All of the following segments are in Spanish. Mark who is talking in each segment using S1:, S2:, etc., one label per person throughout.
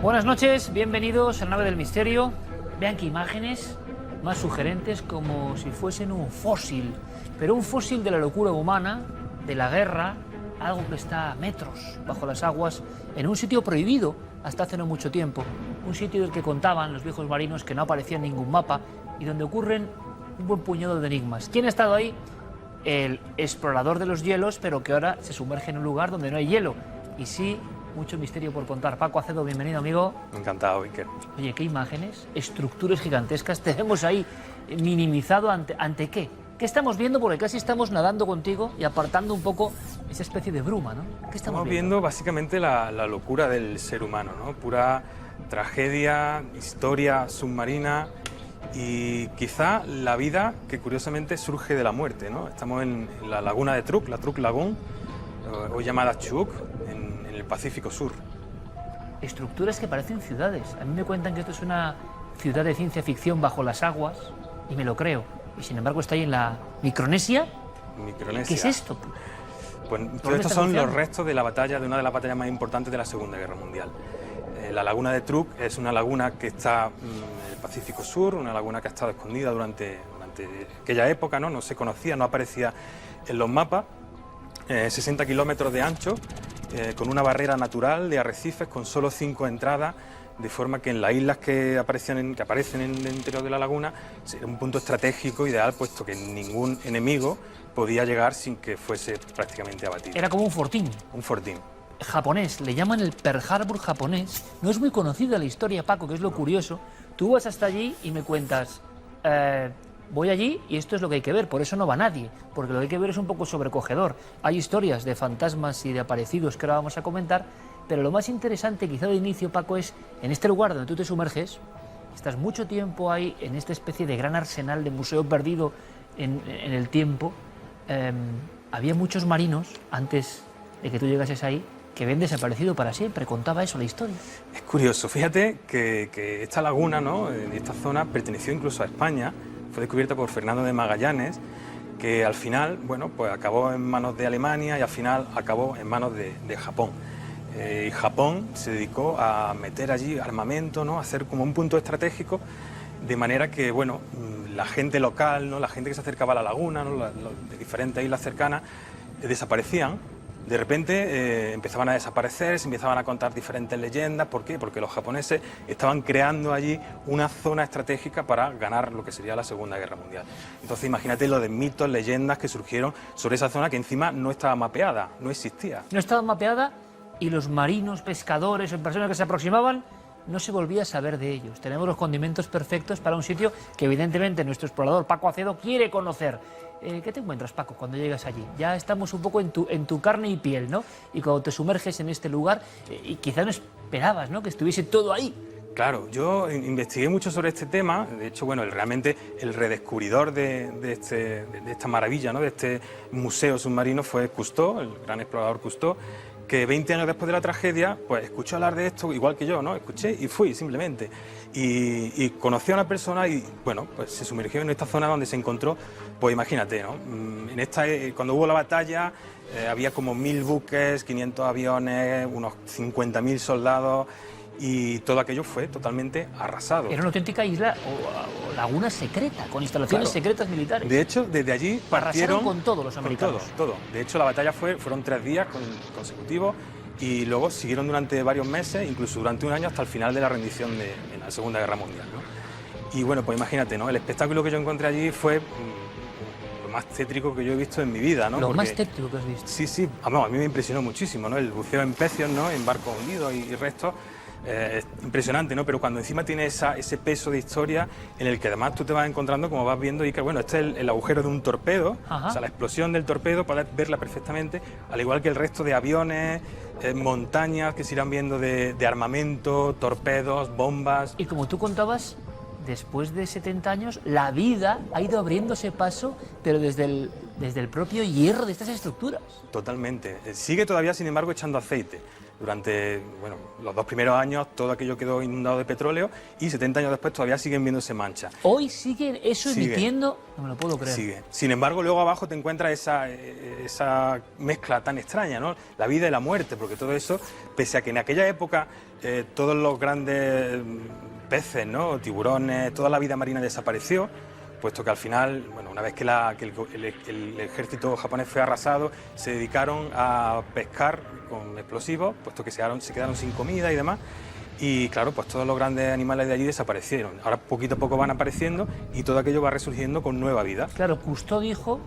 S1: Buenas noches, bienvenidos a la nave del misterio. Vean qué imágenes más sugerentes, como si fuesen un fósil, pero un fósil de la locura humana, de la guerra, algo que está a metros bajo las aguas, en un sitio prohibido hasta hace no mucho tiempo, un sitio del que contaban los viejos marinos que no aparecía en ningún mapa y donde ocurren un buen puñado de enigmas. ¿Quién ha estado ahí? El explorador de los hielos, pero que ahora se sumerge en un lugar donde no hay hielo. Y sí, mucho misterio por contar. Paco Acedo, bienvenido, amigo.
S2: Encantado, Iker.
S1: Oye, qué imágenes, estructuras gigantescas tenemos ahí minimizado ante qué. ¿Qué estamos viendo? Porque casi estamos nadando contigo y apartando un poco esa especie de bruma, ¿no? ¿Qué
S2: Estamos viendo básicamente la locura del ser humano, ¿no? Pura tragedia, historia submarina y quizá la vida que curiosamente surge de la muerte, ¿no? Estamos en la laguna de Truk, la Truk Lagoon, hoy llamada Chuk, en el Pacífico Sur.
S1: Estructuras que parecen ciudades. A mí me cuentan que esto es una ciudad de ciencia ficción bajo las aguas y me lo creo. Y sin embargo está ahí en la Micronesia.
S2: Micronesia.
S1: ¿Qué es esto?
S2: Pues estos son los restos de la batalla, de una de las batallas más importantes de la Segunda Guerra Mundial. La laguna de Truk es una laguna que está en el Pacífico Sur, una laguna que ha estado escondida durante aquella época, ¿no? No se conocía, no aparecía en los mapas. 60 kilómetros de ancho, con una barrera natural de arrecifes con solo 5 entradas, de forma que en las islas que aparecen en el interior de la laguna era un punto estratégico ideal, puesto que ningún enemigo podía llegar sin que fuese prácticamente abatido.
S1: Era como un fortín.
S2: Un fortín.
S1: Japonés, le llaman el Pearl Harbor japonés. No es muy conocida la historia, Paco, que es lo curioso. Tú vas hasta allí y me cuentas, voy allí y esto es lo que hay que ver, por eso no va nadie, porque lo que hay que ver es un poco sobrecogedor. Hay historias de fantasmas y de aparecidos que ahora vamos a comentar, pero lo más interesante quizá de inicio, Paco, es en este lugar donde tú te sumerges, estás mucho tiempo ahí en esta especie de gran arsenal de museo perdido en el tiempo. Había muchos marinos antes de que tú llegases ahí que habían desaparecido para siempre. Contaba eso la historia.
S2: Es curioso, fíjate que esta laguna, ¿no?, esta zona perteneció incluso a España, fue descubierta por Fernando de Magallanes, que al final, bueno, pues acabó en manos de Alemania y al final acabó en manos de Japón. Y Japón se dedicó a meter allí armamento, ¿no?, a hacer como un punto estratégico, de manera que, bueno, la gente local, ¿no?, la gente que se acercaba a la laguna, ¿no?, de diferentes islas cercanas, desaparecían. De repente empezaban a desaparecer, se empezaban a contar diferentes leyendas. ¿Por qué? Porque los japoneses estaban creando allí una zona estratégica para ganar lo que sería la Segunda Guerra Mundial. Entonces imagínate lo de mitos, leyendas que surgieron sobre esa zona que encima no estaba mapeada, no existía.
S1: No estaba mapeada y los marinos, pescadores o personas que se aproximaban, no se volvía a saber de ellos. Tenemos los condimentos perfectos para un sitio que evidentemente nuestro explorador Paco Acedo quiere conocer. ¿Qué te encuentras, Paco, cuando llegas allí? Ya estamos un poco en tu carne y piel, ¿no? Y cuando te sumerges en este lugar, y quizá no esperabas, ¿no?, que estuviese todo ahí.
S2: Claro, yo investigué mucho sobre este tema. De hecho, bueno, realmente el redescubridor de esta maravilla, ¿no?, de este museo submarino fue Cousteau, el gran explorador Cousteau, que 20 años después de la tragedia, pues escuchó hablar de esto, igual que yo, ¿no? Escuché y fui, simplemente. Y conocí a una persona y, bueno, pues se sumergió en esta zona donde se encontró, pues imagínate, ¿no? Cuando hubo la batalla, había como 1000 buques, 500 aviones, unos 50.000 soldados, y todo aquello fue totalmente arrasado.
S1: Era una auténtica isla o laguna secreta, con instalaciones secretas militares.
S2: De hecho, desde allí partieron
S1: con todos los americanos.
S2: Con todo. De hecho, la batalla fueron 3 días consecutivos y luego siguieron durante varios meses, incluso durante un año, hasta el final de la rendición en la Segunda Guerra Mundial, ¿no? Y bueno, pues imagínate, ¿no?, el espectáculo que yo encontré allí fue lo más tétrico que yo he visto en mi vida, ¿no?
S1: Lo más tétrico que has visto.
S2: Sí, a mí me impresionó muchísimo, ¿no? El buceo en pecios, ¿no?, en barcos hundidos y restos. Es impresionante, ¿no? Pero cuando encima tiene ese peso de historia en el que además tú te vas encontrando, como vas viendo, y que bueno, este es el agujero de un torpedo.
S1: Ajá.
S2: O sea, la explosión del torpedo, para verla perfectamente, al igual que el resto de aviones, montañas que se irán viendo de armamento, torpedos, bombas.
S1: Y como tú contabas, después de 70 años, la vida ha ido abriéndose paso, pero desde el propio hierro de estas estructuras.
S2: Totalmente. Sigue todavía, sin embargo, echando aceite. durante los 2 primeros años todo aquello quedó inundado de petróleo y 70 años después todavía siguen viéndose manchas.
S1: Hoy sigue eso emitiendo, no me lo puedo creer.
S2: Sigue. Sin embargo, luego abajo te encuentras esa mezcla tan extraña, ¿no? La vida y la muerte, porque todo eso, pese a que en aquella época todos los grandes peces, ¿no? Tiburones, toda la vida marina desapareció, puesto que al final, una vez que el ejército japonés fue arrasado, se dedicaron a pescar con explosivos, puesto que se quedaron sin comida y demás. Y claro, pues todos los grandes animales de allí desaparecieron. Ahora poquito a poco van apareciendo y todo aquello va resurgiendo con nueva vida.
S1: Claro, Cousteau dijo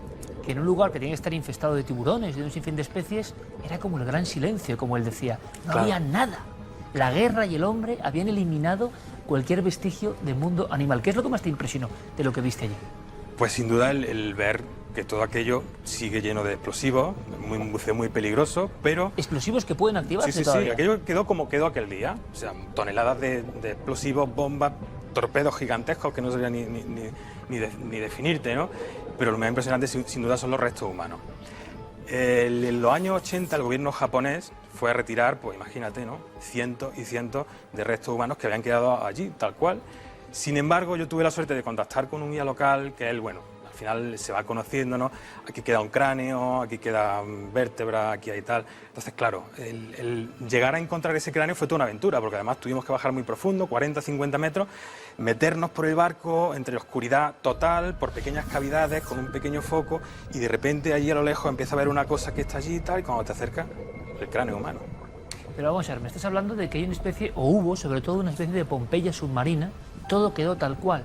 S1: que en un lugar que tenía que estar infestado de tiburones, de un sinfín de especies, era como el gran silencio, como él decía. No había nada. La guerra y el hombre habían eliminado cualquier vestigio de mundo animal. ¿Qué es lo que más te impresionó de lo que viste allí?
S2: Pues sin duda el ver que todo aquello sigue lleno de explosivos, un buceo muy peligroso, pero...
S1: ¿Explosivos que pueden activarse
S2: sí,
S1: todavía?
S2: Sí, aquello quedó como quedó aquel día, o sea, toneladas de explosivos, bombas, torpedos gigantescos que no sabría ni definirte, ¿no? Pero lo más impresionante sin duda son los restos humanos. En los años 80 el gobierno japonés fue a retirar, pues imagínate, ¿no? Cientos y cientos de restos humanos que habían quedado allí, tal cual. Sin embargo, yo tuve la suerte de contactar con un guía local que él, al final se va conociendo, ¿no? Aquí queda un cráneo, aquí queda vértebra, aquí hay tal. Entonces, claro, el llegar a encontrar ese cráneo fue toda una aventura, porque además tuvimos que bajar muy profundo, 40, 50 metros, meternos por el barco entre la oscuridad total, por pequeñas cavidades, con un pequeño foco, y de repente allí a lo lejos empieza a ver una cosa que está allí y tal, y cuando te acercas, el cráneo humano.
S1: Pero vamos a ver, me estás hablando de que hay una especie, o hubo sobre todo una especie de Pompeya submarina, todo quedó tal cual.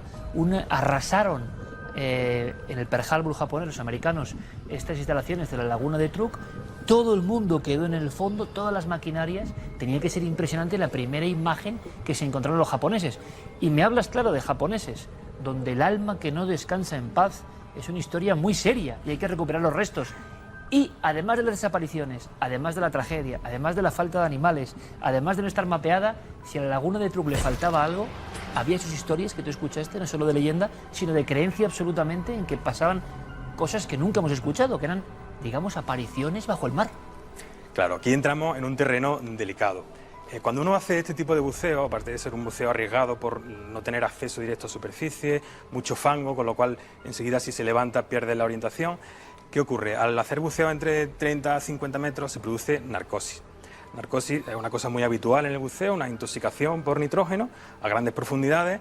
S1: Arrasaron en el Pearl Harbor japonés, los americanos, estas instalaciones de la laguna de Truk, todo el mundo quedó en el fondo, todas las maquinarias. Tenía que ser impresionante la primera imagen que se encontraron los japoneses. Y me hablas, claro, de japoneses, donde el alma que no descansa en paz es una historia muy seria y hay que recuperar los restos. Y además de las desapariciones, además de la tragedia, además de la falta de animales, además de no estar mapeada, si a la laguna de Truk le faltaba algo, había sus historias que tú escuchaste, no solo de leyenda, sino de creencia absolutamente en que pasaban cosas que nunca hemos escuchado, que eran, digamos, apariciones bajo el mar.
S2: Claro, aquí entramos en un terreno delicado. Cuando uno hace este tipo de buceo, aparte de ser un buceo arriesgado por no tener acceso directo a superficie, mucho fango, con lo cual enseguida si se levanta pierde la orientación, ¿qué ocurre? Al hacer buceo entre 30 a 50 metros se produce narcosis. Narcosis es una cosa muy habitual en el buceo, una intoxicación por nitrógeno a grandes profundidades,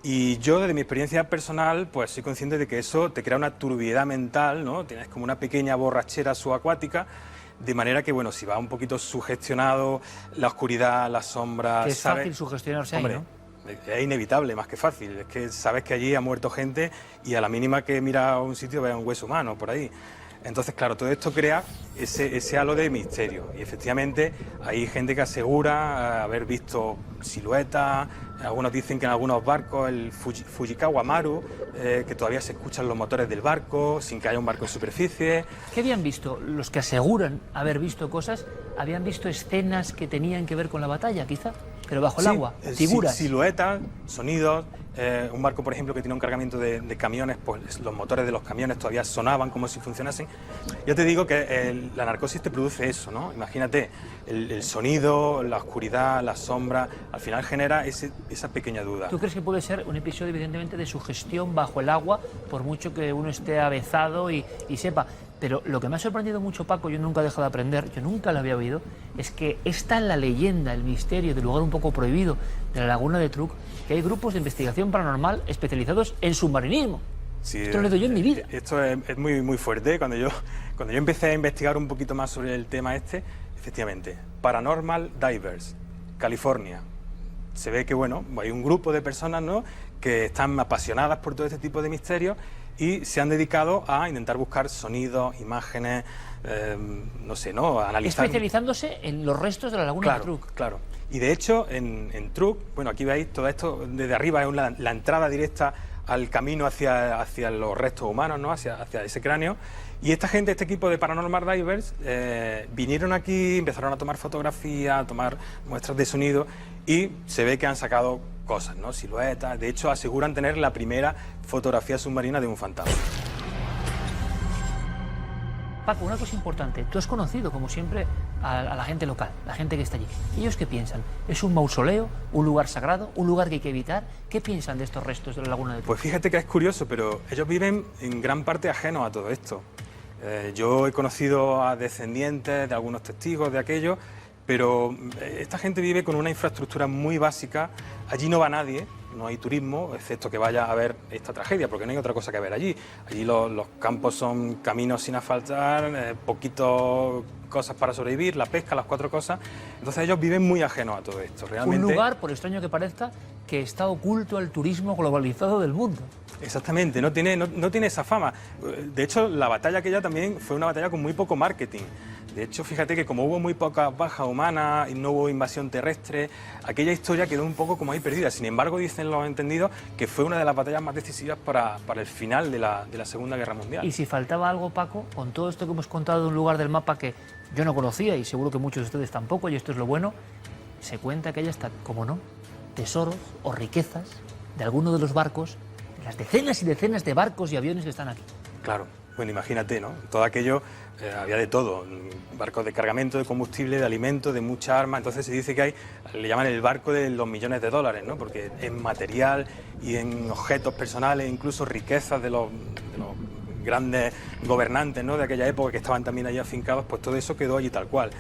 S2: y yo desde mi experiencia personal pues soy consciente de que eso te crea una turbiedad mental, ¿no? Tienes como una pequeña borrachera subacuática, de manera que si va un poquito sugestionado, la oscuridad, las sombras...
S1: Que es fácil sugestionarse ahí, ¿no?
S2: Es inevitable, más que fácil. Es que sabes que allí ha muerto gente y a la mínima que mira a un sitio ve un hueso humano por ahí. Entonces, claro, todo esto crea ese halo de misterio. Y efectivamente hay gente que asegura haber visto siluetas. Algunos dicen que en algunos barcos, el Fujikawa Maru, que todavía se escuchan los motores del barco sin que haya un barco en superficie.
S1: ¿Qué habían visto? Los que aseguran haber visto cosas, ¿habían visto escenas que tenían que ver con la batalla, quizá? Pero bajo el agua, figuras.
S2: Siluetas, sonidos. Un barco, por ejemplo, que tiene un cargamento de camiones, pues los motores de los camiones todavía sonaban como si funcionasen. Yo te digo que la narcosis te produce eso, ¿no? Imagínate, el sonido, la oscuridad, la sombra, al final genera esa pequeña duda.
S1: ¿Tú crees que puede ser un episodio, evidentemente, de sugestión bajo el agua, por mucho que uno esté avezado y sepa? Pero lo que me ha sorprendido mucho, Paco, yo nunca he dejado de aprender, yo nunca lo había oído, es que está en la leyenda, el misterio del lugar un poco prohibido de la laguna de Truk, que hay grupos de investigación paranormal especializados en submarinismo.
S2: Sí,
S1: esto no lo he oído yo en mi vida.
S2: Esto es muy, muy fuerte. Cuando yo empecé a investigar un poquito más sobre el tema efectivamente, Paranormal Divers, California. Se ve que, hay un grupo de personas, ¿no?, que están apasionadas por todo este tipo de misterios y se han dedicado a intentar buscar sonidos, imágenes, ¿no?, analizar...
S1: Especializándose en los restos de la laguna de Truk.
S2: Claro. Y de hecho, en Truk, aquí veis todo esto desde arriba, es la entrada directa al camino hacia los restos humanos, ¿no?, hacia ese cráneo. Y esta gente, este equipo de Paranormal Divers, vinieron aquí, empezaron a tomar fotografías, a tomar muestras de sonido y se ve que han sacado cosas, ¿no?, siluetas. De hecho, aseguran tener la primera fotografía submarina de un fantasma.
S1: Paco, una cosa importante. Tú has conocido, como siempre, a la gente local, la gente que está allí. ¿Ellos qué piensan? ¿Es un mausoleo, un lugar sagrado, un lugar que hay que evitar? ¿Qué piensan de estos restos de la Laguna de Tuc?
S2: Pues fíjate que es curioso, pero ellos viven en gran parte ajenos a todo esto. Yo he conocido a descendientes de algunos testigos de aquello, pero esta gente vive con una infraestructura muy básica. Allí no va nadie, no hay turismo, excepto que vaya a ver esta tragedia, porque no hay otra cosa que ver allí. Allí los campos son caminos sin asfaltar, poquitos cosas para sobrevivir, la pesca, las 4 cosas. Entonces ellos viven muy ajenos a todo esto. Realmente,
S1: un lugar, por extraño que parezca, que está oculto al turismo globalizado del mundo.
S2: Exactamente, no tiene esa fama. De hecho, la batalla aquella también fue una batalla con muy poco marketing. De hecho, fíjate que como hubo muy pocas bajas humanas y no hubo invasión terrestre, aquella historia quedó un poco como ahí perdida. Sin embargo, dicen los entendidos que fue una de las batallas más decisivas para el final de la Segunda Guerra Mundial.
S1: Y si faltaba algo, Paco, con todo esto que hemos contado de un lugar del mapa que yo no conocía y seguro que muchos de ustedes tampoco, y esto es lo bueno, se cuenta que hay hasta, como no, tesoros o riquezas de alguno de los barcos, de las decenas y decenas de barcos y aviones que están aquí.
S2: Claro. Bueno, imagínate, ¿no? Todo aquello había de todo, barcos de cargamento, de combustible, de alimentos, de mucha arma. Entonces se dice que hay, le llaman el barco de los millones de dólares, ¿no? Porque en material y en objetos personales, incluso riquezas de los grandes gobernantes, ¿no?, de aquella época que estaban también allí afincados, pues todo eso quedó allí tal cual.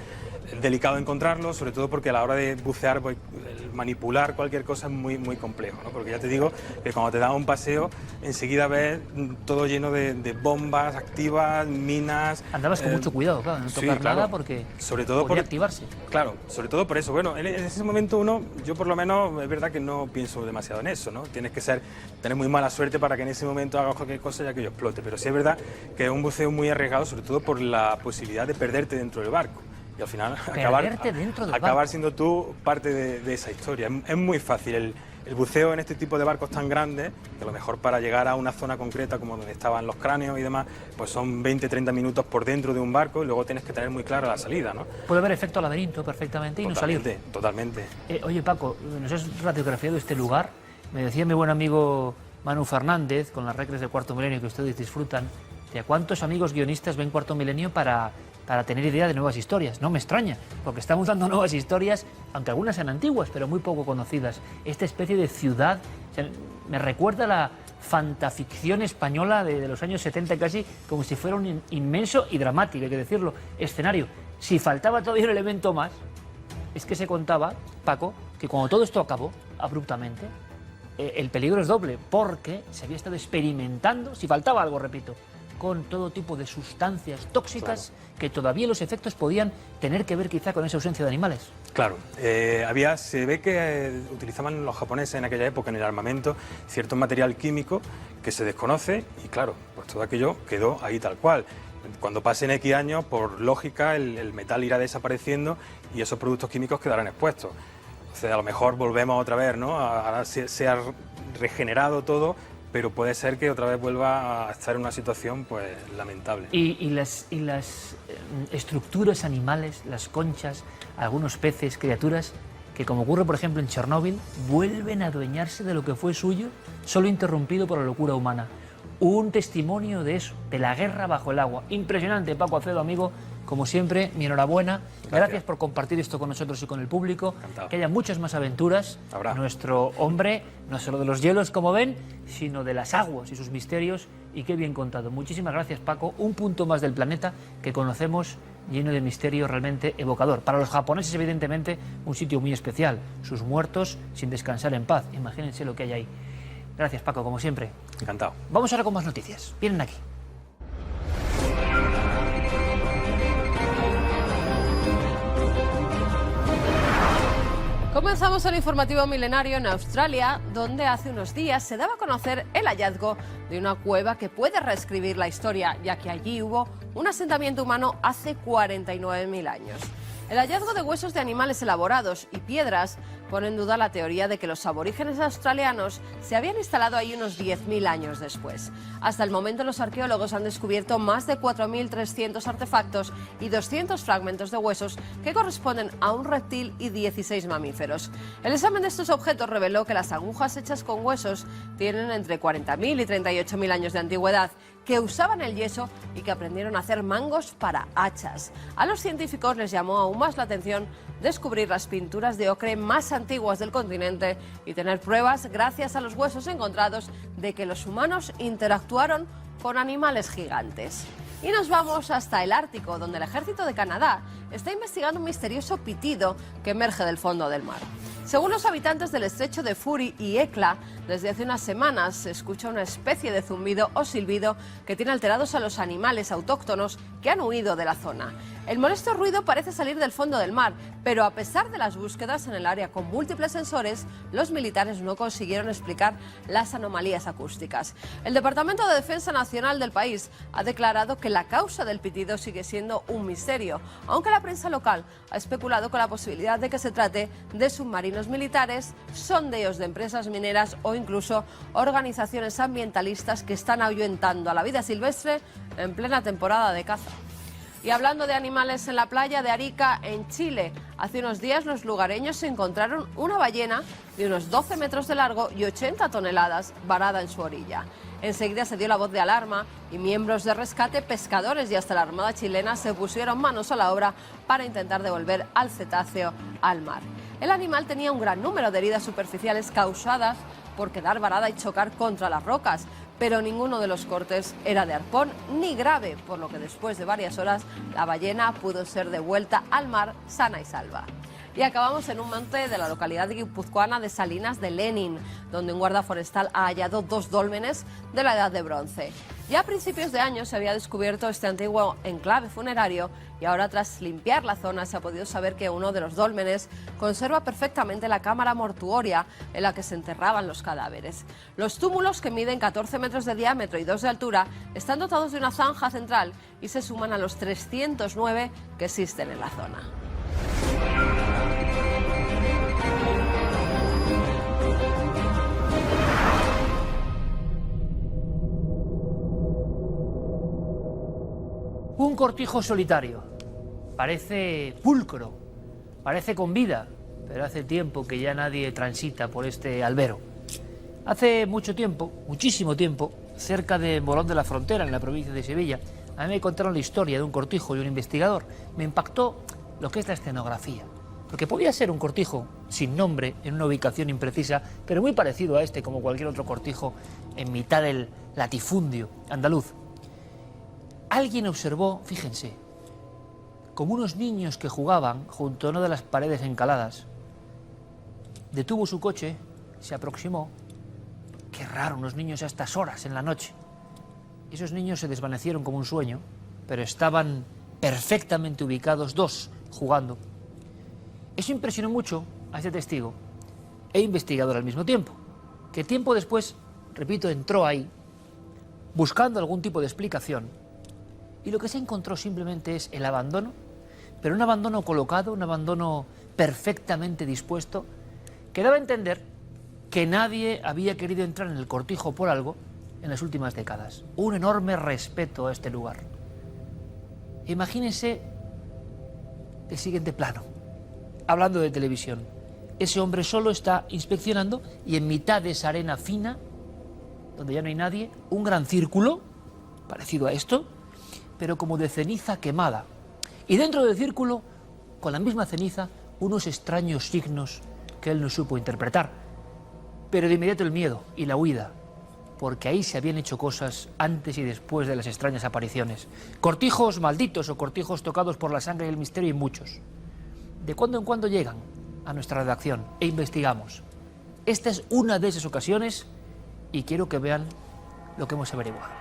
S2: Es delicado encontrarlo, sobre todo porque a la hora de bucear, pues, el manipular cualquier cosa es muy, muy complejo, ¿no? Porque ya te digo que cuando te das un paseo, enseguida ves todo lleno de bombas activas, minas...
S1: Andabas con mucho cuidado, claro, no tocar nada porque
S2: sobre todo
S1: podría activarse.
S2: Claro, sobre todo por eso. Bueno, en ese momento yo por lo menos, es verdad que no pienso demasiado en eso, ¿no? Tienes que tener muy mala suerte para que en ese momento hagas cualquier cosa y aquello explote. Pero sí es verdad que es un buceo muy arriesgado, sobre todo por la posibilidad de perderte dentro del barco. Y al final acabar siendo tú parte de esa historia. Es muy fácil el buceo en este tipo de barcos tan grandes, que a lo mejor para llegar a una zona concreta como donde estaban los cráneos y demás, pues son 20-30 minutos por dentro de un barco y luego tienes que tener muy clara la salida, ¿no?
S1: Puede haber efecto laberinto perfectamente y no salir.
S2: Totalmente.
S1: Oye, Paco, nos has radiografiado este lugar. Me decía mi buen amigo Manu Fernández, con las recres del Cuarto Milenio que ustedes disfrutan, de a cuántos amigos guionistas ven Cuarto Milenio para tener idea de nuevas historias. No me extraña, porque estamos dando nuevas historias, aunque algunas sean antiguas, pero muy poco conocidas. Esta especie de ciudad, o sea, me recuerda a la fantaficción española de los años 70 casi, como si fuera un inmenso y dramático, hay que decirlo, escenario. Si faltaba todavía un elemento más, es que se contaba, Paco, que cuando todo esto acabó, abruptamente, el peligro es doble, porque se había estado experimentando, si faltaba algo, repito, con todo tipo de sustancias tóxicas, claro, que todavía los efectos podían tener que ver quizá con esa ausencia de animales.
S2: Claro, se ve que utilizaban los japoneses en aquella época en el armamento cierto material químico que se desconoce y claro, pues todo aquello quedó ahí tal cual. Cuando pasen X años, por lógica, el metal irá desapareciendo y esos productos químicos quedarán expuestos. O sea, a lo mejor volvemos otra vez, ¿no? Ahora se ha regenerado todo, pero puede ser que otra vez vuelva a estar en una situación pues lamentable.
S1: Y las estructuras animales, las conchas, algunos peces, criaturas, que como ocurre por ejemplo en Chernóbil, vuelven a adueñarse de lo que fue suyo, solo interrumpido por la locura humana. Un testimonio de eso, de la guerra bajo el agua. Impresionante, Paco Acedo, amigo, como siempre, mi enhorabuena. Gracias por compartir esto con nosotros y con el público.
S2: Encantado.
S1: Que haya muchas más aventuras.
S2: Habrá.
S1: Nuestro hombre, no solo de los hielos, como ven, sino de las aguas y sus misterios. Y qué bien contado. Muchísimas gracias, Paco. Un punto más del planeta que conocemos lleno de misterio realmente evocador. Para los japoneses, evidentemente, un sitio muy especial. Sus muertos sin descansar en paz. Imagínense lo que hay ahí. Gracias, Paco, como siempre.
S2: Encantado.
S1: Vamos ahora con más noticias. Vienen aquí.
S3: Comenzamos el informativo milenario en Australia, donde hace unos días se daba a conocer el hallazgo de una cueva que puede reescribir la historia, ya que allí hubo un asentamiento humano hace 49.000 años. El hallazgo de huesos de animales elaborados y piedras pone en duda la teoría de que los aborígenes australianos se habían instalado ahí unos 10.000 años después. Hasta el momento los arqueólogos han descubierto más de 4.300 artefactos y 200 fragmentos de huesos que corresponden a un reptil y 16 mamíferos. El examen de estos objetos reveló que las agujas hechas con huesos tienen entre 40.000 y 38.000 años de antigüedad, que usaban el yeso y que aprendieron a hacer mangos para hachas. A los científicos les llamó aún más la atención descubrir las pinturas de ocre más antiguas del continente y tener pruebas, gracias a los huesos encontrados, de que los humanos interactuaron con animales gigantes. Y nos vamos hasta el Ártico, donde el ejército de Canadá está investigando un misterioso pitido que emerge del fondo del mar. Según los habitantes del estrecho de Fury y Hecla, desde hace unas semanas se escucha una especie de zumbido o silbido que tiene alterados a los animales autóctonos que han huido de la zona. El molesto ruido parece salir del fondo del mar, pero a pesar de las búsquedas en el área con múltiples sensores, los militares no consiguieron explicar las anomalías acústicas. El Departamento de Defensa Nacional del país ha declarado que la causa del pitido sigue siendo un misterio, aunque la prensa local ha especulado con la posibilidad de que se trate de submarinos militares, sondeos de empresas mineras o incluso organizaciones ambientalistas que están ahuyentando a la vida silvestre en plena temporada de caza. Y hablando de animales en la playa de Arica, en Chile, hace unos días los lugareños se encontraron una ballena de unos 12 metros de largo y 80 toneladas varada en su orilla. Enseguida se dio la voz de alarma y miembros de rescate, pescadores y hasta la Armada chilena se pusieron manos a la obra para intentar devolver al cetáceo al mar. El animal tenía un gran número de heridas superficiales causadas por quedar varada y chocar contra las rocas, pero ninguno de los cortes era de arpón ni grave, por lo que después de varias horas la ballena pudo ser devuelta al mar sana y salva. Y acabamos en un monte de la localidad guipuzcoana de Salinas de Lenin, donde un guarda forestal ha hallado 2 dólmenes de la Edad de Bronce. Ya a principios de año se había descubierto este antiguo enclave funerario y ahora, tras limpiar la zona, se ha podido saber que uno de los dólmenes conserva perfectamente la cámara mortuoria en la que se enterraban los cadáveres. Los túmulos, que miden 14 metros de diámetro y 2 de altura, están dotados de una zanja central y se suman a los 309 que existen en la zona.
S1: Un cortijo solitario. Parece pulcro, parece con vida, pero hace tiempo que ya nadie transita por este albero. Hace mucho tiempo, muchísimo tiempo, cerca de Morón de la Frontera, en la provincia de Sevilla, a mí me contaron la historia de un cortijo y un investigador. Me impactó lo que es la escenografía, porque podía ser un cortijo sin nombre, en una ubicación imprecisa, pero muy parecido a este, como cualquier otro cortijo, en mitad del latifundio andaluz. Alguien observó, fíjense, como unos niños que jugaban junto a una de las paredes encaladas. Detuvo su coche, se aproximó. Qué raro, unos niños a estas horas en la noche. Esos niños se desvanecieron como un sueño, pero estaban perfectamente ubicados, 2, jugando. Eso impresionó mucho a ese testigo e investigador al mismo tiempo, que tiempo después, repito, entró ahí buscando algún tipo de explicación. Y lo que se encontró simplemente es el abandono, pero un abandono colocado, un abandono perfectamente dispuesto, que daba a entender que nadie había querido entrar en el cortijo por algo en las últimas décadas. Un enorme respeto a este lugar. Imagínense el siguiente plano, hablando de televisión. Ese hombre solo está inspeccionando y en mitad de esa arena fina, donde ya no hay nadie, un gran círculo, parecido a esto, pero como de ceniza quemada. Y dentro del círculo, con la misma ceniza, unos extraños signos que él no supo interpretar. Pero de inmediato el miedo y la huida, porque ahí se habían hecho cosas antes y después de las extrañas apariciones. Cortijos malditos o cortijos tocados por la sangre y el misterio, y muchos. De cuando en cuando llegan a nuestra redacción e investigamos. Esta es una de esas ocasiones y quiero que vean lo que hemos averiguado.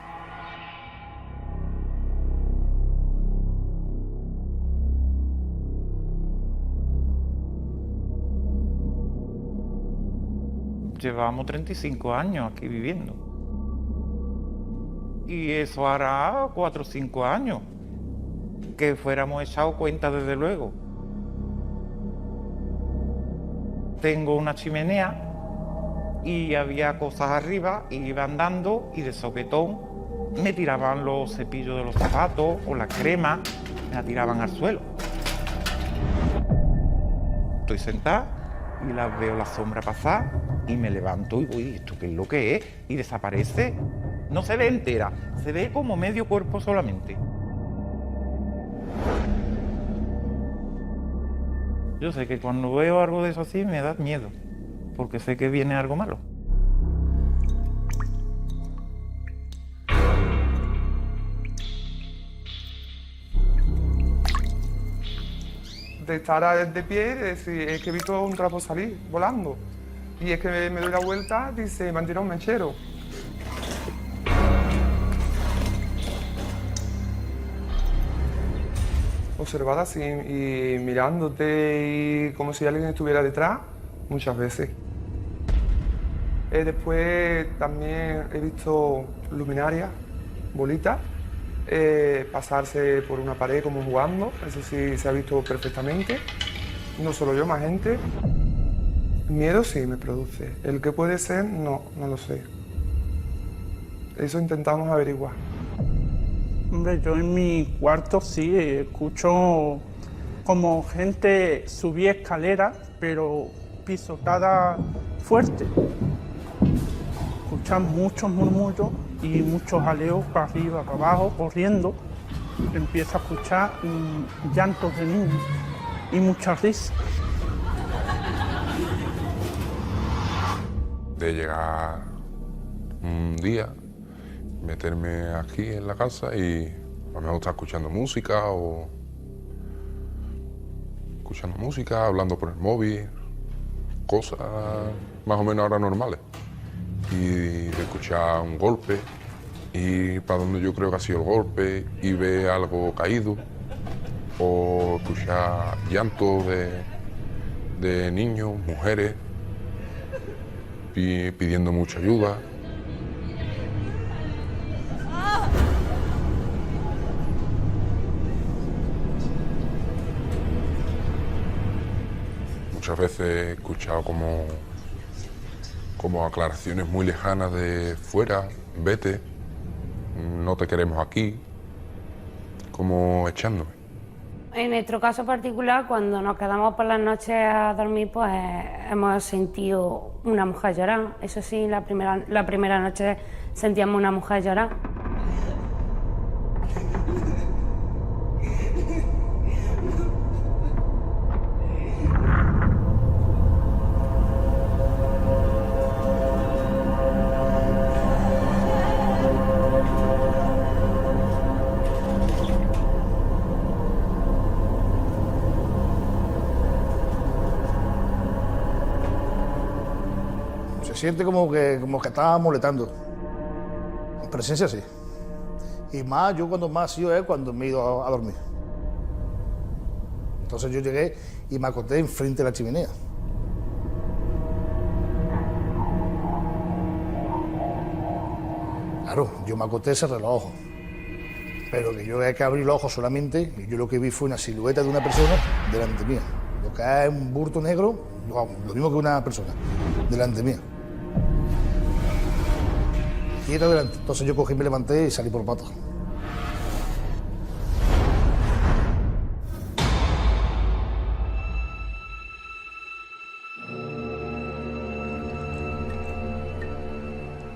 S4: Llevamos 35 años aquí viviendo. Y eso hará 4 o 5 años que fuéramos echado cuenta, desde luego. tengo una chimenea y había cosas arriba, y iba andando y de sopetón me tiraban los cepillos de los zapatos o la crema, me la tiraban al suelo. Estoy sentada y las veo la sombra pasar y me levanto y voy, ¿esto qué es lo que es? Y desaparece. No se ve entera, se ve como medio cuerpo solamente. Yo sé que cuando veo algo de eso así me da miedo, porque sé que viene algo malo.
S5: De estar de pie y decir, es que he visto un trapo salir volando. Y es que me doy la vuelta, dice, me han tirado un mechero. Observada así y mirándote y como si alguien estuviera detrás, muchas veces. Después también he visto luminarias, bolitas, pasarse por una pared como jugando, eso sí se ha visto perfectamente. No solo yo, más gente. Miedo sí me produce. El que puede ser, no lo sé. Eso intentamos averiguar.
S6: Hombre, yo en mi cuarto sí escucho como gente subía escaleras, pero pisotada fuerte. Escuchan muchos murmullos y muchos aleos para arriba, para abajo, corriendo. Empieza a escuchar llantos de niños y muchas risas.
S7: De llegar un día, meterme aquí en la casa y a mí me gusta escuchando música, hablando por el móvil, cosas más o menos ahora normales. Y de escuchar un golpe, ir para donde yo creo que ha sido el golpe y ver algo caído, o escuchar llantos de niños, mujeres, pidiendo mucha ayuda. Muchas veces he escuchado como aclaraciones muy lejanas de fuera, vete, no te queremos aquí, como echándome.
S8: En nuestro caso particular, cuando nos quedamos por las noches a dormir, pues hemos sentido una mujer llorar. Eso sí, la primera noche sentíamos una mujer llorar.
S9: Se siente como que estaba molestando. En presencia sí. Y más, yo cuando más ha sido es cuando me he ido a dormir. Entonces yo llegué y me acosté enfrente de la chimenea. Claro, yo me acosté y cerré los ojos. Pero que yo que abrí los ojos solamente, y yo lo que vi fue una silueta de una persona delante mía. Lo que es un bulto negro, lo mismo que una persona, delante mía. Quieta delante. Entonces yo cogí, me levanté y salí por patas.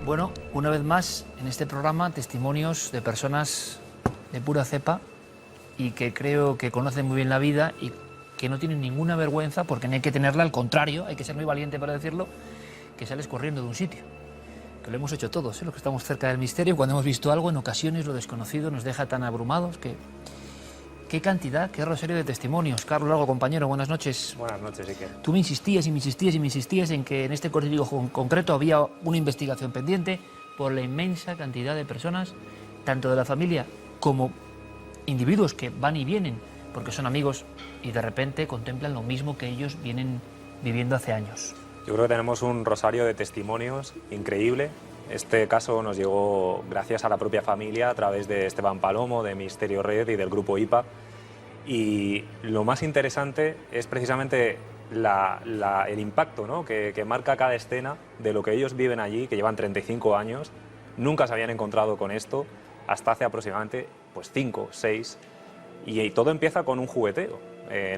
S1: Bueno, una vez más en este programa testimonios de personas de pura cepa y que creo que conocen muy bien la vida y que no tienen ninguna vergüenza, porque no hay que tenerla, al contrario, hay que ser muy valiente para decirlo, que sales corriendo de un sitio. Que lo hemos hecho todos, los que estamos cerca del misterio, cuando hemos visto algo, en ocasiones lo desconocido nos deja tan abrumados que... ¿Qué cantidad, qué rosario de testimonios? Carlos Largo, compañero, buenas noches.
S10: Buenas noches, Iker.
S1: Tú me insistías en que en este colectivo concreto había una investigación pendiente por la inmensa cantidad de personas, tanto de la familia como individuos que van y vienen porque son amigos y de repente contemplan lo mismo que ellos vienen viviendo hace años.
S10: Yo creo que tenemos un rosario de testimonios increíble. Este caso nos llegó gracias a la propia familia a través de Esteban Palomo, de Misterio Red y del grupo IPA. Y lo más interesante es precisamente el impacto, ¿no?, que marca cada escena de lo que ellos viven allí, que llevan 35 años, nunca se habían encontrado con esto hasta hace aproximadamente pues 5, 6, y todo empieza con un jugueteo.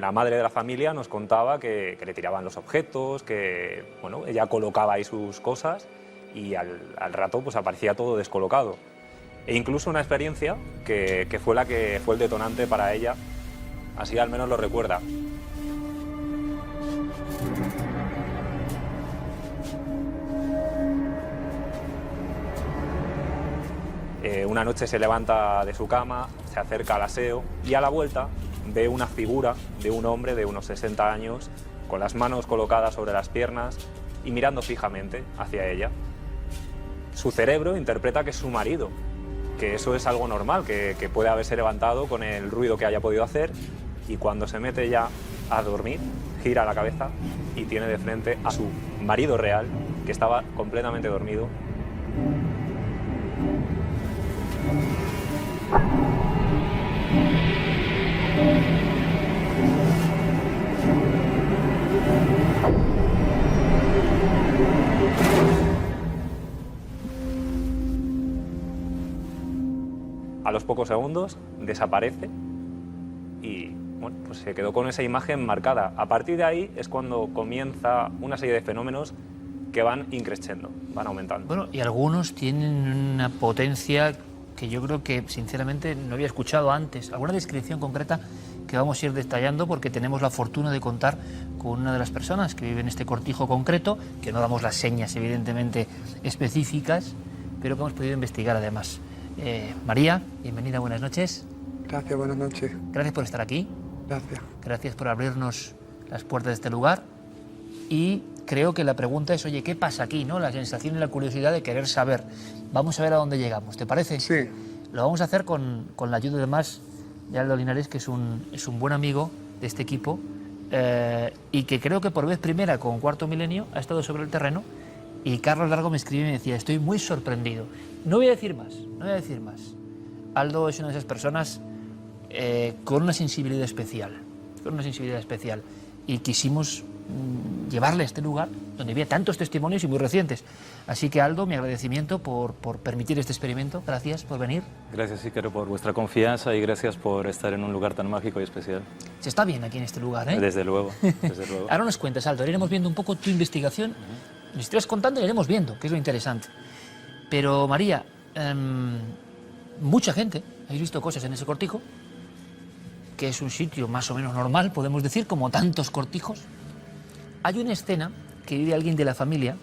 S10: La madre de la familia nos contaba que le tiraban los objetos, que bueno, ella colocaba ahí sus cosas y al rato pues aparecía todo descolocado. E incluso una experiencia que fue el detonante para ella, así al menos lo recuerda. Una noche se levanta de su cama, se acerca al aseo y a la vuelta ve una figura de un hombre de unos 60 años con las manos colocadas sobre las piernas y mirando fijamente hacia ella. Su cerebro interpreta que es su marido, que eso es algo normal, que puede haberse levantado con el ruido que haya podido hacer, y cuando se mete ya a dormir, gira la cabeza y tiene de frente a su marido real, que estaba completamente dormido. A los pocos segundos desaparece y bueno, pues se quedó con esa imagen marcada. A partir de ahí es cuando comienza una serie de fenómenos que van increciendo, van aumentando.
S1: Bueno, y algunos tienen una potencia que yo creo que sinceramente no había escuchado antes. Alguna descripción concreta que vamos a ir detallando porque tenemos la fortuna de contar con una de las personas que vive en este cortijo concreto, que no damos las señas evidentemente específicas, pero que hemos podido investigar además. María, bienvenida, buenas noches.
S5: Gracias, buenas noches.
S1: Gracias por estar aquí.
S5: Gracias.
S1: Gracias por abrirnos las puertas de este lugar. Y creo que la pregunta es, oye, ¿qué pasa aquí, no? La sensación y la curiosidad de querer saber. Vamos a ver a dónde llegamos, ¿te parece?
S5: Sí.
S1: Lo vamos a hacer con la ayuda además de Aldo Linares, que es un buen amigo de este equipo y que creo que por vez primera con Cuarto Milenio ha estado sobre el terreno. Y Carlos Largo me escribió y me decía, estoy muy sorprendido. No voy a decir más, no voy a decir más. Aldo es una de esas personas con una sensibilidad especial, y quisimos llevarle a este lugar donde había tantos testimonios y muy recientes. Así que, Aldo, mi agradecimiento por permitir este experimento. Gracias por venir.
S11: Gracias, Ícaro, por vuestra confianza y gracias por estar en un lugar tan mágico y especial.
S1: Se está bien aquí en este lugar, ¿eh?
S11: Desde luego, desde luego.
S1: Ahora nos cuentas, Aldo, iremos viendo un poco tu investigación. Nos estarás contando y iremos viendo, que es lo interesante. Pero, María, mucha gente, habéis visto cosas en ese cortijo, que es un sitio más o menos normal, podemos decir, como tantos cortijos. Hay una escena que vive alguien de la familia,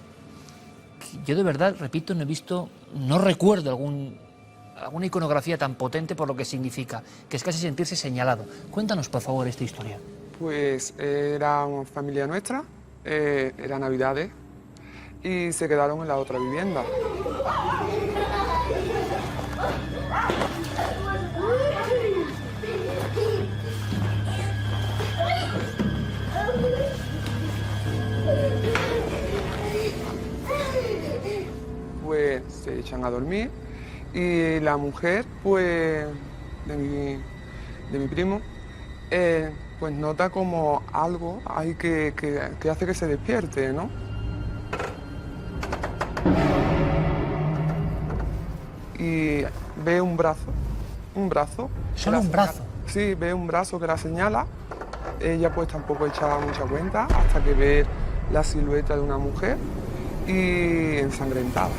S1: que yo de verdad, repito, no recuerdo alguna iconografía tan potente por lo que significa, que es casi sentirse señalado. Cuéntanos, por favor, esta historia.
S5: Pues era una familia nuestra, era Navidades, y se quedaron en la otra vivienda. Pues se echan a dormir y la mujer, pues, de mi primo, pues nota como algo hay que hace que se despierte, ¿no? Y ve un brazo.
S1: ¿Solo un brazo?
S5: Sí, ve un brazo que la señala. Ella pues tampoco echaba mucha cuenta hasta que ve la silueta de una mujer y ensangrentada.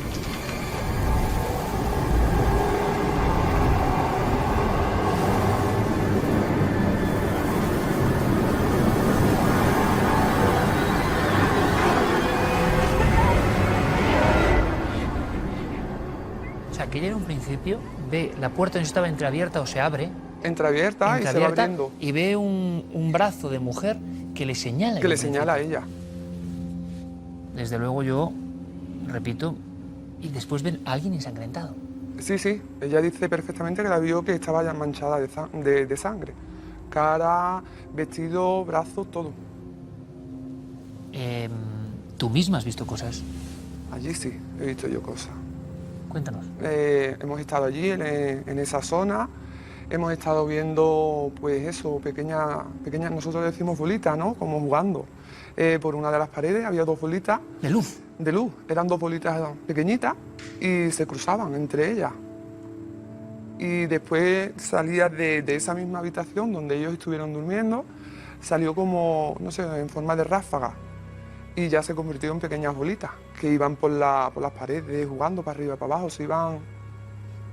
S1: Ella en un principio ve la puerta, no estaba entreabierta o se abre.
S5: Entreabierta y se va abriendo.
S1: Y ve un brazo de mujer que le señala.
S5: Que le señala a ella.
S1: Desde luego yo, repito, y después ven a alguien ensangrentado.
S5: Sí, sí, ella dice perfectamente que la vio que estaba ya manchada de sangre. Cara, vestido, brazos, todo.
S1: ¿Tú misma has visto cosas?
S5: Allí sí, he visto yo cosas.
S1: Cuéntanos.
S5: Hemos estado allí, en esa zona, hemos estado viendo, pues eso, pequeñas, nosotros decimos bolitas, ¿no? Como jugando. por una de las paredes, había 2 bolitas.
S1: ¿De luz?
S5: De luz, eran 2 bolitas pequeñitas y se cruzaban entre ellas. Y después salía de esa misma habitación donde ellos estuvieron durmiendo, salió como, no sé, en forma de ráfaga. Y ya se convirtió en pequeñas bolitas que iban por las paredes, jugando para arriba y para abajo, se iban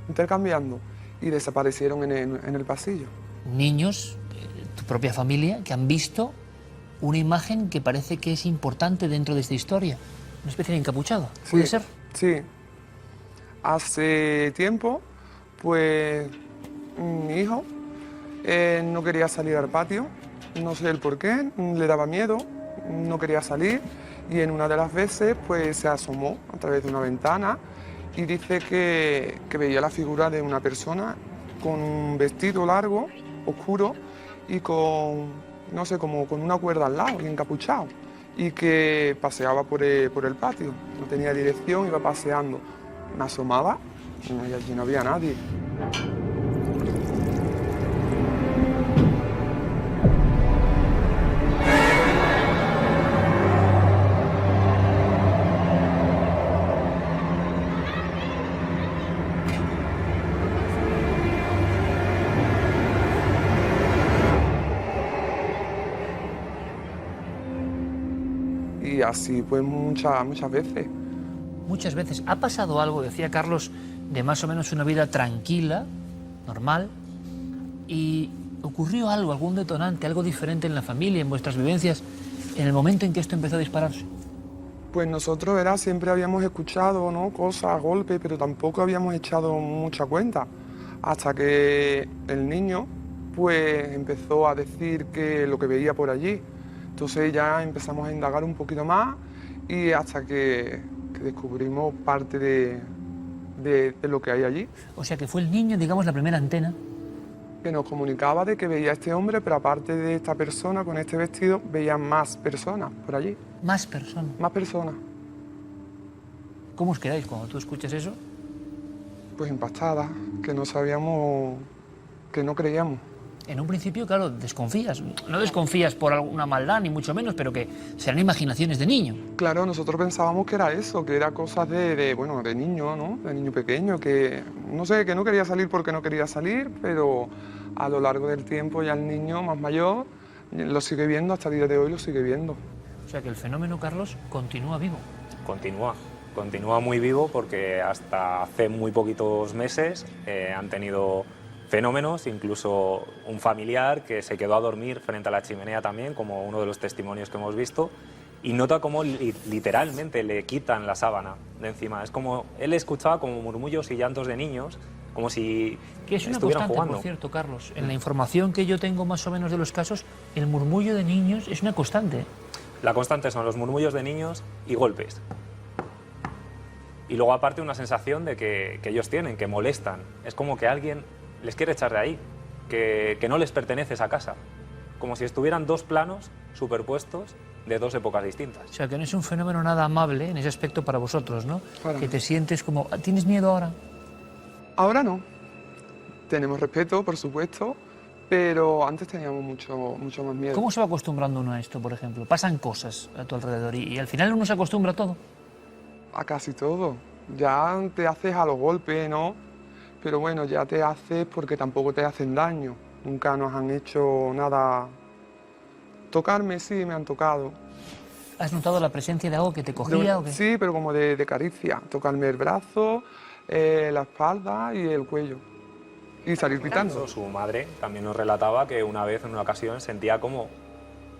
S5: intercambiando y desaparecieron en el pasillo.
S1: Niños, tu propia familia, que han visto una imagen que parece que es importante dentro de esta historia. Una especie de encapuchado, ¿puede ser?
S5: Sí. Hace tiempo, pues mi hijo no quería salir al patio, no sé el por qué, le daba miedo, no quería salir y en una de las veces pues se asomó a través de una ventana y dice que veía la figura de una persona con un vestido largo, oscuro y con, no sé, como con una cuerda al lado y encapuchado y que paseaba por el patio, no tenía dirección, iba paseando. Me asomaba y allí no había nadie. Y así pues muchas veces.
S1: Muchas veces. ¿Ha pasado algo, decía Carlos, de más o menos una vida tranquila, normal, y ocurrió algo, algún detonante, algo diferente en la familia, en vuestras vivencias, en el momento en que esto empezó a dispararse?
S5: Pues nosotros siempre habíamos escuchado, ¿no?, cosas, golpes, pero tampoco habíamos echado mucha cuenta. Hasta que el niño pues empezó a decir que lo que veía por allí. Entonces ya empezamos a indagar un poquito más y hasta que descubrimos parte de lo que hay allí.
S1: O sea que fue el niño, digamos, la primera antena.
S5: Que nos comunicaba de que veía a este hombre, pero aparte de esta persona con este vestido, veía más personas por allí.
S1: ¿Más personas?
S5: Más personas.
S1: ¿Cómo os quedáis cuando tú escuchas eso?
S5: Pues impactadas, que no sabíamos, que no creíamos.
S1: En un principio, claro, desconfías. No desconfías por alguna maldad, ni mucho menos, pero que serán imaginaciones de niño.
S5: Claro, nosotros pensábamos que era eso, que era cosas de niño, ¿no? De niño pequeño, que no sé, que no quería salir porque no quería salir, pero a lo largo del tiempo ya el niño más mayor lo sigue viendo, hasta el día de hoy lo sigue viendo.
S1: O sea que el fenómeno, Carlos, continúa vivo.
S10: Continúa muy vivo porque hasta hace muy poquitos meses han tenido fenómenos, incluso un familiar que se quedó a dormir frente a la chimenea también, como uno de los testimonios que hemos visto, y nota cómo literalmente le quitan la sábana de encima. Es como, él escuchaba como murmullos y llantos de niños, como si
S1: que es una
S10: estuvieran
S1: constante,
S10: jugando.
S1: Por cierto, Carlos, en la información que yo tengo más o menos de los casos, el murmullo de niños es una constante.
S10: La constante son los murmullos de niños y golpes. Y luego aparte una sensación de que ellos tienen, que molestan. Es como que alguien les quiere echar de ahí, que no les pertenece esa casa. Como si estuvieran 2 planos superpuestos de 2 épocas distintas.
S1: O sea, que no es un fenómeno nada amable en ese aspecto para vosotros, ¿no?
S5: Para
S1: que
S5: mí.
S1: te sientes como... ¿Tienes miedo ahora?
S5: Ahora no. Tenemos respeto, por supuesto, pero antes teníamos mucho más miedo.
S1: ¿Cómo se va acostumbrando uno a esto, por ejemplo? Pasan cosas a tu alrededor y al final uno se acostumbra a todo.
S5: A casi todo. Ya te haces a los golpes, ¿no? Pero bueno, ya te haces porque tampoco te hacen daño. Nunca nos han hecho nada. Tocarme, sí, me han tocado.
S1: ¿Has notado la presencia de algo que te cogía o qué?
S5: Sí, pero como de caricia. Tocarme el brazo, la espalda y el cuello. Y salir pitando.
S10: Su madre también nos relataba que una vez, en una ocasión, sentía como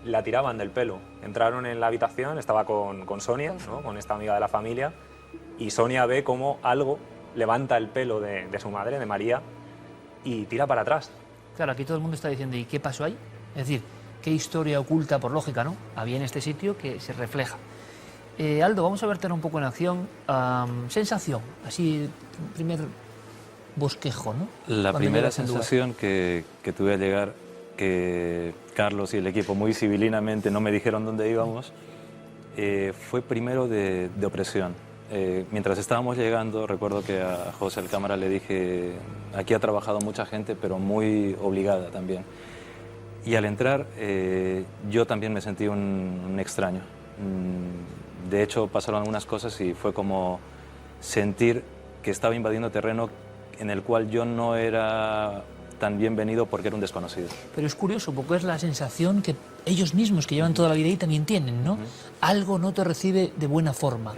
S10: la tiraban del pelo. Entraron en la habitación, estaba con Sonia, ¿no?, con esta amiga de la familia, y Sonia ve como algo levanta el pelo de su madre, de María, y tira para atrás.
S1: Claro, aquí todo el mundo está diciendo, ¿y qué pasó ahí? Es decir, ¿qué historia oculta, por lógica, no? Había en este sitio que se refleja. Aldo, vamos a verte un poco en acción. Sensación, así, primer bosquejo, ¿no?
S11: La
S1: Cuando
S11: primera
S1: llegas al lugar.
S11: sensación que tuve al llegar, que Carlos y el equipo muy civilinamente no me dijeron dónde íbamos, fue primero de opresión. Mientras estábamos llegando, recuerdo que a José el cámara le dije, aquí ha trabajado mucha gente, pero muy obligada también. Y al entrar, yo también me sentí un extraño. De hecho, pasaron algunas cosas y fue como sentir que estaba invadiendo terreno en el cual yo no era tan bienvenido porque era un desconocido.
S1: Pero es curioso, porque es la sensación que ellos mismos, que llevan toda la vida ahí, también tienen, ¿no? Algo no te recibe de buena forma.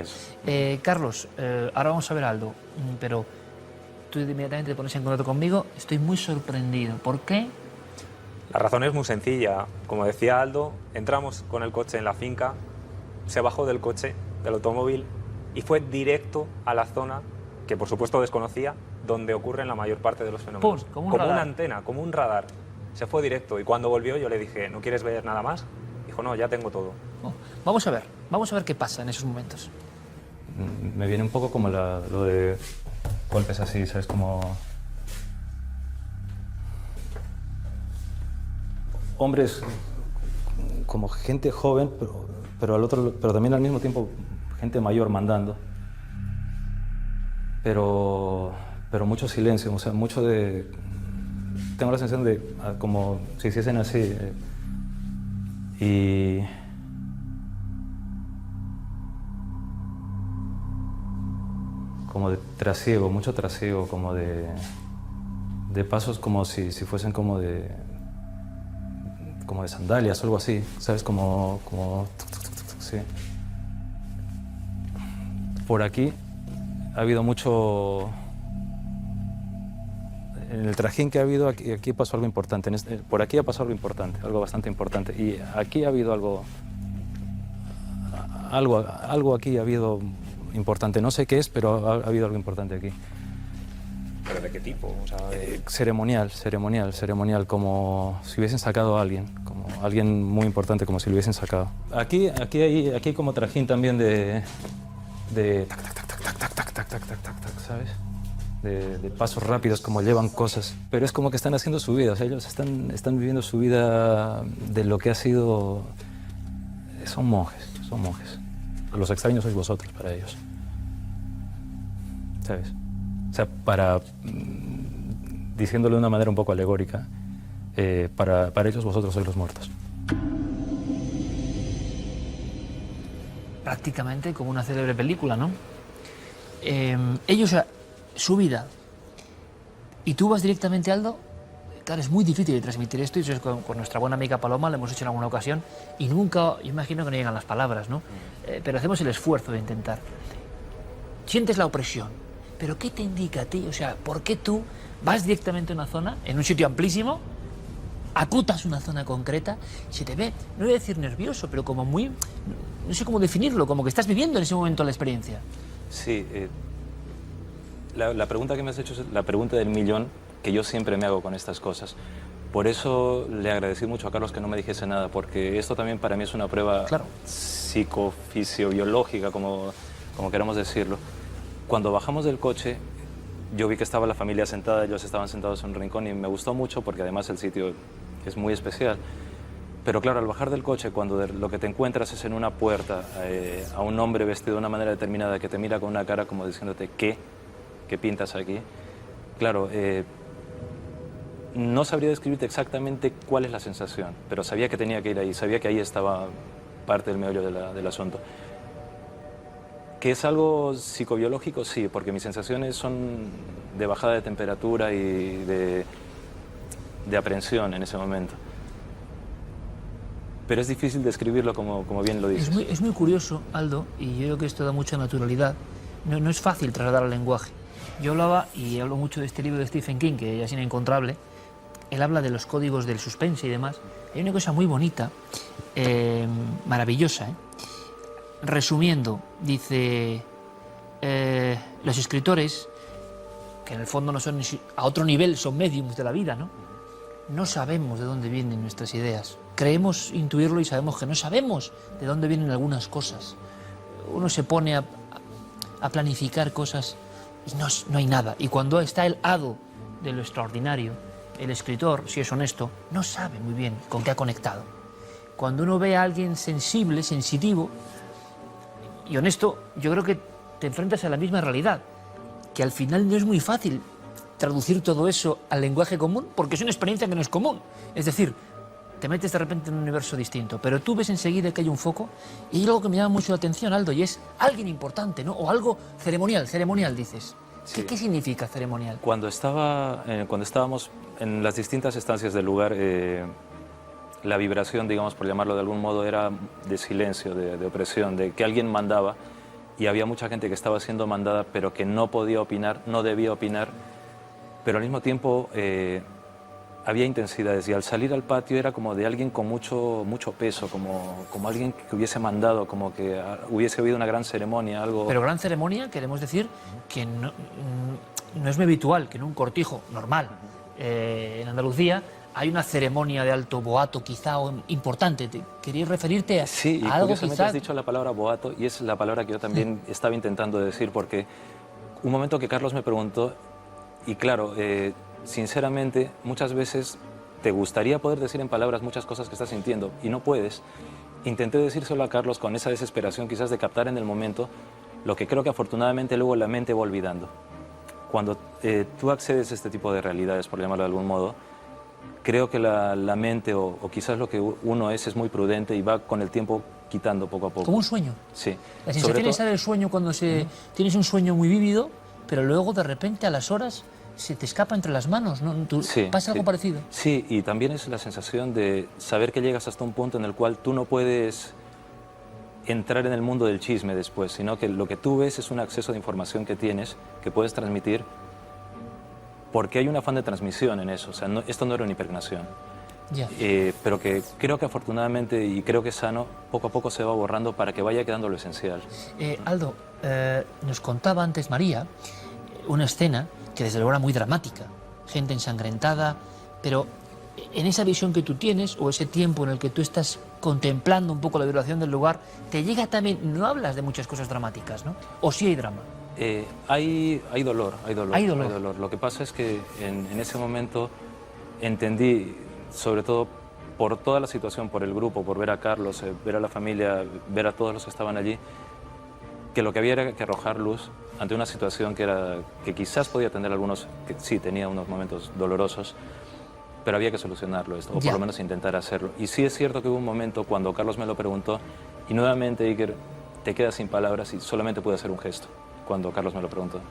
S1: Carlos, ahora vamos a ver a Aldo, pero tú inmediatamente te pones en contacto conmigo. Estoy muy sorprendido. ¿Por qué?
S10: La razón es muy sencilla. Como decía Aldo, entramos con el coche en la finca, se bajó del coche, del automóvil, y fue directo a la zona, que por supuesto desconocía, donde ocurren la mayor parte de los fenómenos.
S1: ¡Pum! Como
S10: una antena, como un radar. Se fue directo, y cuando volvió yo le dije, ¿no quieres ver nada más? Dijo, no, ya tengo todo.
S1: Oh, vamos a ver qué pasa en esos momentos.
S11: Me viene un poco como lo de golpes así, ¿sabes? Como hombres, como gente joven, pero también al mismo tiempo gente mayor mandando. Pero mucho silencio, o sea, mucho de... Tengo la sensación de como si hiciesen así. Y como de trasiego, mucho trasiego, como de pasos como si fuesen como de sandalias o algo así, ¿sabes? Como sí. Por aquí ha habido mucho... En el trajín que ha habido, aquí pasó algo importante. Por aquí ha pasado algo importante, algo bastante importante. Y aquí ha habido algo aquí ha habido importante. No sé qué es, pero ha habido algo importante aquí.
S10: ¿Pero de qué tipo? O sea,
S11: ceremonial, como si hubiesen sacado a alguien, como alguien muy importante, como si lo hubiesen sacado. Aquí hay como trajín también de tac, tac, tac, tac, tac, tac, tac, tac, tac, tac, tac, ¿sabes? De pasos rápidos, como llevan cosas. Pero es como que están haciendo su vida, o sea, ellos están viviendo su vida de lo que ha sido... Son monjes. Los extraños sois vosotros para ellos, ¿sabes? O sea, diciéndolo de una manera un poco alegórica, para ellos vosotros sois los muertos.
S1: Prácticamente como una célebre película, ¿no? Ellos, su vida, y tú vas directamente, Aldo. Claro, es muy difícil de transmitir esto, y eso es con nuestra buena amiga Paloma, lo hemos hecho en alguna ocasión, y nunca, yo imagino que no llegan las palabras, ¿no? Pero hacemos el esfuerzo de intentar. Sientes la opresión, pero ¿qué te indica a ti? O sea, ¿por qué tú vas directamente a una zona, en un sitio amplísimo, acotas una zona concreta, se te ve, no voy a decir nervioso, pero como muy, no sé cómo definirlo, como que estás viviendo en ese momento la experiencia?
S11: Sí, la pregunta que me has hecho es la pregunta del millón que yo siempre me hago con estas cosas. Por eso le agradecí mucho a Carlos que no me dijese nada, porque esto también para mí es una prueba psicofisiobiológica, como queramos decirlo. Cuando bajamos del coche, yo vi que estaba la familia sentada, ellos estaban sentados en un rincón y me gustó mucho porque además el sitio es muy especial. Pero claro, al bajar del coche, cuando lo que te encuentras es en una puerta a un hombre vestido de una manera determinada que te mira con una cara como diciéndote ¿qué pintas aquí? Claro, no sabría describirte exactamente cuál es la sensación, pero sabía que tenía que ir ahí, sabía que ahí estaba parte del meollo del asunto. ¿Que es algo psicobiológico? Sí, porque mis sensaciones son de bajada de temperatura y de aprensión en ese momento. Pero es difícil describirlo como bien lo dices.
S1: Es muy curioso, Aldo, y yo creo que esto da mucha naturalidad. No es fácil trasladar al lenguaje. Yo hablaba, y hablo mucho de este libro de Stephen King, que ya es inencontrable. Él habla de los códigos del suspense y demás. Hay una cosa muy bonita, maravillosa, Resumiendo, dice, los escritores, que en el fondo no son, a otro nivel son mediums de la vida, no sabemos de dónde vienen nuestras ideas. Creemos intuirlo y sabemos que no sabemos de dónde vienen algunas cosas. Uno se pone a planificar cosas y no hay nada. Y cuando está el hado de lo extraordinario, el escritor, si es honesto, no sabe muy bien con qué ha conectado. Cuando uno ve a alguien sensible, sensitivo y honesto, yo creo que te enfrentas a la misma realidad, que al final no es muy fácil traducir todo eso al lenguaje común, porque es una experiencia que no es común. Es decir, te metes de repente en un universo distinto, pero tú ves enseguida que hay un foco y hay algo que me llama mucho la atención, Aldo, y es alguien importante, ¿no? O algo ceremonial, dices.
S11: Sí.
S1: ¿Qué significa ceremonial?
S11: Cuando estábamos en las distintas estancias del lugar, la vibración, digamos, por llamarlo de algún modo, era de silencio, de opresión, de que alguien mandaba y había mucha gente que estaba siendo mandada pero que no podía opinar, no debía opinar, pero al mismo tiempo había intensidades y al salir al patio era como de alguien con mucho peso, como alguien que hubiese mandado, como que hubiese habido una gran ceremonia, algo...
S1: Pero gran ceremonia, queremos decir que no es muy habitual que en un cortijo normal en Andalucía hay una ceremonia de alto boato quizá o importante. ¿Querías referirte a,
S11: sí, y
S1: a algo
S11: curiosamente
S1: quizá?
S11: has dicho la palabra boato y es la palabra que yo también estaba intentando decir, porque un momento que Carlos me preguntó, y claro, sinceramente, muchas veces te gustaría poder decir en palabras muchas cosas que estás sintiendo y no puedes. Intenté decírselo a Carlos con esa desesperación quizás de captar en el momento lo que creo que afortunadamente luego la mente va olvidando. Cuando tú accedes a este tipo de realidades, por llamarlo de algún modo, creo que la mente o quizás lo que uno es muy prudente y va con el tiempo quitando poco a poco.
S1: Como un sueño.
S11: Sí.
S1: La sensación esa del sueño cuando tienes un sueño muy vívido, pero luego de repente a las horas se te escapa entre las manos, ¿no? ¿Pasa algo parecido?
S11: Sí, y también es la sensación de saber que llegas hasta un punto en el cual tú no puedes entrar en el mundo del chisme después, sino que lo que tú ves es un acceso de información que tienes, que puedes transmitir, porque hay un afán de transmisión en eso. O sea, esto no era una impregnación.
S1: Ya.
S11: Pero que creo que afortunadamente, y creo que es sano, poco a poco se va borrando para que vaya quedando lo esencial.
S1: Aldo, nos contaba antes María una escena que desde luego era muy dramática, gente ensangrentada, pero en esa visión que tú tienes o ese tiempo en el que tú estás contemplando un poco la vibración del lugar, te llega también, no hablas de muchas cosas dramáticas, ¿no? ¿O sí hay drama?
S11: Hay dolor. Lo que pasa es que en ese momento entendí, sobre todo por toda la situación, por el grupo, por ver a Carlos, ver a la familia, ver a todos los que estaban allí, que lo que había era que arrojar luz ante una situación que quizás podía tener algunos, que sí tenía unos momentos dolorosos, pero había que solucionarlo esto, o por lo menos intentar hacerlo. Y sí es cierto que hubo un momento cuando Carlos me lo preguntó, y nuevamente, Iker, te quedas sin palabras y solamente pude hacer un gesto cuando Carlos me lo preguntó.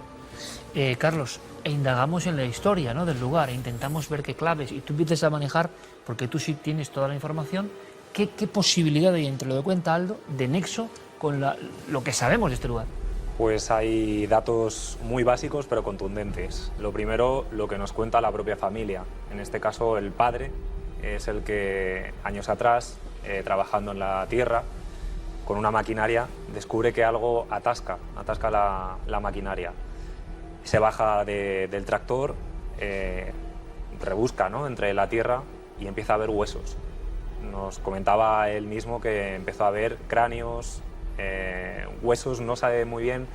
S1: Carlos, indagamos en la historia, ¿no?, del lugar, e intentamos ver qué claves, y tú empiezas a manejar, porque tú sí tienes toda la información, qué posibilidad hay entre lo que cuenta Aldo de nexo con lo que sabemos de este lugar.
S10: Pues hay datos muy básicos pero contundentes. Lo primero, lo que nos cuenta la propia familia. En este caso, el padre es el que años atrás, trabajando en la tierra, con una maquinaria, descubre que algo atasca la maquinaria. Se baja del tractor, rebusca, ¿no?, entre la tierra y empieza a ver huesos. Nos comentaba él mismo que empezó a ver cráneos, huesos, no sabe muy bien,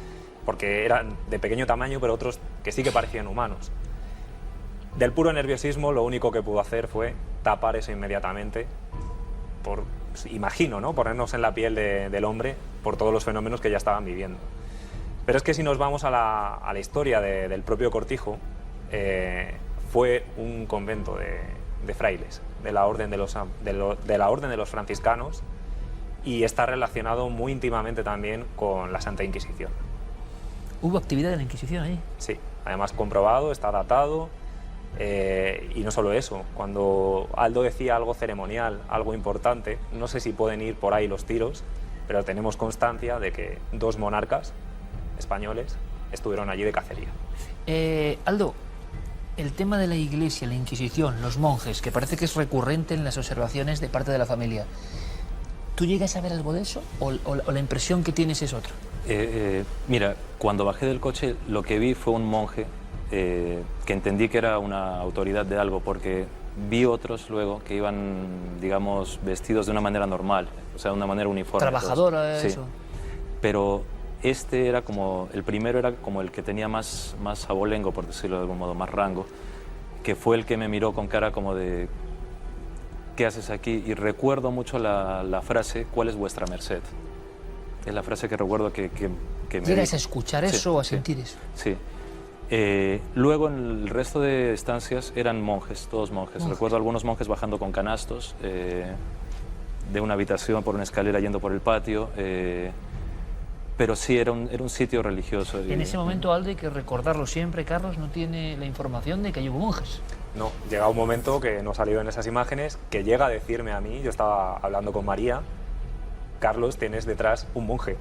S10: porque eran de pequeño tamaño, pero otros que sí que parecían humanos. Del puro nerviosismo, lo único que pudo hacer fue tapar eso inmediatamente, imagino, ¿no?, ponernos en la piel del hombre por todos los fenómenos que ya estaban viviendo. Pero es que si nos vamos a la historia del propio cortijo, fue un convento de frailes, de la orden de los franciscanos, y está relacionado muy íntimamente también con la Santa Inquisición.
S1: ¿Hubo actividad de la Inquisición ahí?
S10: Sí, además comprobado, está datado, y no solo eso, cuando Aldo decía algo ceremonial, algo importante, no sé si pueden ir por ahí los tiros, pero tenemos constancia de que 2 monarcas españoles estuvieron allí de cacería.
S1: Aldo, el tema de la Iglesia, la Inquisición, los monjes, que parece que es recurrente en las observaciones de parte de la familia, ¿tú llegas a ver algo de eso o la impresión que tienes es otra?
S11: Mira, cuando bajé del coche lo que vi fue un monje que entendí que era una autoridad de algo, porque vi otros luego que iban, digamos, vestidos de una manera normal, o sea, de una manera uniforme.
S1: Trabajadora,
S11: sí.
S1: Eso.
S11: Pero este era como, el primero era como el que tenía más abolengo, por decirlo de algún modo, más rango, que fue el que me miró con cara como de ¿qué haces aquí? Y recuerdo mucho la frase, ¿cuál es vuestra merced? Es la frase que recuerdo que me
S1: ¿Llegas
S11: dijo.
S1: a escuchar eso o a sentir eso?
S11: Sí. Luego en el resto de estancias eran monjes, todos monjes. Recuerdo algunos monjes bajando con canastos de una habitación por una escalera yendo por el patio, pero sí era un sitio religioso.
S1: En ese momento, Aldo, hay que recordarlo siempre, Carlos no tiene la información de que allí hubo monjes.
S10: No, llega un momento que no salió en esas imágenes, que llega a decirme a mí, yo estaba hablando con María, Carlos, tienes detrás un monje.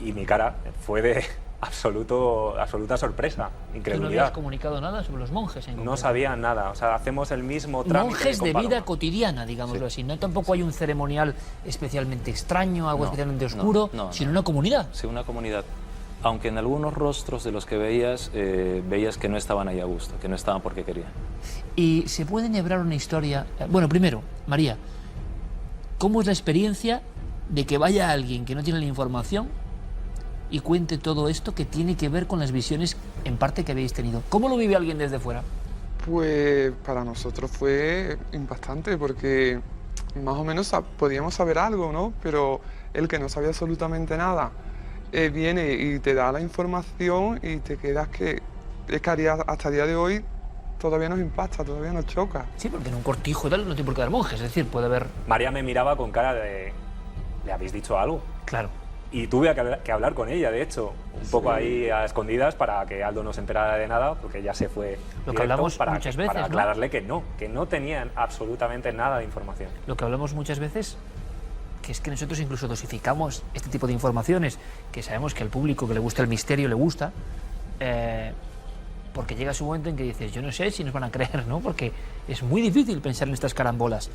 S10: Y mi cara fue de absoluta sorpresa,
S1: ¿Tú no
S10: incredulidad.
S1: habías comunicado nada sobre los monjes? En
S10: No
S1: concreto?
S10: sabía nada, o sea, hacemos el mismo trámite.
S1: Monjes
S10: con
S1: de vida
S10: Paloma.
S1: cotidiana, digámoslo así. No tampoco hay un ceremonial especialmente extraño, algo
S11: No,
S1: especialmente oscuro, sino una comunidad.
S11: Sí, una comunidad. Aunque en algunos rostros de los que veías, veías que no estaban ahí a gusto, que no estaban porque querían.
S1: Y se puede enhebrar una historia... Bueno, primero, María, ¿cómo es la experiencia de que vaya alguien que no tiene la información y cuente todo esto que tiene que ver con las visiones en parte que habéis tenido? ¿Cómo lo vive alguien desde fuera?
S5: Pues para nosotros fue impactante porque más o menos podíamos saber algo, ¿no? Pero el que no sabía absolutamente nada viene y te da la información y te quedas que es que hasta el día de hoy todavía nos impacta, todavía nos choca.
S1: Sí, porque en un cortijo y tal no tiene por qué dar monjes, es decir, puede haber...
S10: María me miraba con cara de... ¿Le habéis dicho algo?
S1: Claro.
S10: Y tuve que hablar con ella, de hecho, un poco ahí a escondidas para que Aldo no se enterara de nada, porque ya se fue
S1: Lo que
S10: directo
S1: hablamos
S10: para
S1: muchas veces,
S10: para
S1: ¿no?
S10: aclararle que no tenían absolutamente nada de información.
S1: Lo que hablamos muchas veces, que es que nosotros incluso dosificamos este tipo de informaciones, que sabemos que al público que le gusta el misterio le gusta, porque llega su momento en que dices, yo no sé si nos van a creer, ¿no? Porque es muy difícil pensar en estas carambolas.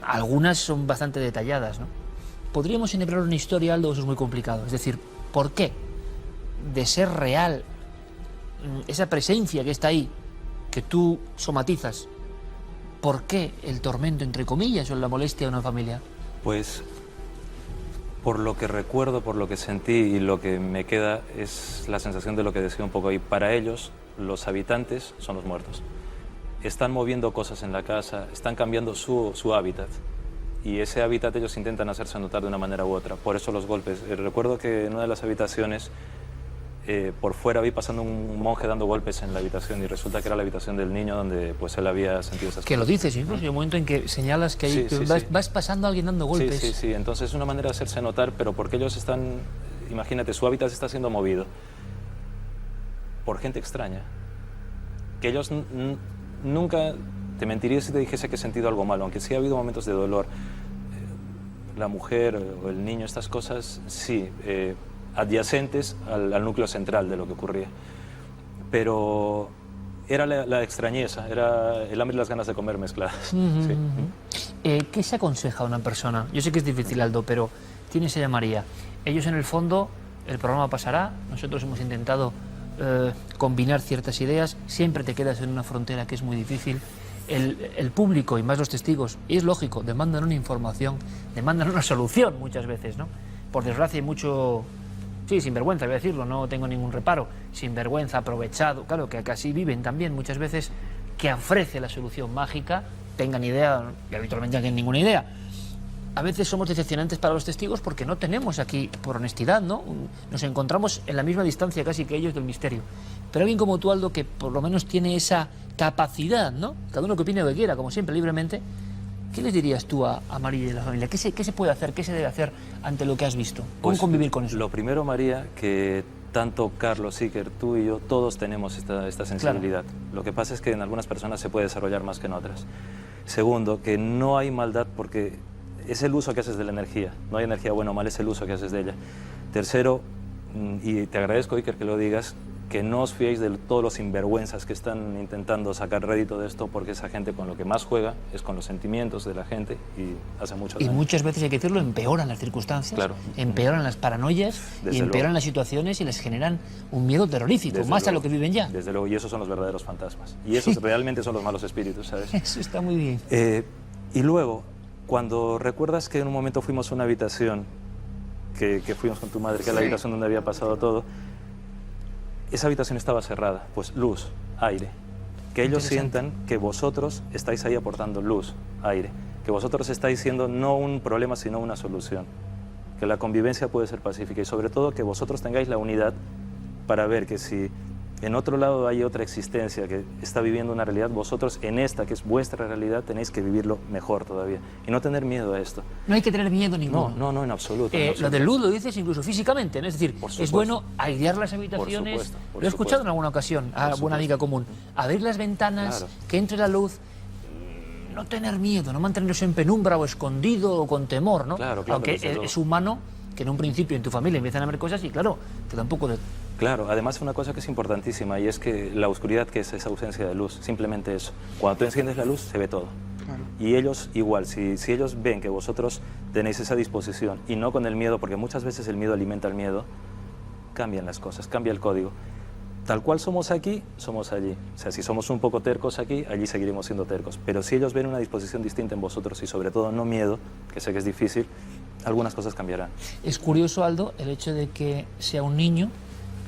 S1: Algunas son bastante detalladas, ¿no? Podríamos enhebrar una historia, Aldo, eso es muy complicado. Es decir, ¿por qué de ser real esa presencia que está ahí, que tú somatizas, por qué el tormento, entre comillas, o la molestia de una familia?
S11: Pues por lo que recuerdo, por lo que sentí y lo que me queda es la sensación de lo que decía un poco ahí. Para ellos, los habitantes son los muertos. Están moviendo cosas en la casa, están cambiando su hábitat. Y ese hábitat ellos intentan hacerse notar de una manera u otra. Por eso los golpes. Recuerdo que en una de las habitaciones, por fuera vi pasando un monje dando golpes en la habitación y resulta que era la habitación del niño donde pues él había sentido esas
S1: Que
S11: cosas.
S1: lo dices, incluso hay un momento en que señalas que,
S11: Sí, sí, sí.
S1: vas pasando a alguien dando golpes.
S11: Sí, sí, sí. Entonces es una manera de hacerse notar, pero porque ellos están, imagínate, su hábitat está siendo movido por gente extraña. Que ellos nunca, te mentiría si te dijese que he sentido algo malo, aunque sí ha habido momentos de dolor. La mujer o el niño, estas cosas, sí, adyacentes al núcleo central de lo que ocurría. Pero era la extrañeza, era el hambre y las ganas de comer mezcladas. Sí.
S1: ¿Qué se aconseja a una persona? Yo sé que es difícil, Aldo, pero tienes a María. Ellos en el fondo, el programa pasará, nosotros hemos intentado combinar ciertas ideas, siempre te quedas en una frontera que es muy difícil. El público y más los testigos, y es lógico, demandan una información, demandan una solución muchas veces, ¿no? Por desgracia hay mucho, sí, sinvergüenza, voy a decirlo, no tengo ningún reparo, sinvergüenza, aprovechado, claro, que casi viven también muchas veces, que ofrece la solución mágica, tengan idea, y habitualmente no tienen ninguna idea. A veces somos decepcionantes para los testigos porque no tenemos aquí, por honestidad, ¿no? Nos encontramos en la misma distancia casi que ellos del misterio. Pero alguien como tú, Aldo, que por lo menos tiene esa capacidad, ¿no? Cada uno que opine lo que quiera, como siempre, libremente. ¿Qué les dirías tú a María y a la familia? ¿Qué se puede hacer? ¿Qué se debe hacer ante lo que has visto? ¿Cómo
S11: Pues,
S1: convivir con eso?
S11: Lo primero, María, que tanto Carlos, Iker, tú y yo, todos tenemos esta sensibilidad. Claro. Lo que pasa es que en algunas personas se puede desarrollar más que en otras. Segundo, que no hay maldad porque es el uso que haces de la energía. No hay energía buena o mala, es el uso que haces de ella. Tercero, y te agradezco, Iker, que lo digas, que no os fiéis de todos los sinvergüenzas que están intentando sacar rédito de esto, porque esa gente con lo que más juega es con los sentimientos de la gente y hace mucho daño.
S1: Y muchas veces, hay que decirlo, empeoran las circunstancias,
S11: claro.
S1: Empeoran las paranoias y empeoran las situaciones y les generan un miedo terrorífico, más a lo que viven ya.
S11: Desde luego, y esos son los verdaderos fantasmas. Y esos realmente son los malos espíritus, ¿sabes?
S1: Eso está muy bien.
S11: Y luego, cuando recuerdas que en un momento fuimos a una habitación, que fuimos con tu madre, que es la habitación donde había pasado todo, esa habitación estaba cerrada, pues luz, aire. Que ellos sientan que vosotros estáis ahí aportando luz, aire. Que vosotros estáis siendo no un problema, sino una solución. Que la convivencia puede ser pacífica y sobre todo que vosotros tengáis la unidad para ver que si En otro lado hay otra existencia que está viviendo una realidad. Vosotros en esta, que es vuestra realidad, tenéis que vivirlo mejor todavía. Y no tener miedo a esto.
S1: No hay que tener miedo ninguno.
S11: No, en absoluto.
S1: Lo del luz lo dices incluso físicamente, ¿no? Es decir,
S11: Por
S1: es
S11: supuesto.
S1: bueno aislar las habitaciones.
S11: Por
S1: Lo he escuchado
S11: supuesto.
S1: en alguna ocasión a
S11: Por
S1: una amiga común. Abrir las ventanas,
S11: Claro.
S1: que entre la luz. No tener miedo, no mantenerse en penumbra o escondido o con temor, ¿no?
S11: Claro,
S1: Aunque
S11: desde luego.
S1: es humano que en un principio en tu familia empiezan a ver cosas y claro, te da un poco de...
S11: Claro, además una cosa que es importantísima y es que la oscuridad, que es esa ausencia de luz, simplemente eso. Cuando tú enciendes la luz se ve todo.
S5: Claro.
S11: Y ellos igual, si ellos ven que vosotros tenéis esa disposición y no con el miedo, porque muchas veces el miedo alimenta el miedo, cambian las cosas, cambia el código. Tal cual somos aquí, somos allí. O sea, si somos un poco tercos aquí, allí seguiremos siendo tercos. Pero si ellos ven una disposición distinta en vosotros y sobre todo no miedo, que sé que es difícil, algunas cosas cambiarán.
S1: Es curioso, Aldo, el hecho de que sea un niño,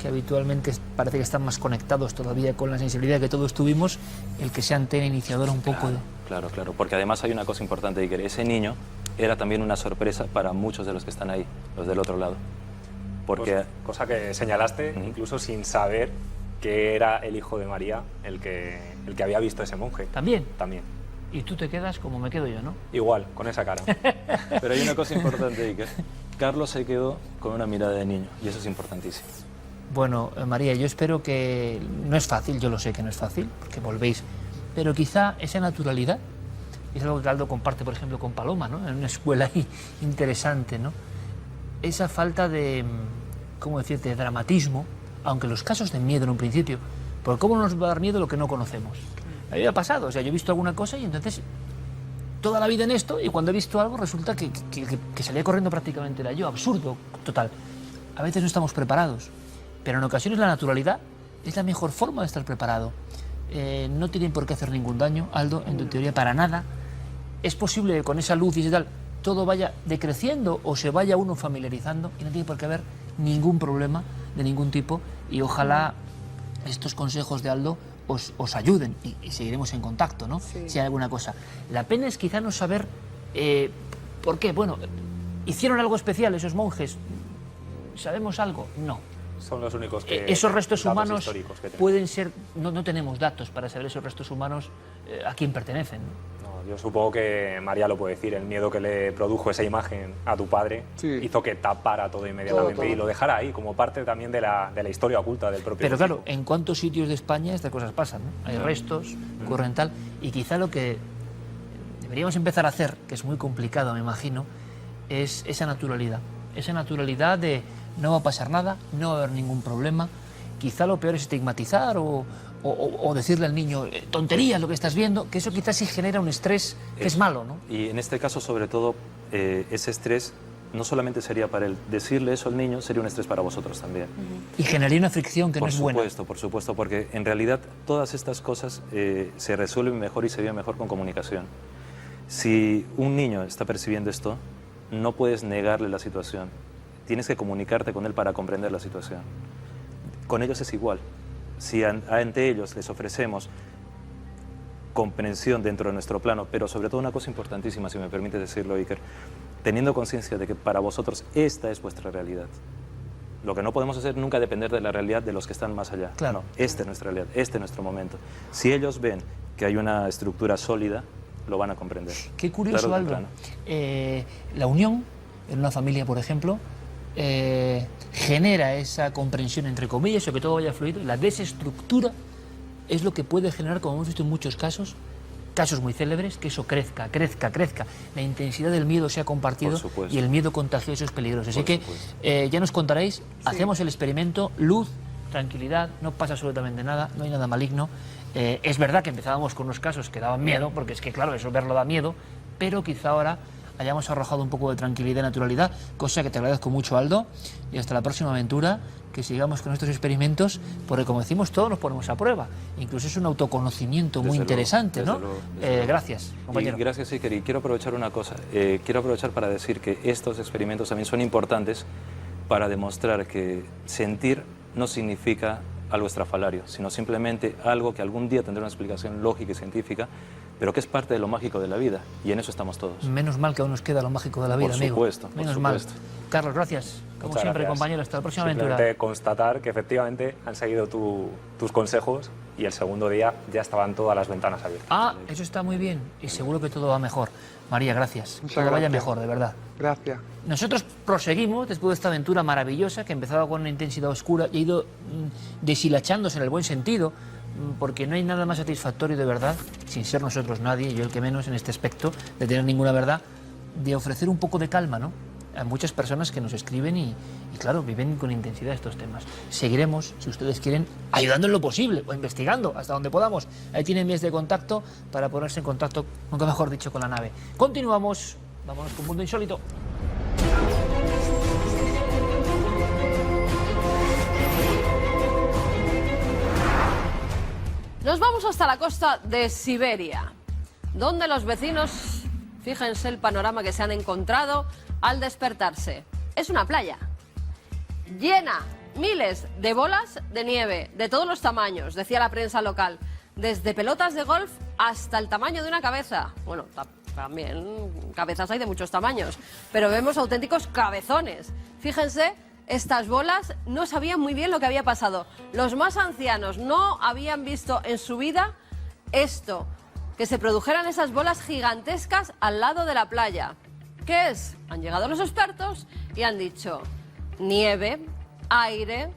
S1: que habitualmente parece que están más conectados todavía con la sensibilidad que todos tuvimos, el que sea antena iniciadora un poco de...
S11: Claro, porque además hay una cosa importante, Iker. Ese niño era también una sorpresa para muchos de los que están ahí, los del otro lado. Porque...
S10: Cosa que señalaste, incluso sin saber que era el hijo de María el que había visto a ese monje.
S1: ¿También?
S10: También.
S1: Y tú te quedas como me quedo yo, ¿no?
S10: Igual, con esa cara.
S11: Pero hay una cosa importante, Iker. Carlos se quedó con una mirada de niño y eso es importantísimo.
S1: Bueno, María, yo espero que... No es fácil, yo lo sé que no es fácil, porque volvéis, pero quizá esa naturalidad, es algo que Aldo comparte, por ejemplo, con Paloma, ¿no? En una escuela ahí interesante, ¿no? Esa falta de, ¿cómo decirte?, de dramatismo, aunque los casos de miedo en un principio, porque ¿cómo nos va a dar miedo lo que no conocemos? A mí me ha pasado, o sea, yo he visto alguna cosa y entonces toda la vida en esto, y cuando he visto algo resulta que salía corriendo prácticamente era yo, absurdo, total. A veces no estamos preparados, pero en ocasiones la naturalidad es la mejor forma de estar preparado. No tienen por qué hacer ningún daño, Aldo, en tu teoría para nada. Es posible que con esa luz y tal todo vaya decreciendo o se vaya uno familiarizando y no tiene por qué haber ningún problema de ningún tipo y ojalá estos consejos de Aldo os ayuden y seguiremos en contacto, ¿no?
S3: Sí.
S1: Si hay alguna cosa. La pena es quizá no saber por qué. Bueno, ¿hicieron algo especial esos monjes? ¿Sabemos algo? No.
S10: Son los únicos que...
S1: Esos restos
S10: datos
S1: humanos
S10: históricos que tenemos.
S1: pueden ser... No tenemos datos para saber esos restos humanos a quién pertenecen, ¿no?
S10: No, yo supongo que María lo puede decir. El miedo que le produjo esa imagen a tu padre hizo que tapara todo inmediatamente
S3: Todo.
S10: y lo dejara ahí como parte también de la historia oculta del propio
S1: Pero claro,
S10: tipo.
S1: ¿en cuántos sitios de España estas cosas pasan, ¿no? Hay restos, ocurren tal, y quizá lo que deberíamos empezar a hacer, que es muy complicado, me imagino, es esa naturalidad de no va a pasar nada, no va a haber ningún problema. Quizá lo peor es estigmatizar o decirle al niño tonterías lo que estás viendo, que eso quizás sí genera un estrés que es malo, ¿no?
S11: Y en este caso, sobre todo, ese estrés no solamente sería para él. Decirle eso al niño sería un estrés para vosotros también.
S1: Y generaría una fricción que no es buena.
S11: Por supuesto, porque en realidad todas estas cosas se resuelven mejor y se viven mejor con comunicación. Si un niño está percibiendo esto, no puedes negarle la situación. Tienes que comunicarte con él para comprender la situación. Con ellos es igual. Si ante ellos les ofrecemos comprensión dentro de nuestro plano, pero sobre todo una cosa importantísima, si me permite decirlo, Iker, teniendo conciencia de que para vosotros esta es vuestra realidad. Lo que no podemos hacer nunca es depender de la realidad de los que están más allá.
S1: Claro.
S11: No, esta es nuestra realidad, este es nuestro momento. Si ellos ven que hay una estructura sólida, lo van a comprender.
S1: Qué curioso,
S11: Tarde o
S1: Aldo.
S11: temprano.
S1: La unión en una familia, por ejemplo, genera esa comprensión, entre comillas, o que todo vaya fluido. La desestructura es lo que puede generar, como hemos visto en muchos casos muy célebres, que eso crezca. La intensidad del miedo sea compartido y el miedo contagioso es peligroso. Así que ya nos contaréis, hacemos el experimento, luz, tranquilidad, no pasa absolutamente nada, no hay nada maligno. Es verdad que empezábamos con unos casos que daban miedo, porque es que claro, eso verlo da miedo, pero quizá ahora hayamos arrojado un poco de tranquilidad y naturalidad, cosa que te agradezco mucho, Aldo, y hasta la próxima aventura, que sigamos con estos experimentos, porque como decimos, todos nos ponemos a prueba, incluso es un autoconocimiento muy interesante, ¿no? Gracias, compañero.
S11: Y gracias, Iker, y quiero aprovechar una cosa, quiero aprovechar para decir que estos experimentos también son importantes para demostrar que sentir no significa algo estrafalario, sino simplemente algo que algún día tendrá una explicación lógica y científica, pero que es parte de lo mágico de la vida, y en eso estamos todos.
S1: Menos mal que aún nos queda lo mágico de la vida,
S11: Por
S1: amigo.
S11: supuesto, por
S1: Menos
S11: supuesto.
S1: mal. Carlos, gracias. Como
S10: Muchas
S1: siempre,
S10: gracias.
S1: compañero. Hasta la próxima
S10: Simplemente
S1: aventura.
S10: constatar que efectivamente han seguido tus consejos y el segundo día ya estaban todas las ventanas abiertas.
S1: Ah, eso está muy bien. Y seguro que todo va mejor. María, gracias.
S5: Muchas
S1: Que todo vaya
S5: gracias.
S1: mejor, de verdad.
S5: Gracias.
S1: Nosotros proseguimos después de esta aventura maravillosa que empezaba con una intensidad oscura y ha ido deshilachándose en el buen sentido, porque no hay nada más satisfactorio de verdad, sin ser nosotros nadie, yo el que menos en este aspecto, de tener ninguna verdad, de ofrecer un poco de calma, ¿no?, a muchas personas que nos escriben y claro, viven con intensidad estos temas. Seguiremos, si ustedes quieren, ayudando en lo posible o investigando hasta donde podamos. Ahí tienen vías de contacto para ponerse en contacto, nunca mejor dicho, con la nave. Continuamos, vámonos con Mundo Insólito.
S3: Nos vamos hasta la costa de Siberia, donde los vecinos, fíjense el panorama que se han encontrado al despertarse. Es una playa llena, miles de bolas de nieve, de todos los tamaños, decía la prensa local, desde pelotas de golf hasta el tamaño de una cabeza. Bueno, también cabezas hay de muchos tamaños, pero vemos auténticos cabezones. Fíjense, estas bolas no sabían muy bien lo que había pasado. Los más ancianos no habían visto en su vida esto, que se produjeran esas bolas gigantescas al lado de la playa. ¿Qué es? Han llegado los expertos y han dicho nieve, aire,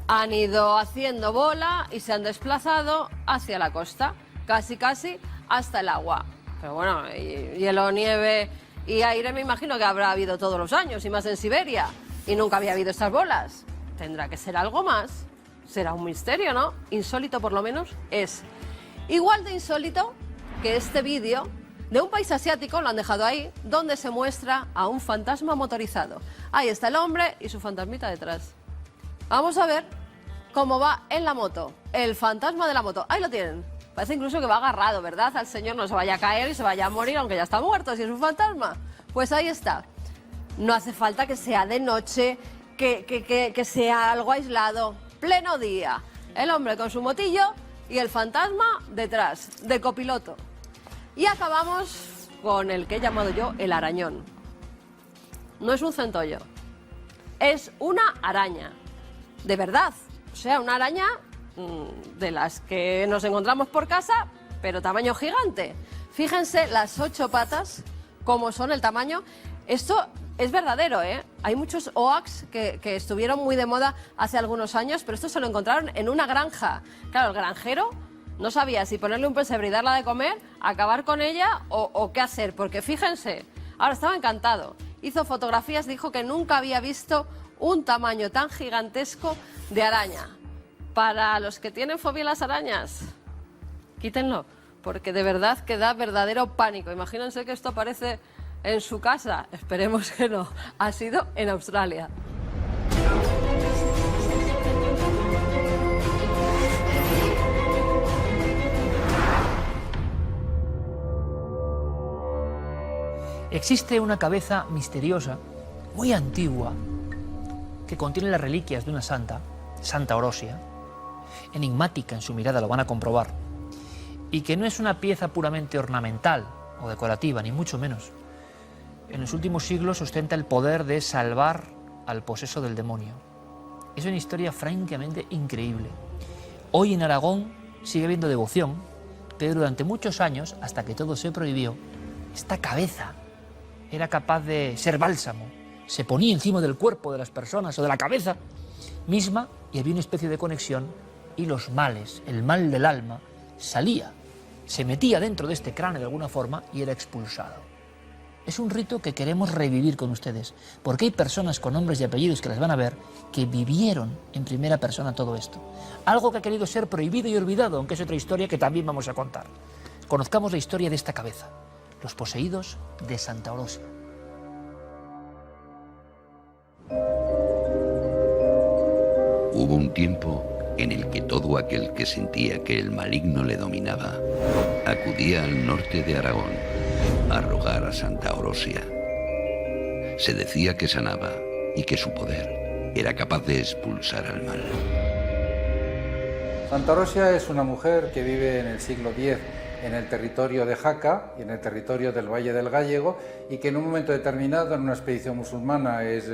S3: han ido haciendo bola y se han desplazado hacia la costa, casi hasta el agua. Pero bueno, hielo, nieve y aire me imagino que habrá habido todos los años, y más en Siberia, y nunca había habido estas bolas. Tendrá que ser algo más, será un misterio, ¿no? Insólito por lo menos es. Igual de insólito que este vídeo de un país asiático, lo han dejado ahí, donde se muestra a un fantasma motorizado. Ahí está el hombre y su fantasmita detrás. Vamos a ver cómo va en la moto, el fantasma de la moto. Ahí lo tienen. Parece incluso que va agarrado, ¿verdad? Al señor no se vaya a caer y se vaya a morir, aunque ya está muerto, si es un fantasma. Pues ahí está. No hace falta que sea de noche, que sea algo aislado. Pleno día. El hombre con su motillo y el fantasma detrás, de copiloto. Y acabamos con el que he llamado yo el arañón. No es un centollo, es una araña, de verdad. O sea, una araña de las que nos encontramos por casa, pero tamaño gigante. Fíjense las 8 patas, cómo son el tamaño. Esto es verdadero, ¿eh? Hay muchos OACs que estuvieron muy de moda hace algunos años, pero esto se lo encontraron en una granja. Claro, el granjero no sabía si ponerle un pesebre y darla de comer, acabar con ella o qué hacer, porque fíjense, ahora estaba encantado. Hizo fotografías, dijo que nunca había visto un tamaño tan gigantesco de araña. Para los que tienen fobia a las arañas, quítenlo, porque de verdad que da verdadero pánico. Imagínense que esto aparece en su casa, esperemos que no, ha sido en Australia.
S1: Existe una cabeza misteriosa, muy antigua, que contiene las reliquias de una santa, Santa Orosia, enigmática en su mirada, lo van a comprobar, y que no es una pieza puramente ornamental o decorativa, ni mucho menos. En los últimos siglos ostenta el poder de salvar al poseso del demonio. Es una historia francamente increíble. Hoy en Aragón sigue habiendo devoción, pero durante muchos años, hasta que todo se prohibió, esta cabeza era capaz de ser bálsamo. Se ponía encima del cuerpo de las personas o de la cabeza misma y había una especie de conexión y los males, el mal del alma, salía, se metía dentro de este cráneo de alguna forma y era expulsado. Es un rito que queremos revivir con ustedes, porque hay personas con nombres y apellidos que las van a ver que vivieron en primera persona todo esto. Algo que ha querido ser prohibido y olvidado, aunque es otra historia que también vamos a contar. Conozcamos la historia de esta cabeza, los poseídos de Santa Orosia.
S12: Hubo un tiempo en el que todo aquel que sentía que el maligno le dominaba acudía al norte de Aragón a rogar a Santa Orosia. Se decía que sanaba y que su poder era capaz de expulsar al mal.
S13: Santa Orosia es una mujer que vive en el siglo X en el territorio de Jaca y en el territorio del Valle del Gállego, y que en un momento determinado en una expedición musulmana es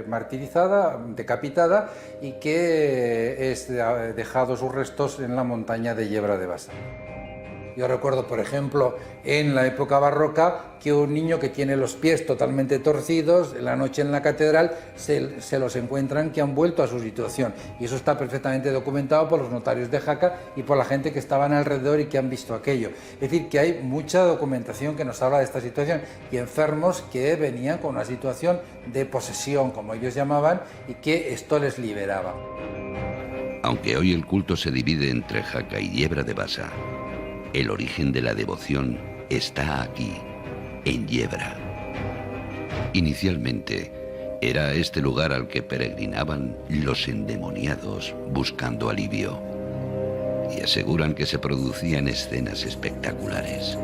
S13: martirizada, decapitada, y que es dejado sus restos en la montaña de Yebra de Bassa. Yo recuerdo, por ejemplo, en la época barroca, que un niño que tiene los pies totalmente torcidos, en la noche en la catedral se los encuentran que han vuelto a su situación. Y eso está perfectamente documentado por los notarios de Jaca y por la gente que estaban alrededor y que han visto aquello. Es decir, que hay mucha documentación que nos habla de esta situación, y enfermos que venían con una situación de posesión, como ellos llamaban, y que esto les liberaba.
S12: Aunque hoy el culto se divide entre Jaca y Yebra de Bassa, el origen de la devoción está aquí, en Yebra. Inicialmente, era este lugar al que peregrinaban los endemoniados buscando alivio, y aseguran que se producían escenas espectaculares.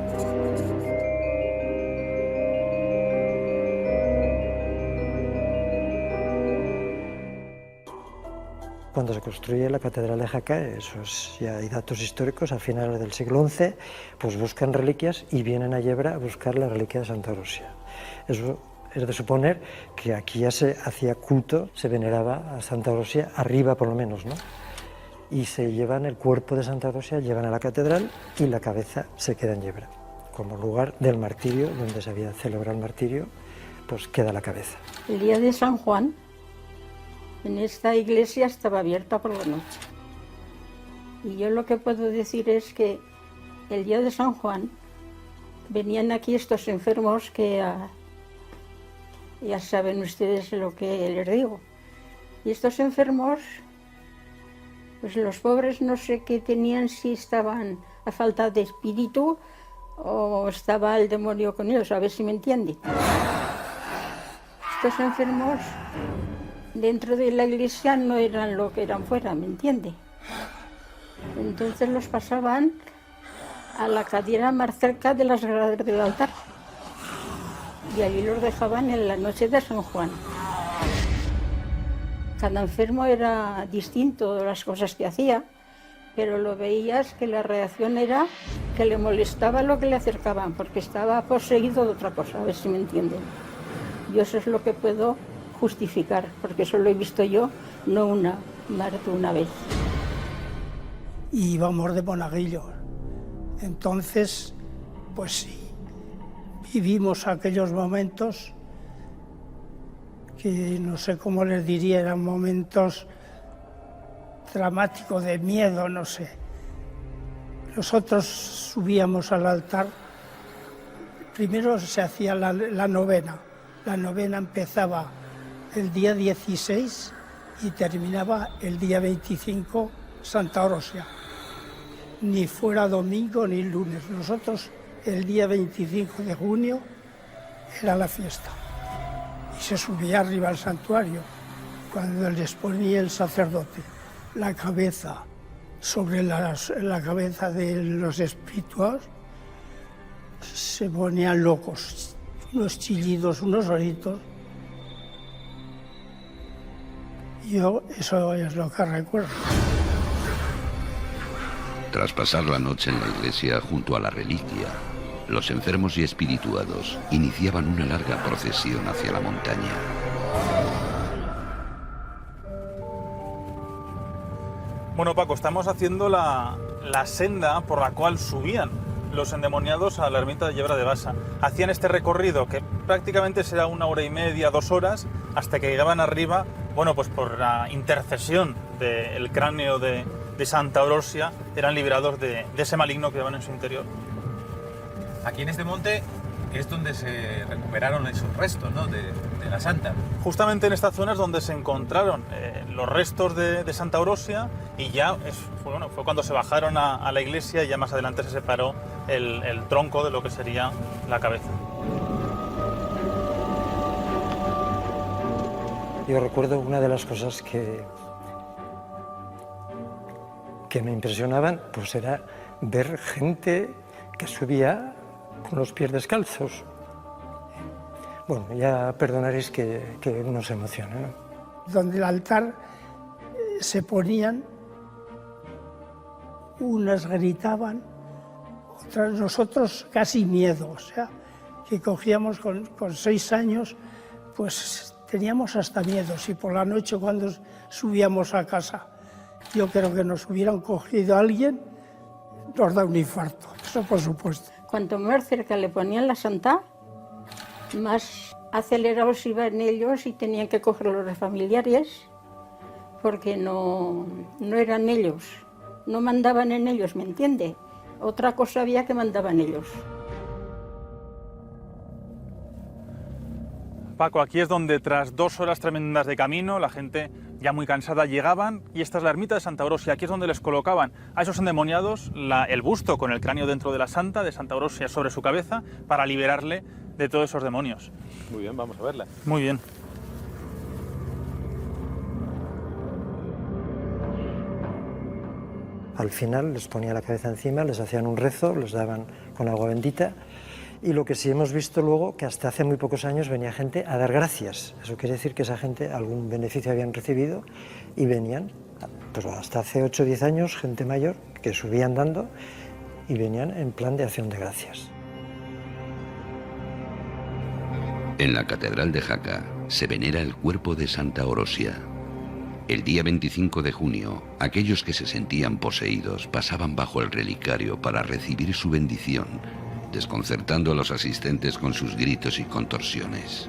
S14: Cuando se construye la Catedral de Jaca, ya hay datos históricos, a finales del siglo XI, pues buscan reliquias y vienen a Yebra a buscar la reliquia de Santa Eurosia. Eso es de suponer que aquí ya se hacía culto, se veneraba a Santa Eurosia, arriba por lo menos, ¿no? Y se llevan el cuerpo de Santa Eurosia, llevan a la catedral y la cabeza se queda en Yebra. Como lugar del martirio, donde se había celebrado el martirio, pues queda la cabeza.
S15: El día de San Juan, en esta iglesia estaba abierta por la noche. Y yo lo que puedo decir es que el día de San Juan venían aquí estos enfermos que ya saben ustedes lo que les digo. Y estos enfermos, pues los pobres no sé qué tenían, si estaban a falta de espíritu o estaba el demonio con ellos, a ver si me entienden. Estos enfermos dentro de la iglesia no eran lo que eran fuera, ¿me entiende? Entonces los pasaban a la cadera más cerca de las gradas del altar y allí los dejaban en la noche de San Juan. Cada enfermo era distinto de las cosas que hacía, pero lo veías que la reacción era que le molestaba lo que le acercaban, porque estaba poseído de otra cosa, a ver si me entienden. Yo eso es lo que puedo justificar, porque eso lo he visto yo, no más de una vez.
S6: Y íbamos de monaguillos. Entonces, pues sí, vivimos aquellos momentos que no sé cómo les diría, eran momentos dramáticos, de miedo, no sé. Nosotros subíamos al altar, primero se hacía la novena. La novena empezaba el día 16 y terminaba el día 25, Santa Eurosia. Ni fuera domingo ni lunes. Nosotros el día 25 de junio era la fiesta. Y se subía arriba al santuario, cuando les ponía el sacerdote la cabeza sobre la cabeza de los espíritus, se ponían locos, unos chillidos, unos gritos. Yo eso es lo que recuerdo.
S12: Tras pasar la noche en la iglesia junto a la reliquia, los enfermos y espirituados iniciaban una larga procesión hacia la montaña.
S16: Bueno, Paco, estamos haciendo la senda por la cual subían los endemoniados a la ermita de Yebra de Bassa. Hacían este recorrido que prácticamente será 1 hora y media, 2 horas, hasta que llegaban arriba, bueno, pues por la intercesión del cráneo de Santa Eurosia, eran liberados de ese maligno que llevaban en su interior.
S17: Aquí en este monte es donde se recuperaron esos restos, ¿no?, de la santa.
S16: Justamente en estas zonas donde se encontraron los restos de Santa Eurosia, y ya fue cuando se bajaron a la iglesia, y ya más adelante se separó el tronco de lo que sería la cabeza.
S14: Yo recuerdo una de las cosas que me impresionaban, pues era ver gente que subía con los pies descalzos. Bueno, ya perdonaréis que uno se emocione, ¿no?
S6: Donde el altar se ponían, unas gritaban, nosotros casi miedo, o sea, que cogíamos con 6 años, pues teníamos hasta miedo. Si por la noche cuando subíamos a casa, yo creo que nos hubieran cogido a alguien, nos da un infarto, eso por supuesto.
S15: Cuanto más cerca le ponían la santa, más acelerados iban ellos y tenían que coger los familiares, porque no eran ellos, no mandaban en ellos, ¿me entiende? Otra cosa había que mandaban ellos.
S16: Paco, aquí es donde tras 2 horas tremendas de camino, la gente ya muy cansada llegaban, y esta es la ermita de Santa Orosia. Aquí es donde les colocaban a esos endemoniados el busto con el cráneo dentro de la santa, de Santa Orosia sobre su cabeza, para liberarle de todos esos demonios.
S17: Muy bien, vamos a verla.
S16: Muy bien.
S14: Al final les ponía la cabeza encima, les hacían un rezo, les daban con agua bendita, y lo que sí hemos visto luego, que hasta hace muy pocos años venía gente a dar gracias. Eso quiere decir que esa gente algún beneficio habían recibido y venían, pues hasta hace 8 o 10 años, gente mayor que subían dando y venían en plan de acción de gracias.
S12: En la Catedral de Jaca se venera el cuerpo de Santa Orosia. El día 25 de junio, aquellos que se sentían poseídos pasaban bajo el relicario para recibir su bendición, desconcertando a los asistentes con sus gritos y contorsiones.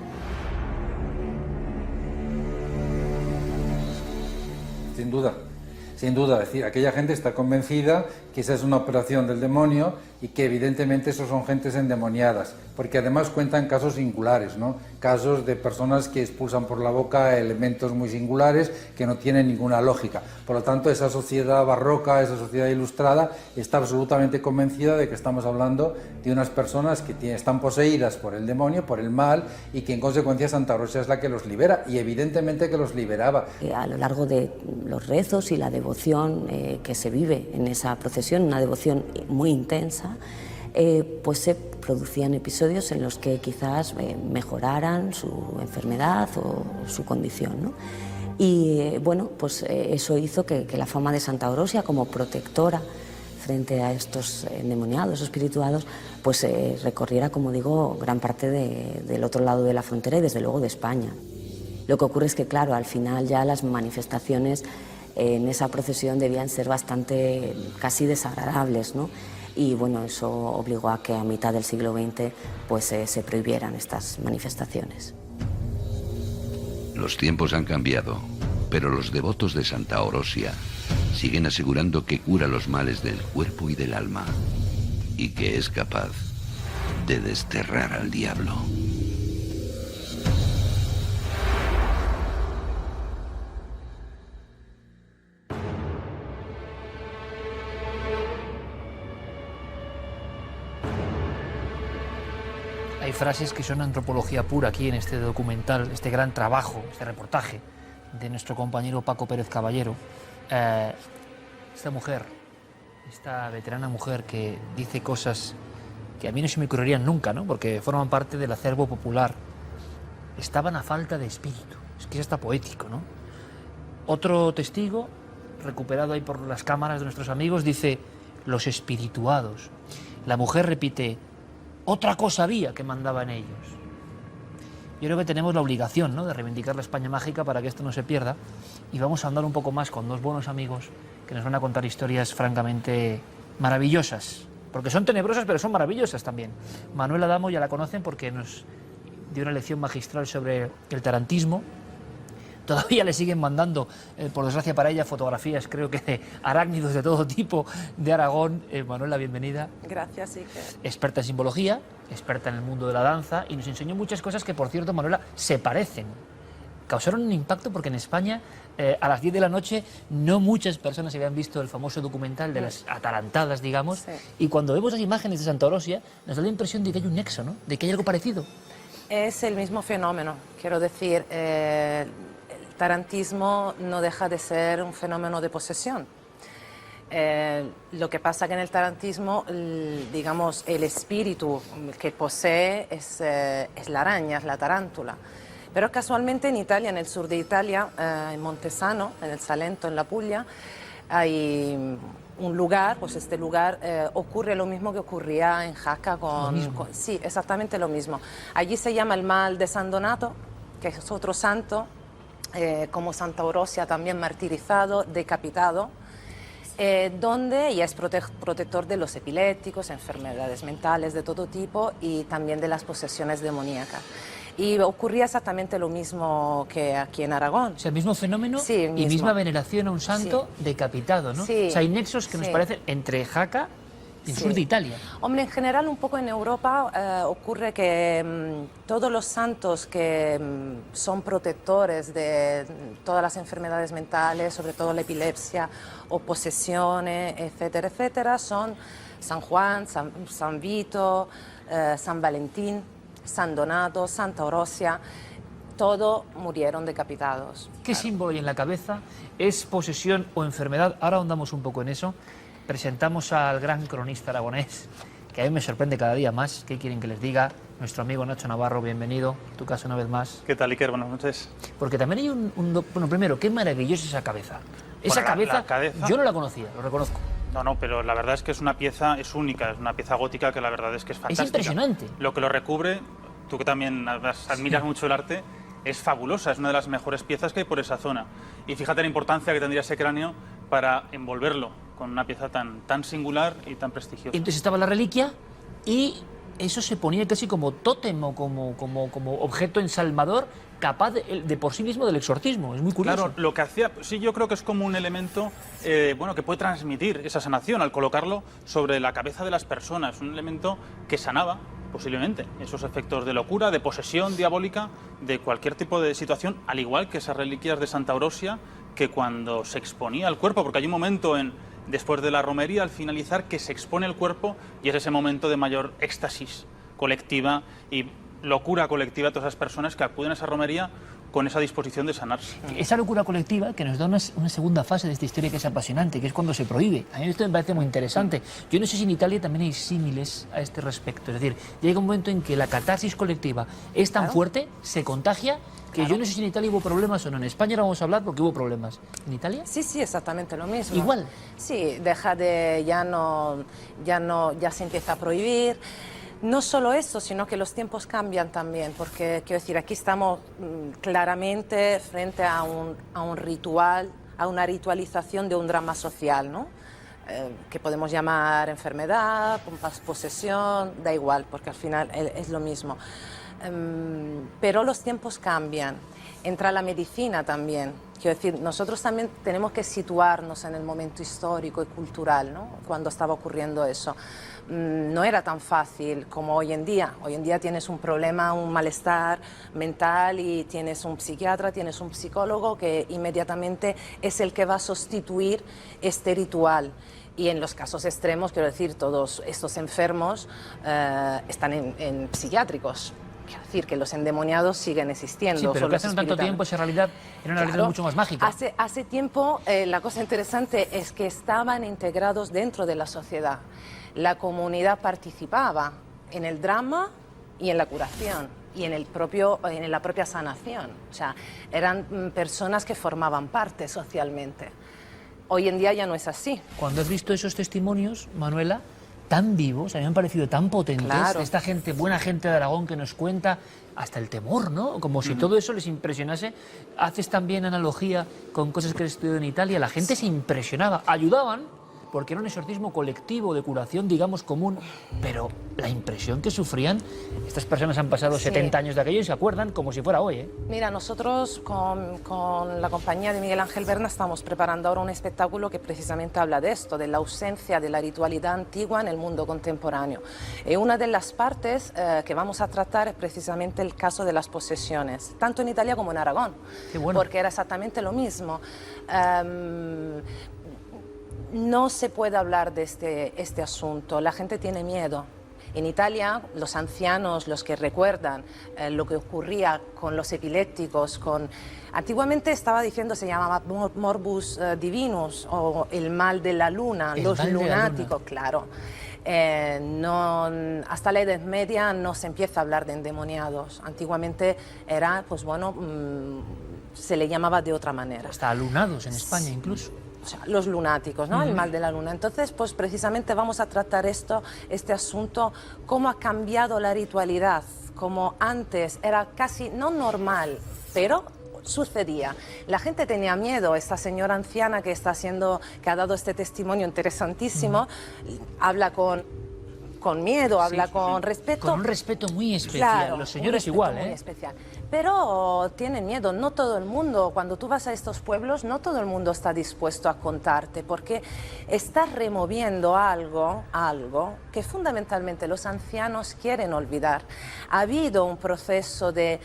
S13: Sin duda, es decir, aquella gente está convencida que esa es una operación del demonio y que evidentemente esos son gentes endemoniadas, porque además cuentan casos singulares, ¿no? Casos de personas que expulsan por la boca elementos muy singulares que no tienen ninguna lógica. Por lo tanto, esa sociedad barroca, esa sociedad ilustrada, está absolutamente convencida de que estamos hablando de unas personas que están poseídas por el demonio, por el mal, y que en consecuencia Santa Rosa es la que los libera, y evidentemente que los liberaba.
S18: A lo largo de los rezos y la devoción que se vive en esa procesión, una devoción muy intensa, pues se producían episodios en los que quizás mejoraran su enfermedad o su condición, ¿no? Y bueno, pues eso hizo que la fama de Santa Orosia como protectora frente a estos endemoniados, espirituados, pues recorriera, como digo, gran parte del otro lado de la frontera y desde luego de España. Lo que ocurre es que, claro, al final ya las manifestaciones en esa procesión debían ser bastante, casi desagradables, ¿no? Y bueno, eso obligó a que a mitad del siglo XX pues, se prohibieran estas manifestaciones.
S12: Los tiempos han cambiado, pero los devotos de Santa Orosia siguen asegurando que cura los males del cuerpo y del alma, y que es capaz de desterrar al diablo.
S1: Hay frases que son antropología pura aquí en este documental, este gran trabajo, este reportaje de nuestro compañero Paco Pérez Caballero. Esta mujer, esta veterana mujer que dice cosas que a mí no se me ocurrirían nunca, ¿no? Porque forman parte del acervo popular. Estaban a falta de espíritu. Es que es hasta poético, ¿no? Otro testigo, recuperado ahí por las cámaras de nuestros amigos, dice: los espirituados. La mujer repite: otra cosa había que mandaba en ellos. Yo creo que tenemos la obligación, ¿no?, de reivindicar la España mágica para que esto no se pierda, y vamos a andar un poco más con 2 buenos amigos que nos van a contar historias francamente maravillosas, porque son tenebrosas pero son maravillosas también. Manuel Adamo ya la conocen porque nos dio una lección magistral sobre el tarantismo. Todavía le siguen mandando, por desgracia para ella, fotografías, creo que de arácnidos de todo tipo de Aragón. Manuela, bienvenida.
S19: Gracias, Iker.
S1: Experta en simbología, experta en el mundo de la danza, y nos enseñó muchas cosas que, por cierto, Manuela, se parecen. Causaron un impacto porque en España, a las 10 de la noche, no muchas personas habían visto el famoso documental de las atarantadas, digamos, sí. Y cuando vemos las imágenes de Santa Orosia, nos da la impresión de que hay un nexo, ¿no?, de que hay algo parecido.
S19: Es el mismo fenómeno, quiero decir. Tarantismo no deja de ser un fenómeno de posesión. Lo que pasa que en el tarantismo, digamos, el espíritu que posee es la araña, es la tarántula. Pero casualmente en Italia, en el sur de Italia, en Montesano, en el Salento, en la Puglia, hay un lugar, pues este lugar ocurre lo mismo que ocurría en Jaca sí, exactamente lo mismo. Allí se llama el mal de San Donato, que es otro santo, como Santa Orosia también martirizado, decapitado, donde ella es protector de los epilépticos, enfermedades mentales de todo tipo y también de las posesiones demoníacas. Y ocurría exactamente lo mismo que aquí en Aragón.
S1: O sea, el mismo fenómeno
S19: sí,
S1: y misma veneración a un santo decapitado, ¿no?
S19: Sí,
S1: o sea, hay nexos que nos parecen entre Jaca y el sur de Italia.
S19: Hombre, en general un poco en Europa ocurre que todos los santos que son protectores de todas las enfermedades mentales, sobre todo la epilepsia o posesiones, etcétera, etcétera, son San Juan, San Vito, San Valentín, San Donato, Santa Orosia, todos murieron decapitados.
S1: ¿Qué símbolo hay en la cabeza? ¿Es posesión o enfermedad? Ahora ahondamos un poco en eso. Presentamos al gran cronista aragonés, que a mí me sorprende cada día más. ¿Qué quieren que les diga? Nuestro amigo Nacho Navarro, bienvenido. Tu casa una vez más.
S16: ¿Qué tal, Iker? Buenas noches.
S1: Porque también hay bueno, primero, qué maravillosa esa cabeza. Esa cabeza, yo no la conocía, lo reconozco.
S16: No, pero la verdad es que es una pieza, es única, es una pieza gótica que la verdad es que es fantástica.
S1: Es impresionante.
S16: Lo que lo recubre, tú que también admiras mucho el arte, es fabulosa, es una de las mejores piezas que hay por esa zona. Y fíjate la importancia que tendría ese cráneo para envolverlo con una pieza tan singular y tan prestigiosa.
S1: Entonces estaba la reliquia y eso se ponía casi como tótem o como objeto ensalmador capaz de por sí mismo del exorcismo. Es muy curioso.
S16: Claro, lo que hacía, sí, yo creo que es como un elemento bueno, que puede transmitir esa sanación al colocarlo sobre la cabeza de las personas, un elemento que sanaba posiblemente esos efectos de locura, de posesión diabólica, de cualquier tipo de situación, al igual que esas reliquias de Santa Orosia, que cuando se exponía el cuerpo, porque hay un momento después de la romería, al finalizar, que se expone el cuerpo y es ese momento de mayor éxtasis colectiva y locura colectiva de todas esas personas que acuden a esa romería con esa disposición de sanarse.
S1: Esa locura colectiva que nos da una segunda fase de esta historia que es apasionante, que es cuando se prohíbe. A mí esto me parece muy interesante. Yo no sé si en Italia también hay símiles a este respecto. Es decir, llega un momento en que la catarsis colectiva es tan fuerte, se contagia, que yo no sé si en Italia hubo problemas o no. En España ahora vamos a hablar porque hubo problemas. ¿En Italia?
S19: Sí, exactamente lo mismo.
S1: ¿Igual?
S19: Sí, ya se empieza a prohibir. No solo eso, sino que los tiempos cambian también, porque quiero decir, aquí estamos claramente frente a un ritual, a una ritualización de un drama social, ¿no? Que podemos llamar enfermedad, posesión, da igual, porque al final es lo mismo. Pero los tiempos cambian, entra la medicina también. Quiero decir, nosotros también tenemos que situarnos en el momento histórico y cultural, ¿no? Cuando estaba ocurriendo eso. No era tan fácil como hoy en día. Hoy en día tienes un problema, un malestar mental y tienes un psiquiatra, tienes un psicólogo que inmediatamente es el que va a sustituir este ritual. Y en los casos extremos, quiero decir, todos estos enfermos están en psiquiátricos. Quiero decir que los endemoniados siguen existiendo.
S1: Sí, pero que hace no tanto tiempo esa realidad era una realidad mucho más mágica.
S19: Hace tiempo la cosa interesante es que estaban integrados dentro de la sociedad. La comunidad participaba en el drama y en la curación y en la propia sanación. O sea, eran personas que formaban parte socialmente. Hoy en día ya no es así.
S1: Cuando has visto esos testimonios, Manuela, tan vivos, a mí me han parecido tan potentes,
S19: Claro.
S1: esta gente, buena gente de Aragón que nos cuenta hasta el temor, ¿no? Como si todo eso les impresionase. Haces también analogía con cosas que has estudiado en Italia, la gente se impresionaba, ayudaban, porque era un exorcismo colectivo, de curación, digamos, común, pero la impresión que sufrían, estas personas han pasado 70 años de aquello y se acuerdan como si fuera hoy, ¿eh?
S19: Mira, nosotros con la compañía de Miguel Ángel Berna estamos preparando ahora un espectáculo que precisamente habla de esto, de la ausencia de la ritualidad antigua en el mundo contemporáneo. Y una de las partes que vamos a tratar es precisamente el caso de las posesiones, tanto en Italia como en Aragón, porque era exactamente lo mismo. No se puede hablar de este asunto, la gente tiene miedo. En Italia, los ancianos, los que recuerdan lo que ocurría con los epilépticos, antiguamente estaba diciendo, se llamaba morbus divinus, o el mal de la luna, los lunáticos, claro. Hasta la Edad Media no se empieza a hablar de endemoniados. Antiguamente era, pues bueno, se le llamaba de otra manera.
S1: Hasta alunados en España incluso.
S19: o sea, los lunáticos, ¿no? El mal de la luna. Entonces, pues precisamente vamos a tratar este asunto, cómo ha cambiado la ritualidad, como antes era casi no normal, pero sucedía. La gente tenía miedo. Esta señora anciana que ha dado este testimonio interesantísimo, habla con miedo, habla con respeto.
S1: Con un respeto muy especial.
S19: Claro,
S1: los señores
S19: un
S1: igual,
S19: respeto muy especial. Pero tienen miedo, no todo el mundo, cuando tú vas a estos pueblos, no todo el mundo está dispuesto a contarte, porque estás removiendo algo que fundamentalmente los ancianos quieren olvidar. Ha habido un proceso de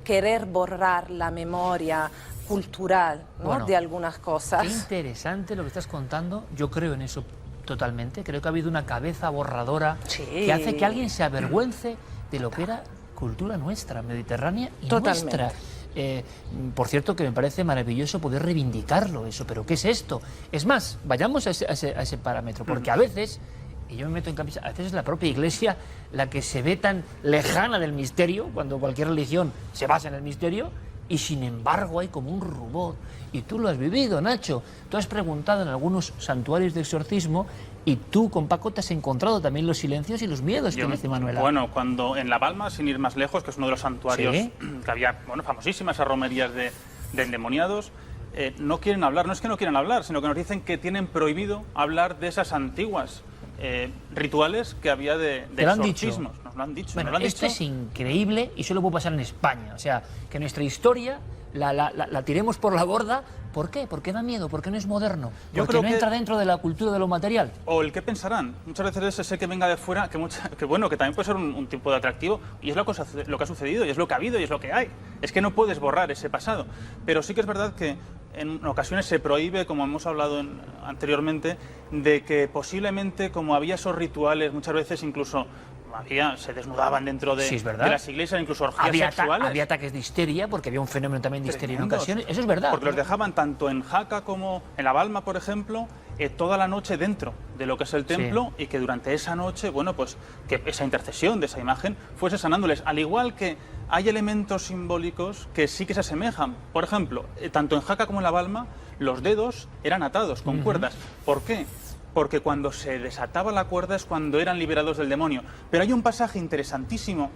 S19: querer borrar la memoria cultural, ¿no?
S1: Bueno,
S19: de algunas cosas.
S1: Qué interesante lo que estás contando, yo creo en eso totalmente, creo que ha habido una cabeza borradora que hace que alguien se avergüence de lo que era cultura nuestra, mediterránea y nuestra. Por cierto, que me parece maravilloso poder reivindicarlo eso, pero ¿qué es esto? Es más, vayamos a ese parámetro, porque a veces, y yo me meto en camisa, a veces es la propia Iglesia la que se ve tan lejana del misterio, cuando cualquier religión se basa en el misterio, y sin embargo hay como un rubor. Y tú lo has vivido, Nacho. Tú has preguntado en algunos santuarios de exorcismo y tú con Paco te has encontrado también los silencios y los miedos que dice Manuela.
S16: Bueno, cuando en La Palma, sin ir más lejos, que es uno de los santuarios que había, famosísimas esas romerías de endemoniados, no quieren hablar, no es que no quieran hablar, sino que nos dicen que tienen prohibido hablar de esas antiguas rituales que había de exorcismos. Nos lo han dicho.
S1: Bueno,
S16: nos lo han
S1: esto
S16: dicho.
S1: es increíble y solo puede pasar en España. O sea, que nuestra historia la tiremos por la borda. ¿Por qué? Porque da miedo, porque no es moderno,
S16: Yo
S1: porque
S16: creo
S1: no
S16: que-
S1: entra dentro de la cultura de lo material.
S16: O el que pensarán. Muchas veces es ese que venga de fuera, que bueno, que también puede ser un tipo de atractivo, y es lo que ha sucedido, y es lo que ha habido, y es lo que hay. Es que no puedes borrar ese pasado. Pero sí que es verdad que en ocasiones se prohíbe, como hemos hablado anteriormente, de que posiblemente, como había esos rituales, muchas veces incluso se desnudaban dentro de,
S1: Sí, es verdad.
S16: de las iglesias, incluso orgías
S1: Había
S16: sexuales.
S1: ataques de histeria, porque había un fenómeno también de histeria en
S16: Tremendos.
S1: ocasiones. Eso es verdad.
S16: Porque los dejaban tanto en Jaca como en La Balma, por ejemplo, toda la noche dentro de lo que es el templo, y que durante esa noche, bueno, pues que esa intercesión de esa imagen fuese sanándoles. Al igual que hay elementos simbólicos que sí que se asemejan. Por ejemplo, tanto en Jaca como en La Balma, los dedos eran atados con cuerdas. ¿Por qué? Porque cuando se desataba la cuerda es cuando eran liberados del demonio. Pero hay un pasaje interesantísimo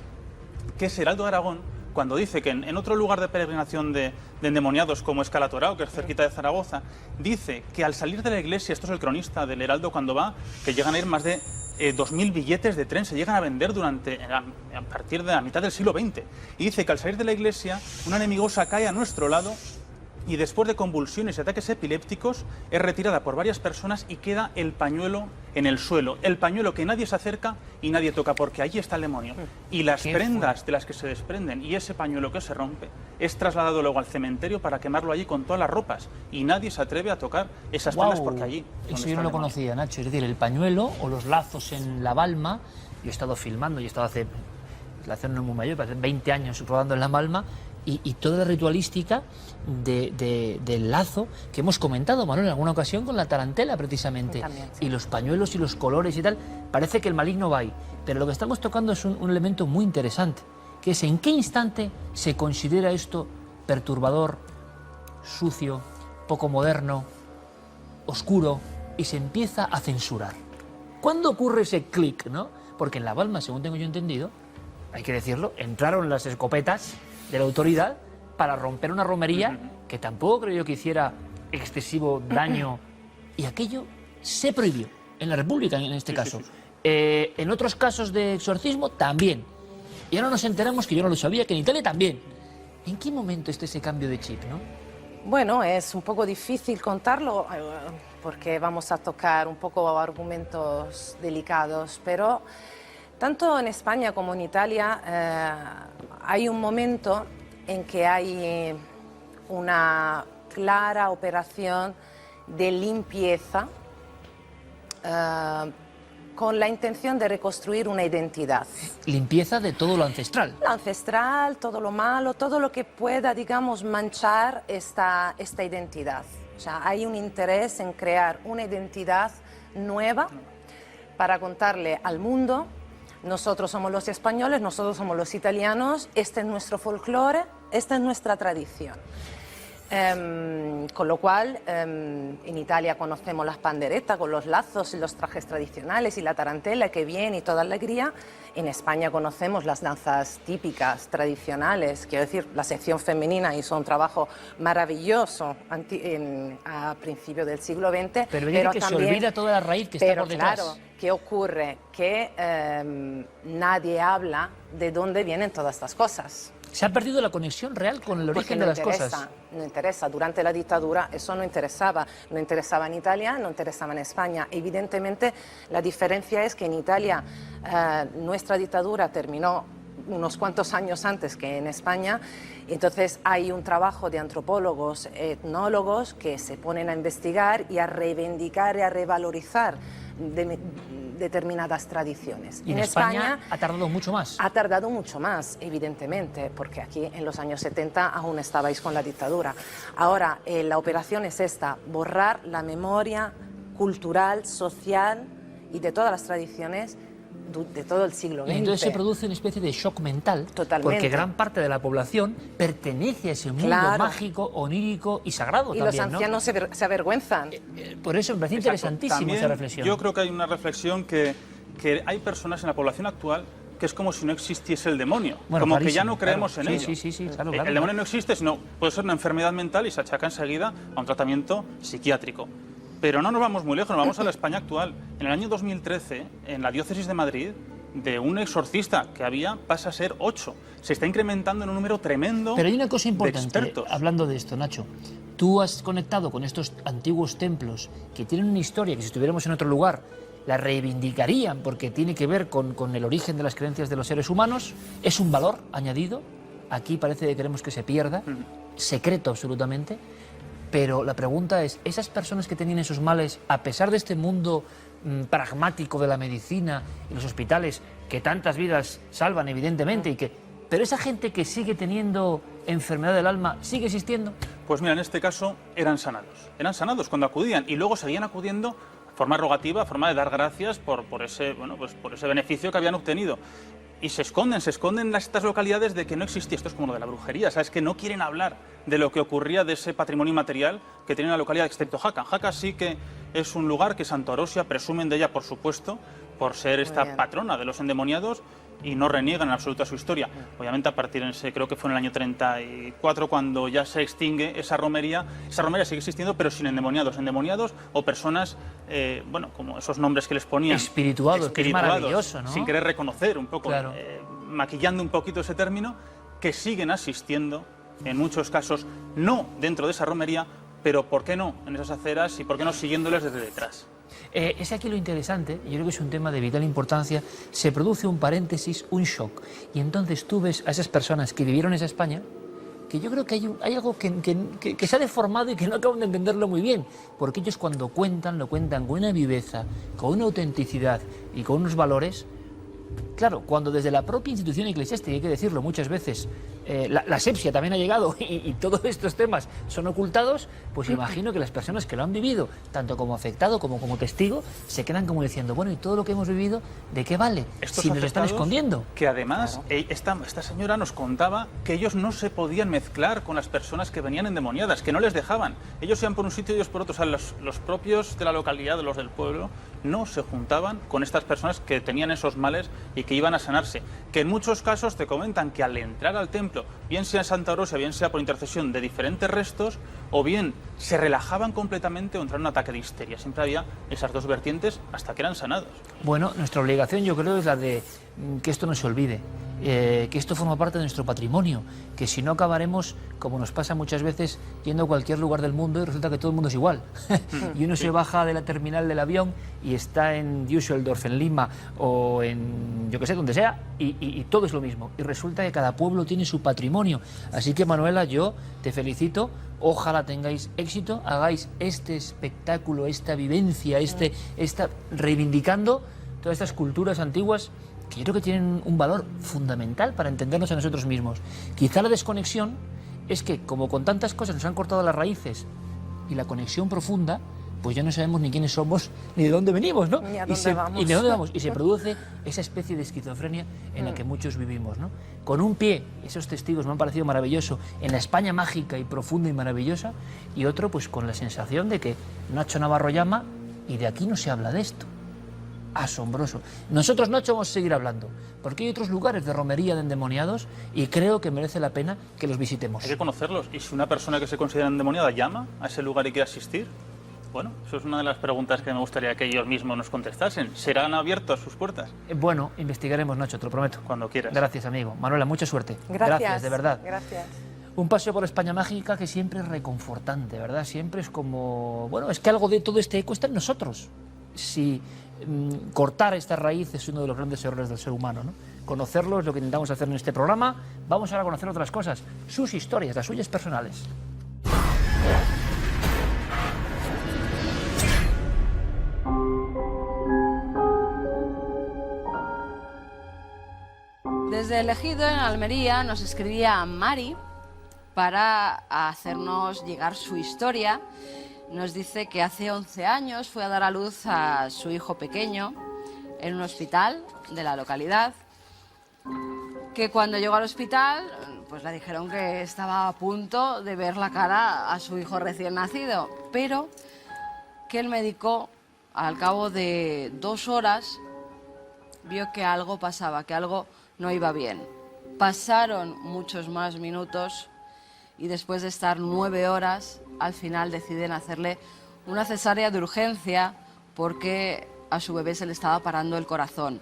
S16: que es Heraldo de Aragón, cuando dice que en otro lugar de peregrinación de endemoniados, como es Calatorao, que es cerquita de Zaragoza, dice que al salir de la iglesia, esto es el cronista del Heraldo cuando va, que llegan a ir más de 2.000 billetes de tren, se llegan a vender a partir de la mitad del siglo XX. Y dice que al salir de la iglesia, una enemigosa cae a nuestro lado, y después de convulsiones y ataques epilépticos es retirada por varias personas y queda el pañuelo en el suelo. El pañuelo que nadie se acerca y nadie toca, porque allí está el demonio. Y las prendas de las que se desprenden y ese pañuelo que se rompe es trasladado luego al cementerio para quemarlo allí con todas las ropas. Y nadie se atreve a tocar esas prendas porque allí...
S1: Eso yo no lo conocía, Nacho. Es decir, el pañuelo o los lazos en La Balma, yo he estado filmando, yo he estado hace no muy mayor, hace 20 años rodando en La Balma, y toda la ritualística del lazo que hemos comentado, Manuel, en alguna ocasión con la tarantela precisamente.
S19: También, sí.
S1: Y los pañuelos y los colores y tal, parece que el maligno va ahí. Pero lo que estamos tocando es un elemento muy interesante, que es en qué instante se considera esto perturbador, sucio, poco moderno, oscuro, y se empieza a censurar. ¿Cuándo ocurre ese clic, no? Porque en La Balma, según tengo yo entendido, hay que decirlo, entraron las escopetas de la autoridad para romper una romería que tampoco creo yo que hiciera excesivo daño, y aquello se prohibió en la República, en este caso. En otros casos de exorcismo también. Y ahora nos enteramos, que yo no lo sabía, que en Italia también. ¿En qué momento está ese cambio de chip, no?
S19: Bueno, es un poco difícil contarlo porque vamos a tocar un poco argumentos delicados, pero tanto en España como en Italia hay un momento en que hay una clara operación de limpieza con la intención de reconstruir una identidad.
S1: Limpieza de todo lo ancestral.
S19: Lo ancestral, todo lo malo, todo lo que pueda, digamos, manchar esta identidad. O sea, hay un interés en crear una identidad nueva para contarle al mundo: nosotros somos los españoles, nosotros somos los italianos, este es nuestro folclore, esta es nuestra tradición. Con lo cual, en Italia conocemos las panderetas con los lazos y los trajes tradicionales y la tarantela que viene y toda alegría. En España conocemos las danzas típicas, tradicionales, quiero decir, la sección femenina hizo un trabajo maravilloso a principios del siglo XX.
S1: Pero que también, se olvida toda la raíz que está por detrás.
S19: Claro, ¿qué ocurre? Que nadie habla de dónde vienen todas estas cosas.
S1: Se ha perdido la conexión real con el origen de las cosas.
S19: No interesa. Durante la dictadura eso no interesaba. No interesaba en Italia, no interesaba en España. Evidentemente la diferencia es que en Italia nuestra dictadura terminó unos cuantos años antes que en España. Entonces hay un trabajo de antropólogos, etnólogos que se ponen a investigar y a reivindicar y a revalorizar determinadas tradiciones.
S1: Y en España ha tardado mucho más.
S19: Ha tardado mucho más, evidentemente, porque aquí en los años 70 aún estabais con la dictadura. Ahora, la operación es esta, borrar la memoria cultural, social y de todas las tradiciones de todo el siglo XX.
S1: Y entonces se produce una especie de shock mental.
S19: Totalmente.
S1: Porque gran parte de la población pertenece a ese mundo mágico, onírico y sagrado
S19: y
S1: también,
S19: los ancianos se avergüenzan.
S1: Por eso me parece interesantísimo
S16: También,
S1: esa reflexión.
S16: Yo creo que hay una reflexión que hay personas en la población actual que es como si no existiese el demonio,
S1: bueno,
S16: como
S1: clarísimo,
S16: que ya no creemos
S1: claro.
S16: en ello.
S1: Sí, claro,
S16: el demonio no existe, sino puede ser una enfermedad mental y se achaca enseguida a un tratamiento psiquiátrico. Pero no nos vamos muy lejos, nos vamos a la España actual. En el año 2013, en la diócesis de Madrid, de un exorcista que había pasa a ser 8. Se está incrementando en un número tremendo.
S1: Pero hay una cosa
S16: de
S1: importante,
S16: expertos.
S1: hablando de esto, Nacho. Tú has conectado con estos antiguos templos que tienen una historia que si estuviéramos en otro lugar la reivindicarían porque tiene que ver con el origen de las creencias de los seres humanos. Es un valor añadido. Aquí parece que queremos que se pierda, secreto absolutamente. Pero la pregunta es, esas personas que tenían esos males, a pesar de este mundo pragmático de la medicina y los hospitales, que tantas vidas salvan evidentemente, pero esa gente que sigue teniendo enfermedad del alma, ¿sigue existiendo?
S16: Pues mira, en este caso eran sanados cuando acudían y luego seguían acudiendo de forma rogativa, a forma de dar gracias por ese beneficio que habían obtenido. Y se esconden en estas localidades de que no existía. Esto es como lo de la brujería, ¿sabes? Que no quieren hablar de lo que ocurría, de ese patrimonio inmaterial que tiene la localidad, excepto Jaca. Jaca sí que es un lugar que Santa Orosia, presumen de ella, por supuesto, por ser esta patrona de los endemoniados y no reniegan en absoluto a su historia. Obviamente a partir de ese, creo que fue en el año 34, cuando ya se extingue esa romería. Esa romería sigue existiendo, pero sin endemoniados o personas, como esos nombres que les ponían.
S1: Espirituados, que es maravilloso, ¿no?
S16: Sin querer reconocer un poco,
S1: claro.
S16: Maquillando un poquito ese término, que siguen asistiendo, en muchos casos, no dentro de esa romería, pero ¿por qué no en esas aceras y por qué no siguiéndoles desde detrás?
S1: Es aquí lo interesante, yo creo que es un tema de vital importancia, se produce un paréntesis, un shock, y entonces tú ves a esas personas que vivieron esa España, que yo creo que hay algo que se ha deformado y que no acaban de entenderlo muy bien, porque ellos cuando cuentan, lo cuentan con una viveza, con una autenticidad y con unos valores. Claro, cuando desde la propia institución eclesiástica, hay que decirlo muchas veces, la asepsia también ha llegado y todos estos temas son ocultados, pues imagino que las personas que lo han vivido, tanto como afectado como testigo, se quedan como diciendo, bueno, ¿y todo lo que hemos vivido, de qué vale?
S16: Estos
S1: si nos están escondiendo.
S16: Que además, esta señora nos contaba que ellos no se podían mezclar con las personas que venían endemoniadas, que no les dejaban. Ellos iban por un sitio y ellos por otro. O sea, los propios de la localidad, los del pueblo, no se juntaban con estas personas que tenían esos males y que iban a sanarse. Que en muchos casos te comentan que al entrar al templo, bien sea en Santa Orosia, bien sea por intercesión de diferentes restos, o bien se relajaban completamente o entraron en un ataque de histeria. Siempre había esas dos vertientes hasta que eran sanados.
S1: Bueno, nuestra obligación yo creo es la de que esto no se olvide, que esto forma parte de nuestro patrimonio, que si no acabaremos, como nos pasa muchas veces, yendo a cualquier lugar del mundo y resulta que todo el mundo es igual. Y uno se baja de la terminal del avión y está en Düsseldorf, en Lima o en, yo que sé, donde sea, y todo es lo mismo. Y resulta que cada pueblo tiene su patrimonio. Así que, Manuela, yo te felicito. Ojalá tengáis éxito, hagáis este espectáculo, esta vivencia, reivindicando todas estas culturas antiguas que yo creo que tienen un valor fundamental para entendernos a nosotros mismos. Quizá la desconexión es que, como con tantas cosas nos han cortado las raíces y la conexión profunda, pues ya no sabemos ni quiénes somos ni de dónde venimos, ¿no?
S19: Ni a dónde vamos.
S1: Y de dónde vamos. Y se produce esa especie de esquizofrenia en la que muchos vivimos, ¿no? Con un pie, esos testigos me han parecido maravilloso, en la España mágica y profunda y maravillosa, y otro pues con la sensación de que Nacho Navarro llama y de aquí no se habla de esto. Asombroso. Nosotros, Nacho, vamos a seguir hablando, porque hay otros lugares de romería de endemoniados y creo que merece la pena que los visitemos.
S16: Hay que conocerlos. ¿Y si una persona que se considera endemoniada llama a ese lugar y quiere asistir? Bueno, eso es una de las preguntas que me gustaría que ellos mismos nos contestasen. ¿Serán abiertas sus puertas?
S1: Bueno, investigaremos, Nacho, te lo prometo.
S16: Cuando quieras.
S1: Gracias, amigo. Manuela, mucha suerte.
S19: Gracias,
S1: de verdad.
S19: Gracias.
S1: Un paseo por España mágica que siempre es reconfortante, ¿verdad? Siempre es como... Bueno, es que algo de todo este eco está en nosotros. Si cortar esta raíz es uno de los grandes errores del ser humano, ¿no? Conocerlo es lo que intentamos hacer en este programa. Vamos ahora a conocer otras cosas, sus historias, las suyas personales.
S3: Desde el Ejido, en Almería, nos escribía Mari para hacernos llegar su historia. Nos dice que hace 11 años fue a dar a luz a su hijo pequeño en un hospital de la localidad, que cuando llegó al hospital pues le dijeron que estaba a punto de ver la cara a su hijo recién nacido, pero que el médico, al cabo de 2 horas, vio que algo pasaba, que algo no iba bien. Pasaron muchos más minutos y después de estar 9 horas, al final deciden hacerle una cesárea de urgencia porque a su bebé se le estaba parando el corazón.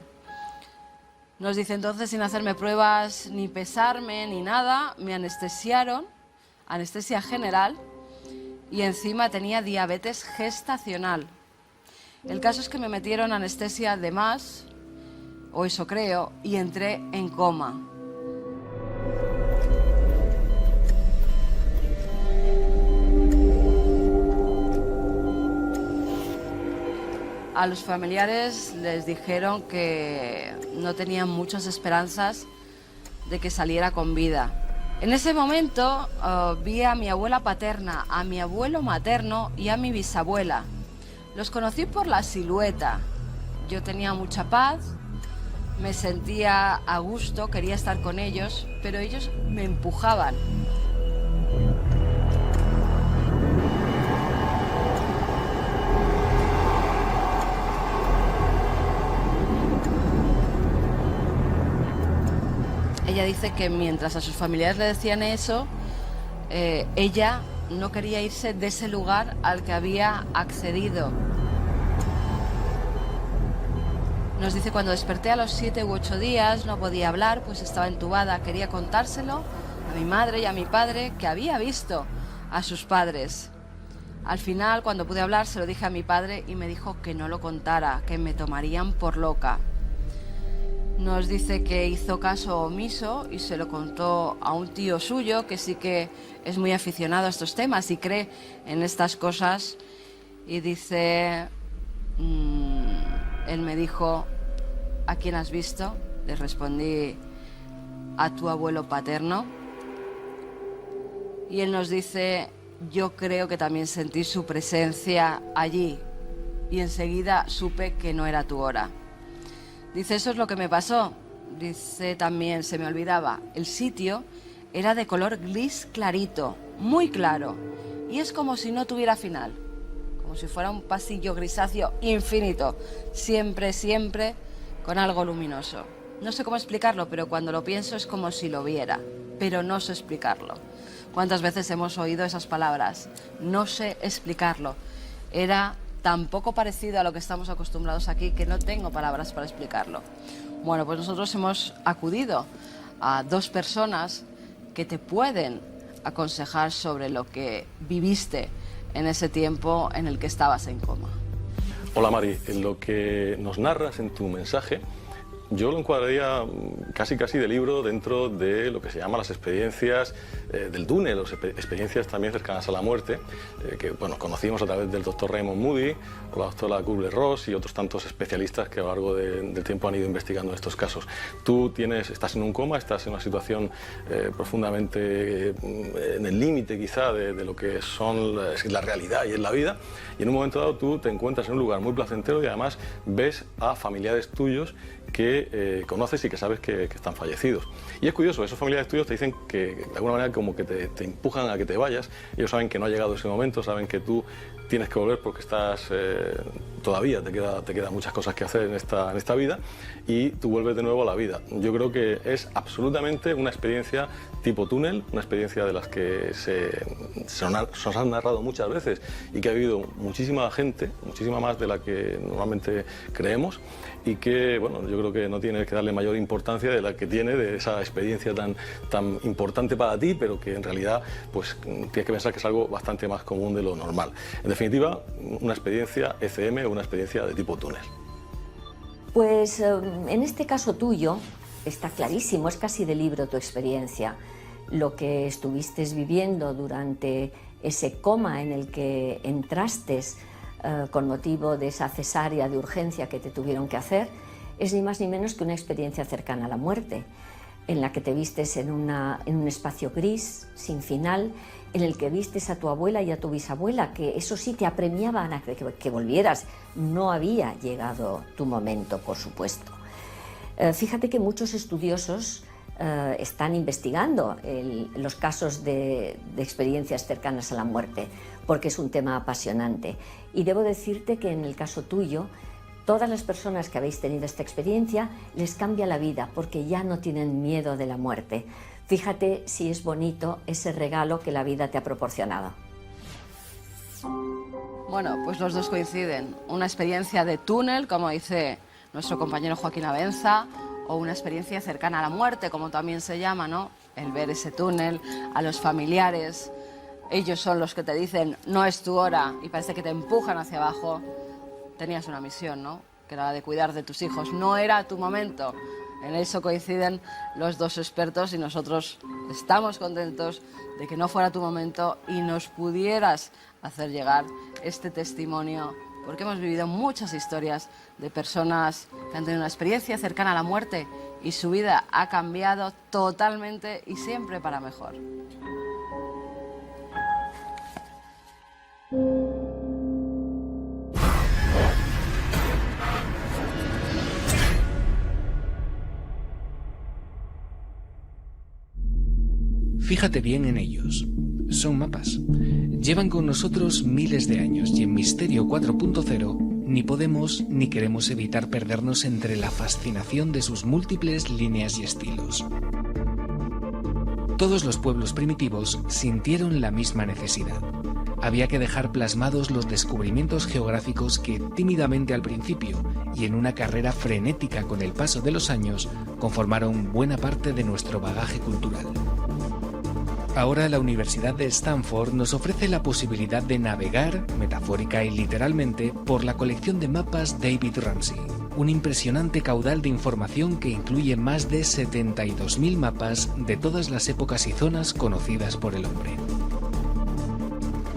S3: Nos dice entonces, sin hacerme pruebas ni pesarme ni nada, me anestesiaron, anestesia general, y encima tenía diabetes gestacional. El caso es que me metieron anestesia de más, o eso creo, y entré en coma. A los familiares les dijeron que no tenían muchas esperanzas de que saliera con vida. En ese momento vi a mi abuela paterna, a mi abuelo materno y a mi bisabuela. Los conocí por la silueta. Yo tenía mucha paz, me sentía a gusto, quería estar con ellos, pero ellos me empujaban. Ella dice que mientras a sus familiares le decían eso, ella no quería irse de ese lugar al que había accedido. Nos dice, cuando desperté a los 7 u 8 días, no podía hablar, pues estaba entubada. Quería contárselo a mi madre y a mi padre, que había visto a sus padres. Al final, cuando pude hablar, se lo dije a mi padre y me dijo que no lo contara, que me tomarían por loca. Nos dice que hizo caso omiso y se lo contó a un tío suyo que sí que es muy aficionado a estos temas y cree en estas cosas. Y dice, él me dijo, ¿a quién has visto? Le respondí, a tu abuelo paterno. Y él nos dice, yo creo que también sentí su presencia allí y enseguida supe que no era tu hora. Dice, eso es lo que me pasó. Dice también, se me olvidaba, el sitio era de color gris clarito, muy claro, y es como si no tuviera final, como si fuera un pasillo grisáceo infinito, siempre, siempre con algo luminoso. No sé cómo explicarlo, pero cuando lo pienso es como si lo viera, pero no sé explicarlo. ¿Cuántas veces hemos oído esas palabras? No sé explicarlo. Era tan poco parecido a lo que estamos acostumbrados aquí que no tengo palabras para explicarlo. Bueno, pues nosotros hemos acudido a 2 personas que te pueden aconsejar sobre lo que viviste en ese tiempo en el que estabas en coma.
S20: Hola Mari, en lo que nos narras en tu mensaje Yo lo encuadraría casi de libro dentro de lo que se llama las experiencias del túnel, o experiencias también cercanas a la muerte, que bueno, conocimos a través del doctor Raymond Moody o la doctora Kubler-Ross y otros tantos especialistas que a lo largo del tiempo han ido investigando estos casos. Tú estás en un coma, estás en una situación profundamente en el límite quizá de lo que son la realidad y es la vida, y en un momento dado tú te encuentras en un lugar muy placentero y además ves a familiares tuyos que conoces y que sabes que están fallecidos. Y es curioso, esos familiares tuyos te dicen que de alguna manera como que te empujan a que te vayas. Ellos saben que no ha llegado ese momento, saben que tú tienes que volver porque estás todavía te quedan muchas cosas que hacer en esta vida, y tú vuelves de nuevo a la vida. Yo creo que es absolutamente una experiencia tipo túnel, una experiencia de las que se nos han narrado muchas veces y que ha habido muchísima gente, muchísima más de la que normalmente creemos, y que bueno, yo creo que no tienes que darle mayor importancia de la que tiene, de esa experiencia tan importante para ti, pero que en realidad pues tienes que pensar que es algo bastante más común de lo normal. En definitiva, una experiencia ECM, una experiencia de tipo túnel.
S21: Pues en este caso tuyo está clarísimo, es casi de libro tu experiencia. Lo que estuviste viviendo durante ese coma en el que entraste con motivo de esa cesárea de urgencia que te tuvieron que hacer, es ni más ni menos que una experiencia cercana a la muerte, en la que te vistes en un espacio gris, sin final, en el que vistes a tu abuela y a tu bisabuela, que eso sí te apremiaban a que volvieras. No había llegado tu momento, por supuesto. Fíjate que muchos estudiosos están investigando los casos de experiencias cercanas a la muerte, porque es un tema apasionante. Y debo decirte que en el caso tuyo, todas las personas que habéis tenido esta experiencia les cambia la vida, porque ya no tienen miedo de la muerte. Fíjate si es bonito ese regalo que la vida te ha proporcionado.
S3: Bueno, pues los dos coinciden. Una experiencia de túnel, como dice nuestro compañero Joaquín Abenza, o una experiencia cercana a la muerte, como también se llama, ¿no? El ver ese túnel, a los familiares, ellos son los que te dicen no es tu hora y parece que te empujan hacia abajo. Tenías una misión, ¿no? Que era la de cuidar de tus hijos, no era tu momento. En eso coinciden los dos expertos y nosotros estamos contentos de que no fuera tu momento y nos pudieras hacer llegar este testimonio, porque hemos vivido muchas historias de personas que han tenido una experiencia cercana a la muerte y su vida ha cambiado totalmente y siempre para mejor.
S22: Fíjate bien en ellos. Son mapas. Llevan con nosotros miles de años y en Misterio 4.0 ni podemos ni queremos evitar perdernos entre la fascinación de sus múltiples líneas y estilos. Todos los pueblos primitivos sintieron la misma necesidad. Había que dejar plasmados los descubrimientos geográficos que tímidamente al principio y en una carrera frenética con el paso de los años conformaron buena parte de nuestro bagaje cultural. Ahora la Universidad de Stanford nos ofrece la posibilidad de navegar, metafórica y literalmente, por la colección de mapas David Ramsay, un impresionante caudal de información que incluye más de 72.000 mapas de todas las épocas y zonas conocidas por el hombre.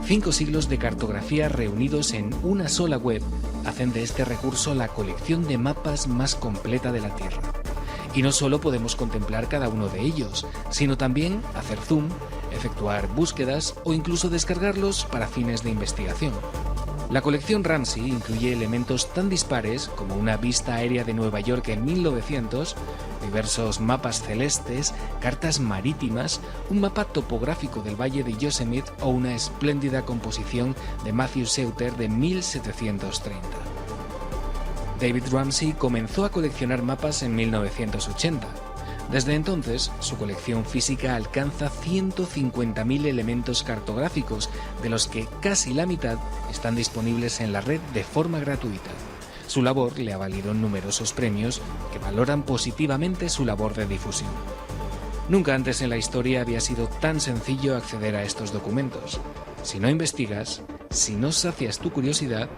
S22: 5 siglos de cartografía reunidos en una sola web hacen de este recurso la colección de mapas más completa de la Tierra. Y no solo podemos contemplar cada uno de ellos, sino también hacer zoom, efectuar búsquedas o incluso descargarlos para fines de investigación. La colección Ramsay incluye elementos tan dispares como una vista aérea de Nueva York en 1900, diversos mapas celestes, cartas marítimas, un mapa topográfico del Valle de Yosemite o una espléndida composición de Matthew Seuter de 1730. David Ramsay comenzó a coleccionar mapas en 1980. Desde entonces, su colección física alcanza 150.000 elementos cartográficos, de los que casi la mitad están disponibles en la red de forma gratuita. Su labor le ha valido numerosos premios que valoran positivamente su labor de difusión. Nunca antes en la historia había sido tan sencillo acceder a estos documentos. Si no investigas, si no sacias tu curiosidad,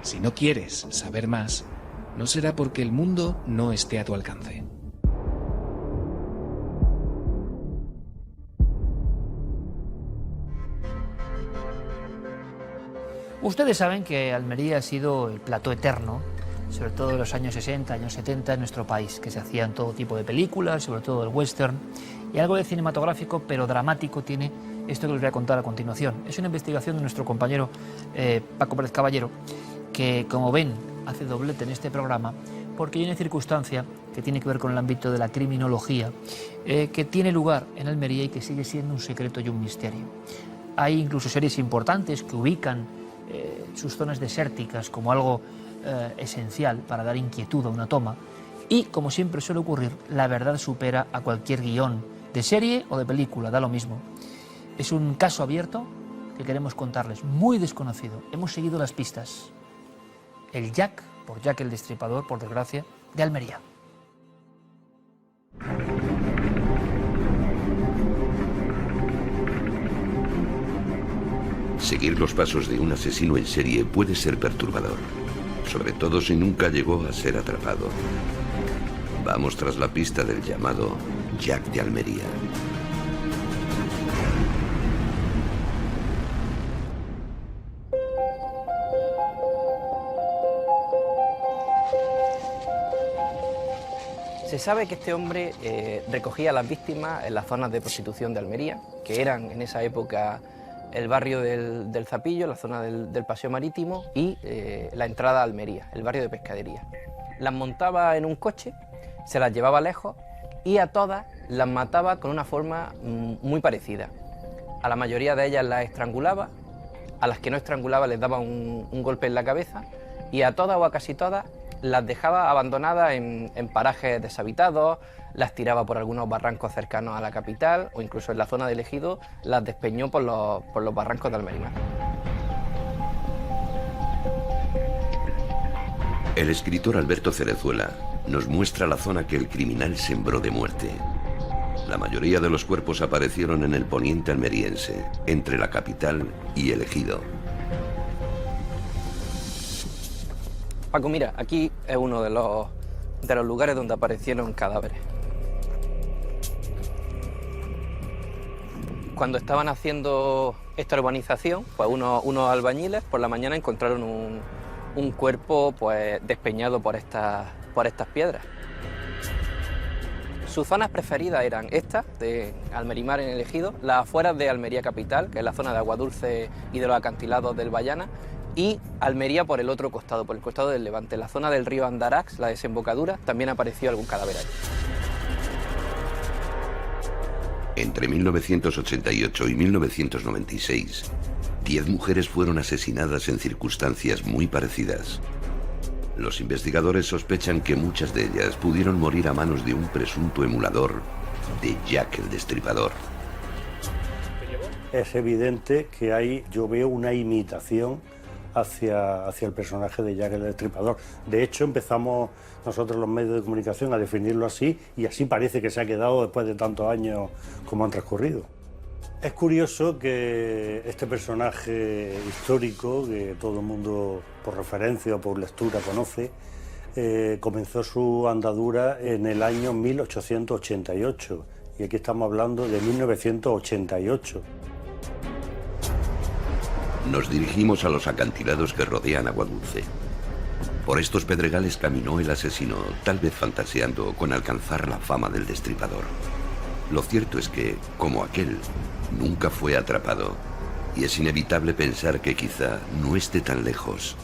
S22: si no quieres saber más, no será porque el mundo no esté a tu alcance.
S1: Ustedes saben que Almería ha sido el plató eterno, sobre todo en los años 60, años 70 en nuestro país, que se hacían todo tipo de películas, sobre todo el western, y algo de cinematográfico, pero dramático tiene esto que les voy a contar a continuación. Es una investigación de nuestro compañero Paco Pérez Caballero, que, como ven, hace doblete en este programa, porque hay una circunstancia que tiene que ver con el ámbito de la criminología, que tiene lugar en Almería y que sigue siendo un secreto y un misterio. Hay incluso series importantes que ubican sus zonas desérticas como algo esencial para dar inquietud a una toma, y, como siempre suele ocurrir, la verdad supera a cualquier guión de serie o de película, da lo mismo. Es un caso abierto que queremos contarles, muy desconocido. Hemos seguido las pistas. El Jack, por Jack el Destripador, por desgracia, de Almería.
S12: Seguir los pasos de un asesino en serie puede ser perturbador, sobre todo si nunca llegó a ser atrapado. Vamos tras la pista del llamado Jack de Almería.
S2: Se sabe que este hombre recogía a las víctimas en las zonas de prostitución de Almería, que eran en esa época el barrio del Zapillo, la zona del Paseo Marítimo y la entrada a Almería, el barrio de Pescadería. Las montaba en un coche, se las llevaba lejos y a todas las mataba con una forma muy parecida. A la mayoría de ellas las estrangulaba, a las que no estrangulaba les daba un golpe en la cabeza, y a todas o a casi todas las dejaba abandonadas en parajes deshabitados, las tiraba por algunos barrancos cercanos a la capital o incluso en la zona del Ejido las despeñó por los barrancos de Almería.
S12: El escritor Alberto Cerezuela nos muestra la zona que el criminal sembró de muerte. La mayoría de los cuerpos aparecieron en el poniente almeriense, entre la capital y el Ejido.
S2: Paco, mira, aquí es uno de los lugares donde aparecieron cadáveres. Cuando estaban haciendo esta urbanización, pues unos albañiles por la mañana encontraron un cuerpo pues despeñado por estas piedras. Sus zonas preferidas eran estas, de Almerimar en el Ejido, las afueras de Almería capital, que es la zona de Agua Dulce y de los acantilados del Bayana, y Almería por el otro costado, por el costado del Levante. En la zona del río Andarax, la desembocadura, también apareció algún cadáver ahí.
S12: Entre 1988 y 1996, 10 mujeres fueron asesinadas en circunstancias muy parecidas. Los investigadores sospechan que muchas de ellas pudieron morir a manos de un presunto emulador de Jack el Destripador.
S4: Es evidente que ahí yo veo una imitación hacia el personaje de Jack el Destripador. De hecho, empezamos nosotros los medios de comunicación a definirlo así, y así parece que se ha quedado después de tantos años como han transcurrido. Es curioso que este personaje histórico, que todo el mundo por referencia o por lectura conoce, comenzó su andadura en el año 1888, y aquí estamos hablando de 1988.
S12: Nos dirigimos a los acantilados que rodean Agua Dulce. Por estos pedregales caminó el asesino, tal vez fantaseando con alcanzar la fama del destripador. Lo cierto es que, como aquel, nunca fue atrapado, y es inevitable pensar que quizá no esté tan lejos.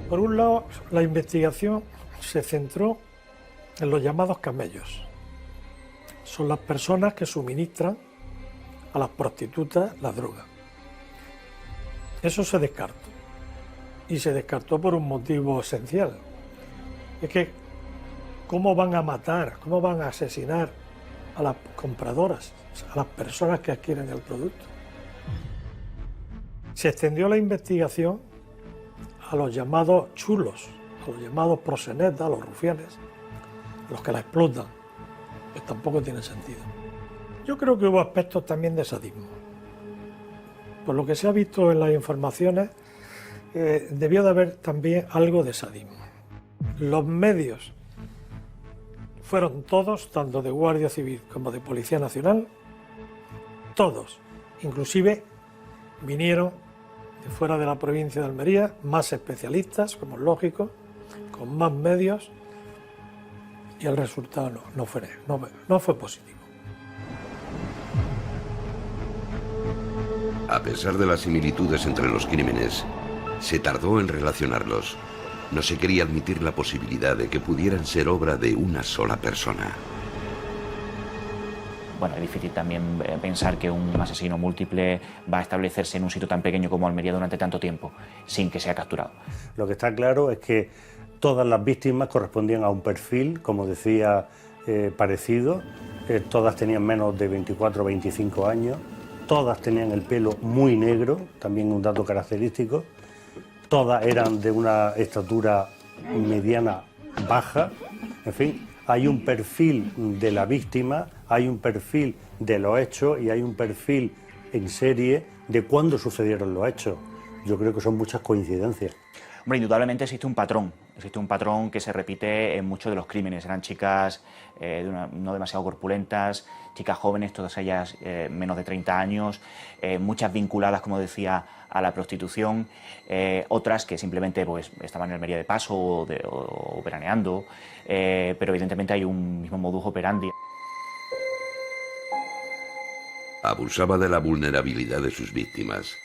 S6: Por un lado, la investigación se centró en los llamados camellos. Son las personas que suministran a las prostitutas la droga. Eso se descartó. Y se descartó por un motivo esencial. Es que, ¿cómo van a matar, cómo van a asesinar
S7: a las compradoras, a las personas que adquieren el producto. Se extendió la investigación a los llamados chulos, a los llamados proxenetas, a los rufianes, a los que la explotan. Pues tampoco tiene sentido. Yo creo que hubo aspectos también de sadismo. Por lo que se ha visto en las informaciones, debió de haber también algo de sadismo. Los medios fueron todos, tanto de Guardia Civil como de Policía Nacional, todos, inclusive vinieron de fuera de la provincia de Almería, más especialistas, como es lógico, con más medios, y el resultado no fue positivo.
S12: A pesar de las similitudes entre los crímenes, se tardó en relacionarlos. No se quería admitir la posibilidad de que pudieran ser obra de una sola persona.
S8: Bueno, es difícil también pensar que un asesino múltiple va a establecerse en un sitio tan pequeño como Almería durante tanto tiempo, sin que sea capturado.
S4: Lo que está claro es que todas las víctimas correspondían a un perfil, como decía, parecido. Todas tenían menos de 24 o 25 años. Todas tenían el pelo muy negro, también un dato característico. Todas eran de una estatura mediana baja. En fin, hay un perfil de la víctima, hay un perfil de los hechos y hay un perfil en serie de cuándo sucedieron los hechos. Yo creo que son muchas coincidencias.
S8: Hombre, indudablemente existe un patrón que se repite en muchos de los crímenes. Eran chicas no demasiado corpulentas, chicas jóvenes, todas ellas menos de 30 años, muchas vinculadas, como decía, a la prostitución, otras que simplemente pues, estaban en Almería de paso o veraneando, pero evidentemente hay un mismo modus operandi.
S12: Abusaba de la vulnerabilidad de sus víctimas.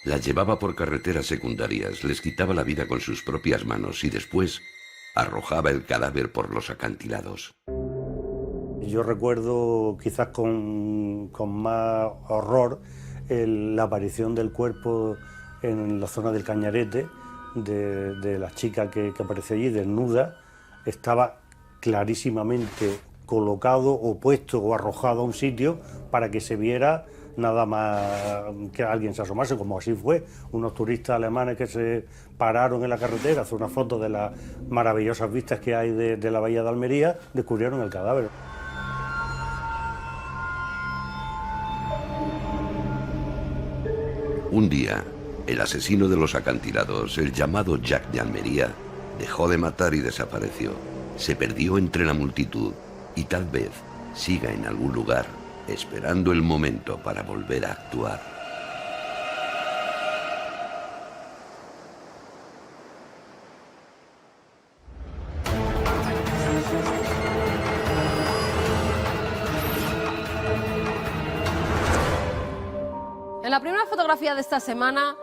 S12: Las llevaba por carreteras secundarias, les quitaba la vida con sus propias manos y después arrojaba el cadáver por los acantilados.
S4: Yo recuerdo quizás con más horror la aparición del cuerpo en la zona del Cañarete de la chica que apareció allí desnuda. Estaba clarísimamente colocado o puesto o arrojado a un sitio para que se viera nada más que alguien se asomase, como así fue. Unos turistas alemanes que se pararon en la carretera a hacer una foto de las maravillosas vistas que hay de la bahía de Almería, descubrieron el cadáver.
S12: Un día, el asesino de los acantilados, el llamado Jack de Almería, dejó de matar y desapareció. Se perdió entre la multitud y tal vez siga en algún lugar, esperando el momento para volver a actuar.
S3: En la primera fotografía de esta semana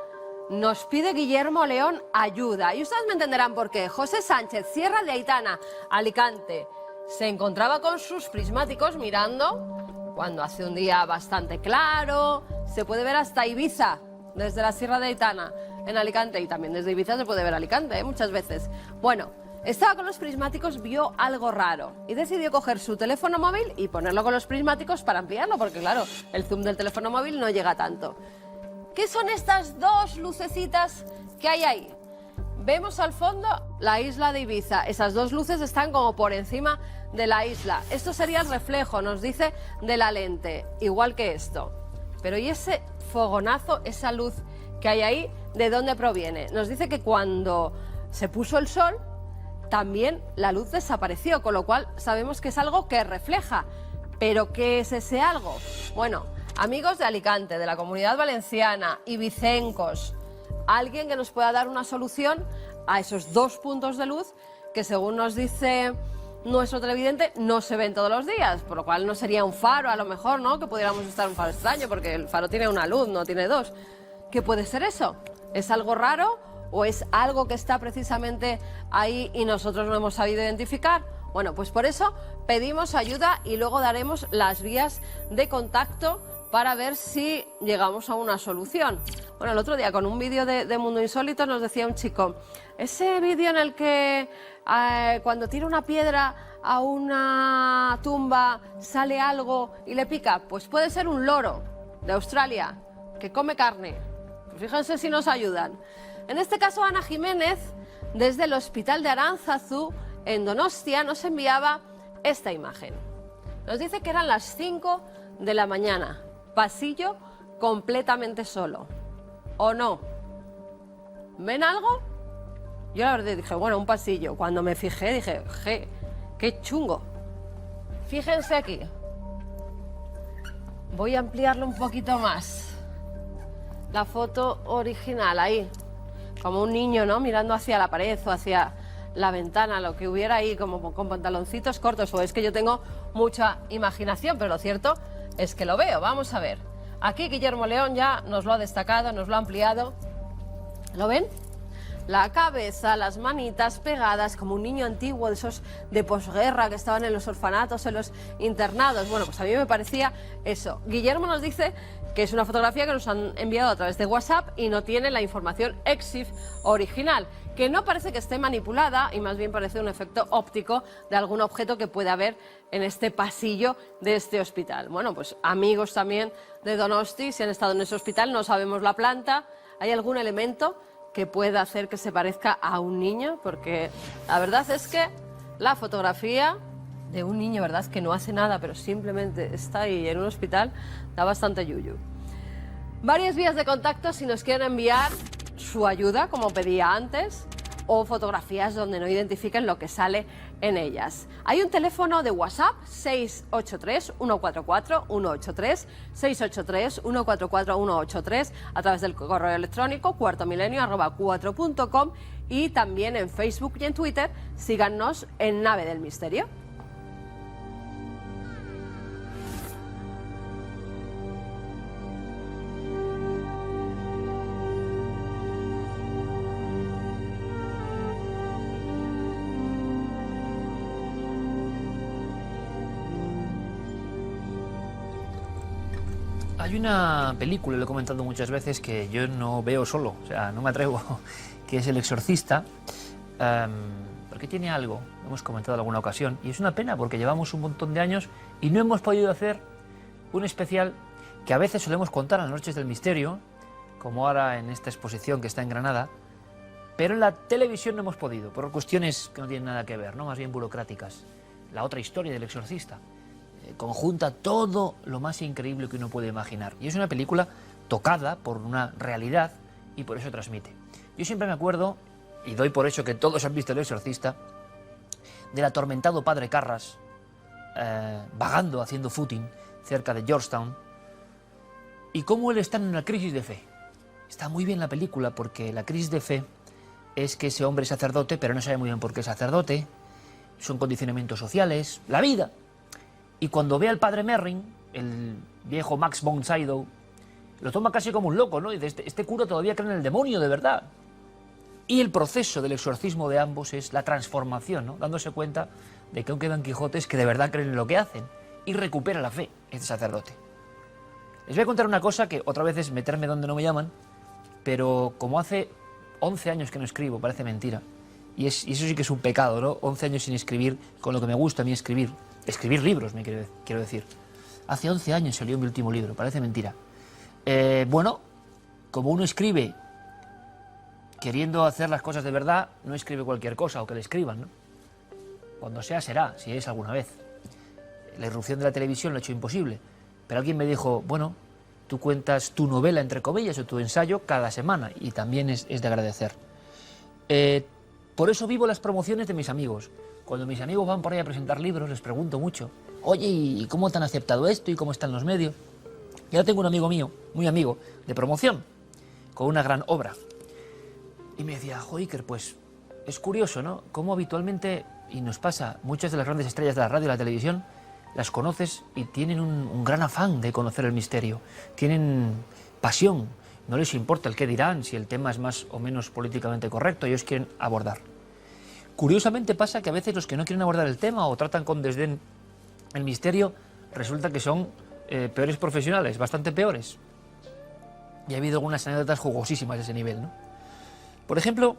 S3: nos pide Guillermo León ayuda. Y ustedes me entenderán por qué. José Sánchez, Sierra de Aitana, Alicante, se encontraba con sus prismáticos mirando cuando hace un día bastante claro. Se puede ver hasta Ibiza desde la Sierra de Aitana en Alicante, y también desde Ibiza se puede ver Alicante, muchas veces. Bueno, estaba con los prismáticos, vio algo raro y decidió coger su teléfono móvil y ponerlo con los prismáticos para ampliarlo, porque claro, el zoom del teléfono móvil no llega tanto. ¿Qué son estas dos lucecitas que hay ahí? Vemos al fondo la isla de Ibiza. Esas dos luces están como por encima de la isla. Esto sería el reflejo, nos dice, de la lente, igual que esto. Pero ¿y ese fogonazo, esa luz que hay ahí, de dónde proviene? Nos dice que cuando se puso el sol, también la luz desapareció, con lo cual sabemos que es algo que refleja. ¿Pero qué es ese algo? Bueno, amigos de Alicante, de la Comunidad Valenciana, ibicencos, alguien que nos pueda dar una solución a esos dos puntos de luz que, según nos dice nuestro televidente, no se ven todos los días, por lo cual no sería un faro, a lo mejor, ¿no? Que pudiéramos estar un faro extraño, porque el faro tiene una luz, no tiene dos. ¿Qué puede ser eso? ¿Es algo raro o es algo que está precisamente ahí y nosotros no hemos sabido identificar? Bueno, pues por eso pedimos ayuda y luego daremos las vías de contacto para ver si llegamos a una solución. Bueno, el otro día con un vídeo de Mundo Insólito nos decía un chico, ese vídeo en el que cuando tira una piedra a una tumba, sale algo y le pica? Pues puede ser un loro de Australia que come carne. Pues fíjense si nos ayudan. En este caso, Ana Jiménez, desde el Hospital de Aránzazu, en Donostia, nos enviaba esta imagen. Nos dice que eran las 5 de la mañana, pasillo completamente solo. ¿O no? ¿Ven algo? Yo la verdad dije, bueno, un pasillo. Cuando me fijé dije, qué chungo. Fíjense aquí. Voy a ampliarlo un poquito más. La foto original, ahí. Como un niño, ¿no? Mirando hacia la pared o hacia la ventana, lo que hubiera ahí, como con pantaloncitos cortos. O es que yo tengo mucha imaginación, pero lo cierto es que lo veo. Vamos a ver. Aquí Guillermo León ya nos lo ha destacado, nos lo ha ampliado. ¿Lo ven? La cabeza, las manitas pegadas, como un niño antiguo de esos de posguerra que estaban en los orfanatos, en los internados. Bueno, pues a mí me parecía eso. Guillermo nos dice que es una fotografía que nos han enviado a través de WhatsApp y no tiene la información EXIF original, que no parece que esté manipulada y más bien parece un efecto óptico de algún objeto que puede haber en este pasillo de este hospital. Bueno, pues amigos también de Donosti, si han estado en ese hospital, no sabemos la planta. ¿Hay algún elemento que pueda hacer que se parezca a un niño? Porque la verdad es que la fotografía de un niño, ¿verdad?, que no hace nada, pero simplemente está ahí en un hospital, da bastante yuyu. Varias vías de contacto si nos quieren enviar su ayuda, como pedía antes, o fotografías donde no identifiquen lo que sale en ellas. Hay un teléfono de WhatsApp, 683-144-183, 683-144-183, a través del correo electrónico cuartomilenio@4.com, y también en Facebook y en Twitter. Síganos en Nave del Misterio.
S1: Hay una película, lo he comentado muchas veces, que yo no veo solo, o sea, no me atrevo, que es El Exorcista, porque tiene algo, lo hemos comentado en alguna ocasión, y es una pena porque llevamos un montón de años y no hemos podido hacer un especial que a veces solemos contar en las Noches del Misterio, como ahora en esta exposición que está en Granada, pero en la televisión no hemos podido, por cuestiones que no tienen nada que ver, ¿no?, más bien burocráticas. La otra historia del Exorcista conjunta todo lo más increíble que uno puede imaginar. Y es una película tocada por una realidad y por eso transmite. Yo siempre me acuerdo, y doy por hecho que todos han visto El Exorcista, del atormentado padre Carras, vagando, haciendo footing cerca de Georgetown, y cómo él está en una crisis de fe. Está muy bien la película porque la crisis de fe es que ese hombre es sacerdote, pero no sabe muy bien por qué es sacerdote, son condicionamientos sociales, la vida. Y cuando ve al padre Merrin, el viejo Max von Sydow, lo toma casi como un loco, ¿no? Y dice, este cura todavía cree en el demonio de verdad. Y el proceso del exorcismo de ambos es la transformación, ¿no?, dándose cuenta de que aún quedan Quijotes que de verdad creen en lo que hacen. Y recupera la fe, este sacerdote. Les voy a contar una cosa que otra vez es meterme donde no me llaman, pero como hace 11 años que no escribo, parece mentira. Y eso sí que es un pecado, ¿no? 11 años sin escribir con lo que me gusta a mí escribir. Escribir libros, quiero decir. Hace 11 años salió mi último libro, parece mentira. Bueno, como uno escribe queriendo hacer las cosas de verdad, no escribe cualquier cosa o que le escriban, ¿no? Cuando sea, será, si es alguna vez. La irrupción de la televisión lo ha hecho imposible. Pero alguien me dijo, bueno, tú cuentas tu novela, entre comillas, o tu ensayo cada semana, y también es de agradecer. Por eso vivo las promociones de mis amigos. Cuando mis amigos van por ahí a presentar libros, les pregunto mucho, oye, ¿y cómo te han aceptado esto? ¿Y cómo están los medios? Y ahora tengo un amigo mío, muy amigo, de promoción, con una gran obra. Y me decía, Iker, pues es curioso, ¿no?, cómo habitualmente, y nos pasa, muchas de las grandes estrellas de la radio y la televisión, las conoces y tienen un gran afán de conocer el misterio, tienen pasión, no les importa el qué dirán, si el tema es más o menos políticamente correcto, ellos quieren abordar. Curiosamente pasa que a veces los que no quieren abordar el tema o tratan con desdén el misterio, resulta que son peores profesionales, bastante peores. Y ha habido algunas anécdotas jugosísimas de ese nivel, ¿no? Por ejemplo,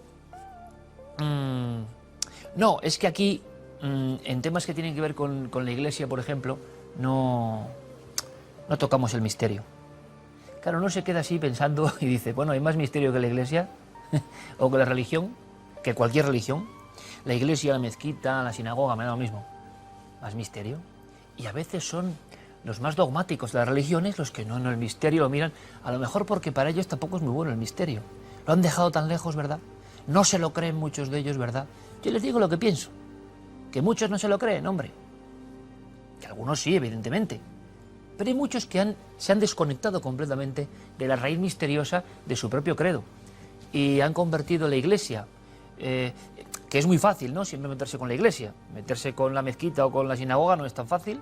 S1: no, es que aquí en temas que tienen que ver con la Iglesia, por ejemplo, no tocamos el misterio. Claro, uno se queda así pensando y dice, bueno, hay más misterio que la Iglesia o que la religión, que cualquier religión. La Iglesia, la mezquita, la sinagoga, me da lo mismo. Más misterio. Y a veces son los más dogmáticos de las religiones los que no, el misterio lo miran, a lo mejor porque para ellos tampoco es muy bueno el misterio. Lo han dejado tan lejos, ¿verdad? No se lo creen muchos de ellos, ¿verdad? Yo les digo lo que pienso, que muchos no se lo creen, hombre. Que algunos sí, evidentemente. Pero hay muchos que se han desconectado completamente de la raíz misteriosa de su propio credo. Y han convertido la Iglesia, que es muy fácil, ¿no? Siempre meterse con la Iglesia. Meterse con la mezquita o con la sinagoga no es tan fácil.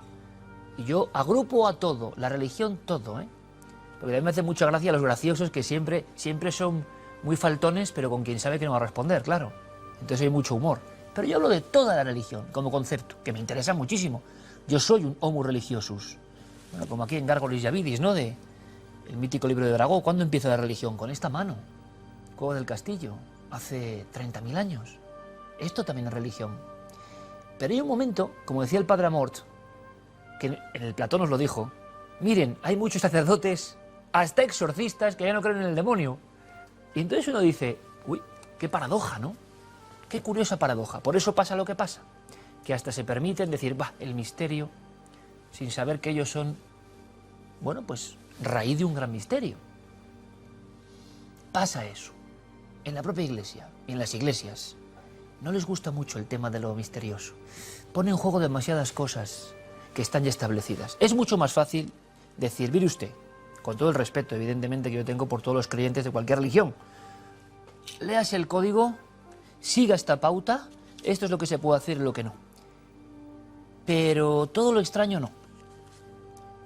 S1: Y yo agrupo a todo, la religión, todo, ¿eh? Porque a mí me hace mucha gracia los graciosos que siempre son muy faltones, pero con quien sabe que no va a responder, claro. Entonces hay mucho humor. Pero yo hablo de toda la religión como concepto, que me interesa muchísimo. Yo soy un homo religiosus. Bueno, como aquí en Gárgoles y Avidis, ¿no? El mítico libro de Dragó. ¿Cuándo empieza la religión? Con esta mano. Cueva del Castillo. Hace 30.000 años. Esto también es religión. Pero hay un momento, como decía el padre Amort, que en el Platón nos lo dijo, miren, hay muchos sacerdotes, hasta exorcistas, que ya no creen en el demonio. Y entonces uno dice, uy, qué paradoja, ¿no? Qué curiosa paradoja. Por eso pasa lo que pasa. Que hasta se permiten decir, el misterio, sin saber que ellos son, bueno, pues raíz de un gran misterio. Pasa eso. En la propia Iglesia, en las iglesias, no les gusta mucho el tema de lo misterioso. Pone en juego demasiadas cosas que están ya establecidas. Es mucho más fácil decir, mire usted, con todo el respeto, evidentemente, que yo tengo por todos los creyentes de cualquier religión, léase el código, siga esta pauta, esto es lo que se puede hacer y lo que no. Pero todo lo extraño no.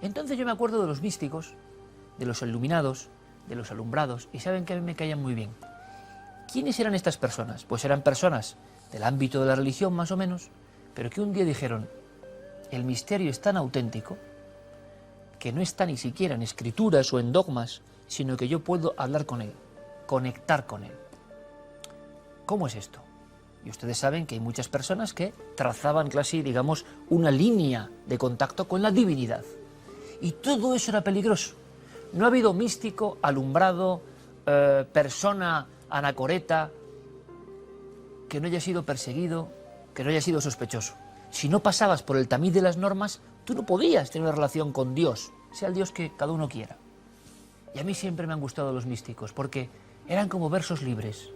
S1: Entonces yo me acuerdo de los místicos, de los iluminados, de los alumbrados, y saben que a mí me caían muy bien. ¿Quiénes eran estas personas? Pues eran personas del ámbito de la religión, más o menos, pero que un día dijeron, el misterio es tan auténtico que no está ni siquiera en escrituras o en dogmas, sino que yo puedo hablar con él, conectar con él. ¿Cómo es esto? Y ustedes saben que hay muchas personas que trazaban casi, digamos, una línea de contacto con la divinidad. Y todo eso era peligroso. No ha habido místico, alumbrado, persona anacoreta, que no haya sido perseguido, que no haya sido sospechoso. Si no pasabas por el tamiz de las normas, tú no podías tener una relación con Dios, sea el Dios que cada uno quiera. Y a mí siempre me han gustado los místicos, porque eran como versos libres.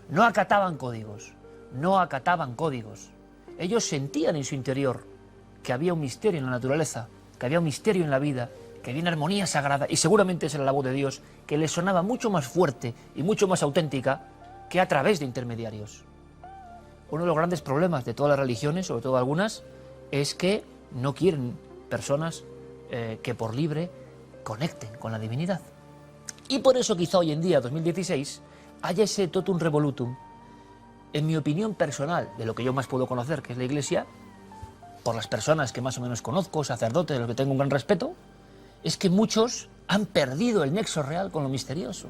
S1: No acataban códigos, no acataban códigos. Ellos sentían en su interior que había un misterio en la naturaleza, que había un misterio en la vida, que había una armonía sagrada, y seguramente esa era la voz de Dios, que les sonaba mucho más fuerte y mucho más auténtica que a través de intermediarios. Uno de los grandes problemas de todas las religiones, sobre todo algunas, es que no quieren personas que por libre conecten con la divinidad. Y por eso quizá hoy en día, 2016, haya ese totum revolutum, en mi opinión personal, de lo que yo más puedo conocer, que es la Iglesia, por las personas que más o menos conozco, sacerdotes de los que tengo un gran respeto, es que muchos han perdido el nexo real con lo misterioso.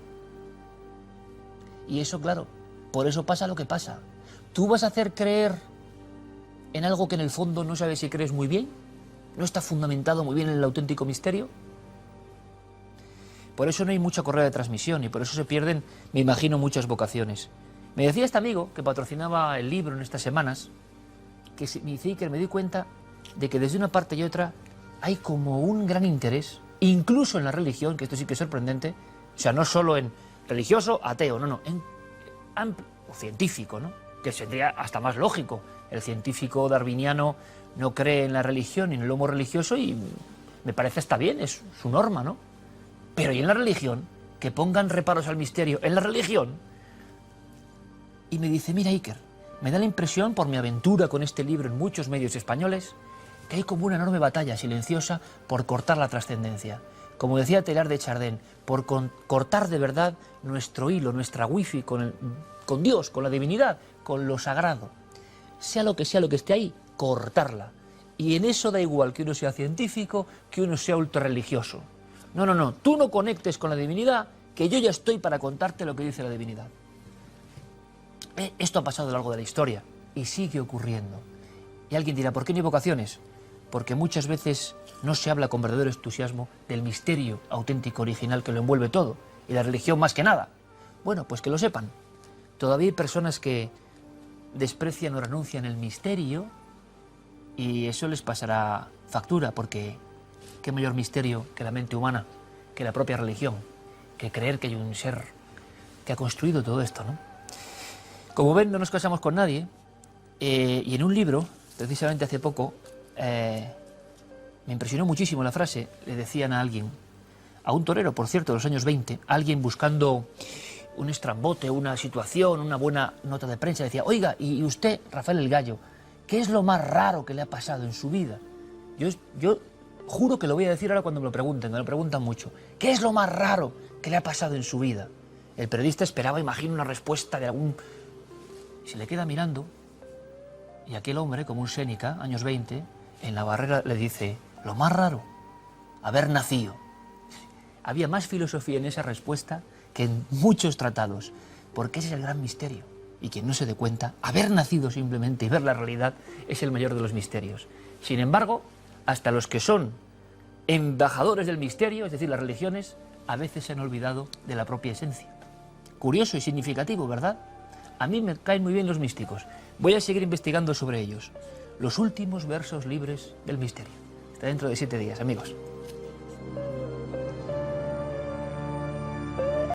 S1: Y eso, claro, por eso pasa lo que pasa. ¿Tú vas a hacer creer en algo que en el fondo no sabes si crees muy bien? ¿No está fundamentado muy bien en el auténtico misterio? Por eso no hay mucha correa de transmisión y por eso se pierden, me imagino, muchas vocaciones. Me decía este amigo que patrocinaba el libro en estas semanas, que me dice, Iker, me di cuenta de que desde una parte y otra hay como un gran interés, incluso en la religión, que esto sí que es sorprendente, o sea, no solo en religioso, ateo, no, o científico, ¿no? Que sería hasta más lógico. El científico darwiniano no cree en la religión ni en el homo religioso y me parece hasta bien, es su norma, ¿no? Pero y en la religión, que pongan reparos al misterio en la religión. Y me dice, mira Iker, me da la impresión por mi aventura con este libro en muchos medios españoles, que hay como una enorme batalla silenciosa por cortar la trascendencia. Como decía Teilhard de Chardin, por cortar de verdad nuestro hilo, nuestra wifi con Dios, con la divinidad, con lo sagrado. Sea lo que esté ahí, cortarla. Y en eso da igual que uno sea científico, que uno sea ultrarreligioso. No, tú no conectes con la divinidad, que yo ya estoy para contarte lo que dice la divinidad. Esto ha pasado a lo largo de la historia y sigue ocurriendo. Y alguien dirá, ¿por qué no hay vocaciones? Porque muchas veces no se habla con verdadero entusiasmo del misterio auténtico original que lo envuelve todo, y la religión más que nada. Bueno, pues que lo sepan. Todavía hay personas que desprecian o renuncian el misterio y eso les pasará factura, porque qué mayor misterio que la mente humana, que la propia religión, que creer que hay un ser que ha construido todo esto, ¿no? Como ven, no nos casamos con nadie, y en un libro, precisamente hace poco, me impresionó muchísimo la frase. Le decían a alguien, a un torero, por cierto, de los años 20, alguien buscando un estrambote, una situación, una buena nota de prensa, decía, oiga, ¿y usted, Rafael el Gallo, qué es lo más raro que le ha pasado en su vida? Yo juro que lo voy a decir ahora cuando me lo preguntan mucho. ¿Qué es lo más raro que le ha pasado en su vida? El periodista esperaba, imagino, una respuesta de algún... Y se le queda mirando, y aquel hombre, como un Séneca, años 20, en la barrera le dice, lo más raro, haber nacido. Había más filosofía en esa respuesta que en muchos tratados, porque ese es el gran misterio. Y quien no se dé cuenta, haber nacido simplemente y ver la realidad es el mayor de los misterios. Sin embargo, hasta los que son embajadores del misterio, es decir, las religiones, a veces se han olvidado de la propia esencia. Curioso y significativo, ¿verdad? A mí me caen muy bien los místicos. Voy a seguir investigando sobre ellos. Los últimos versos libres del misterio. Hasta dentro de 7 días, amigos.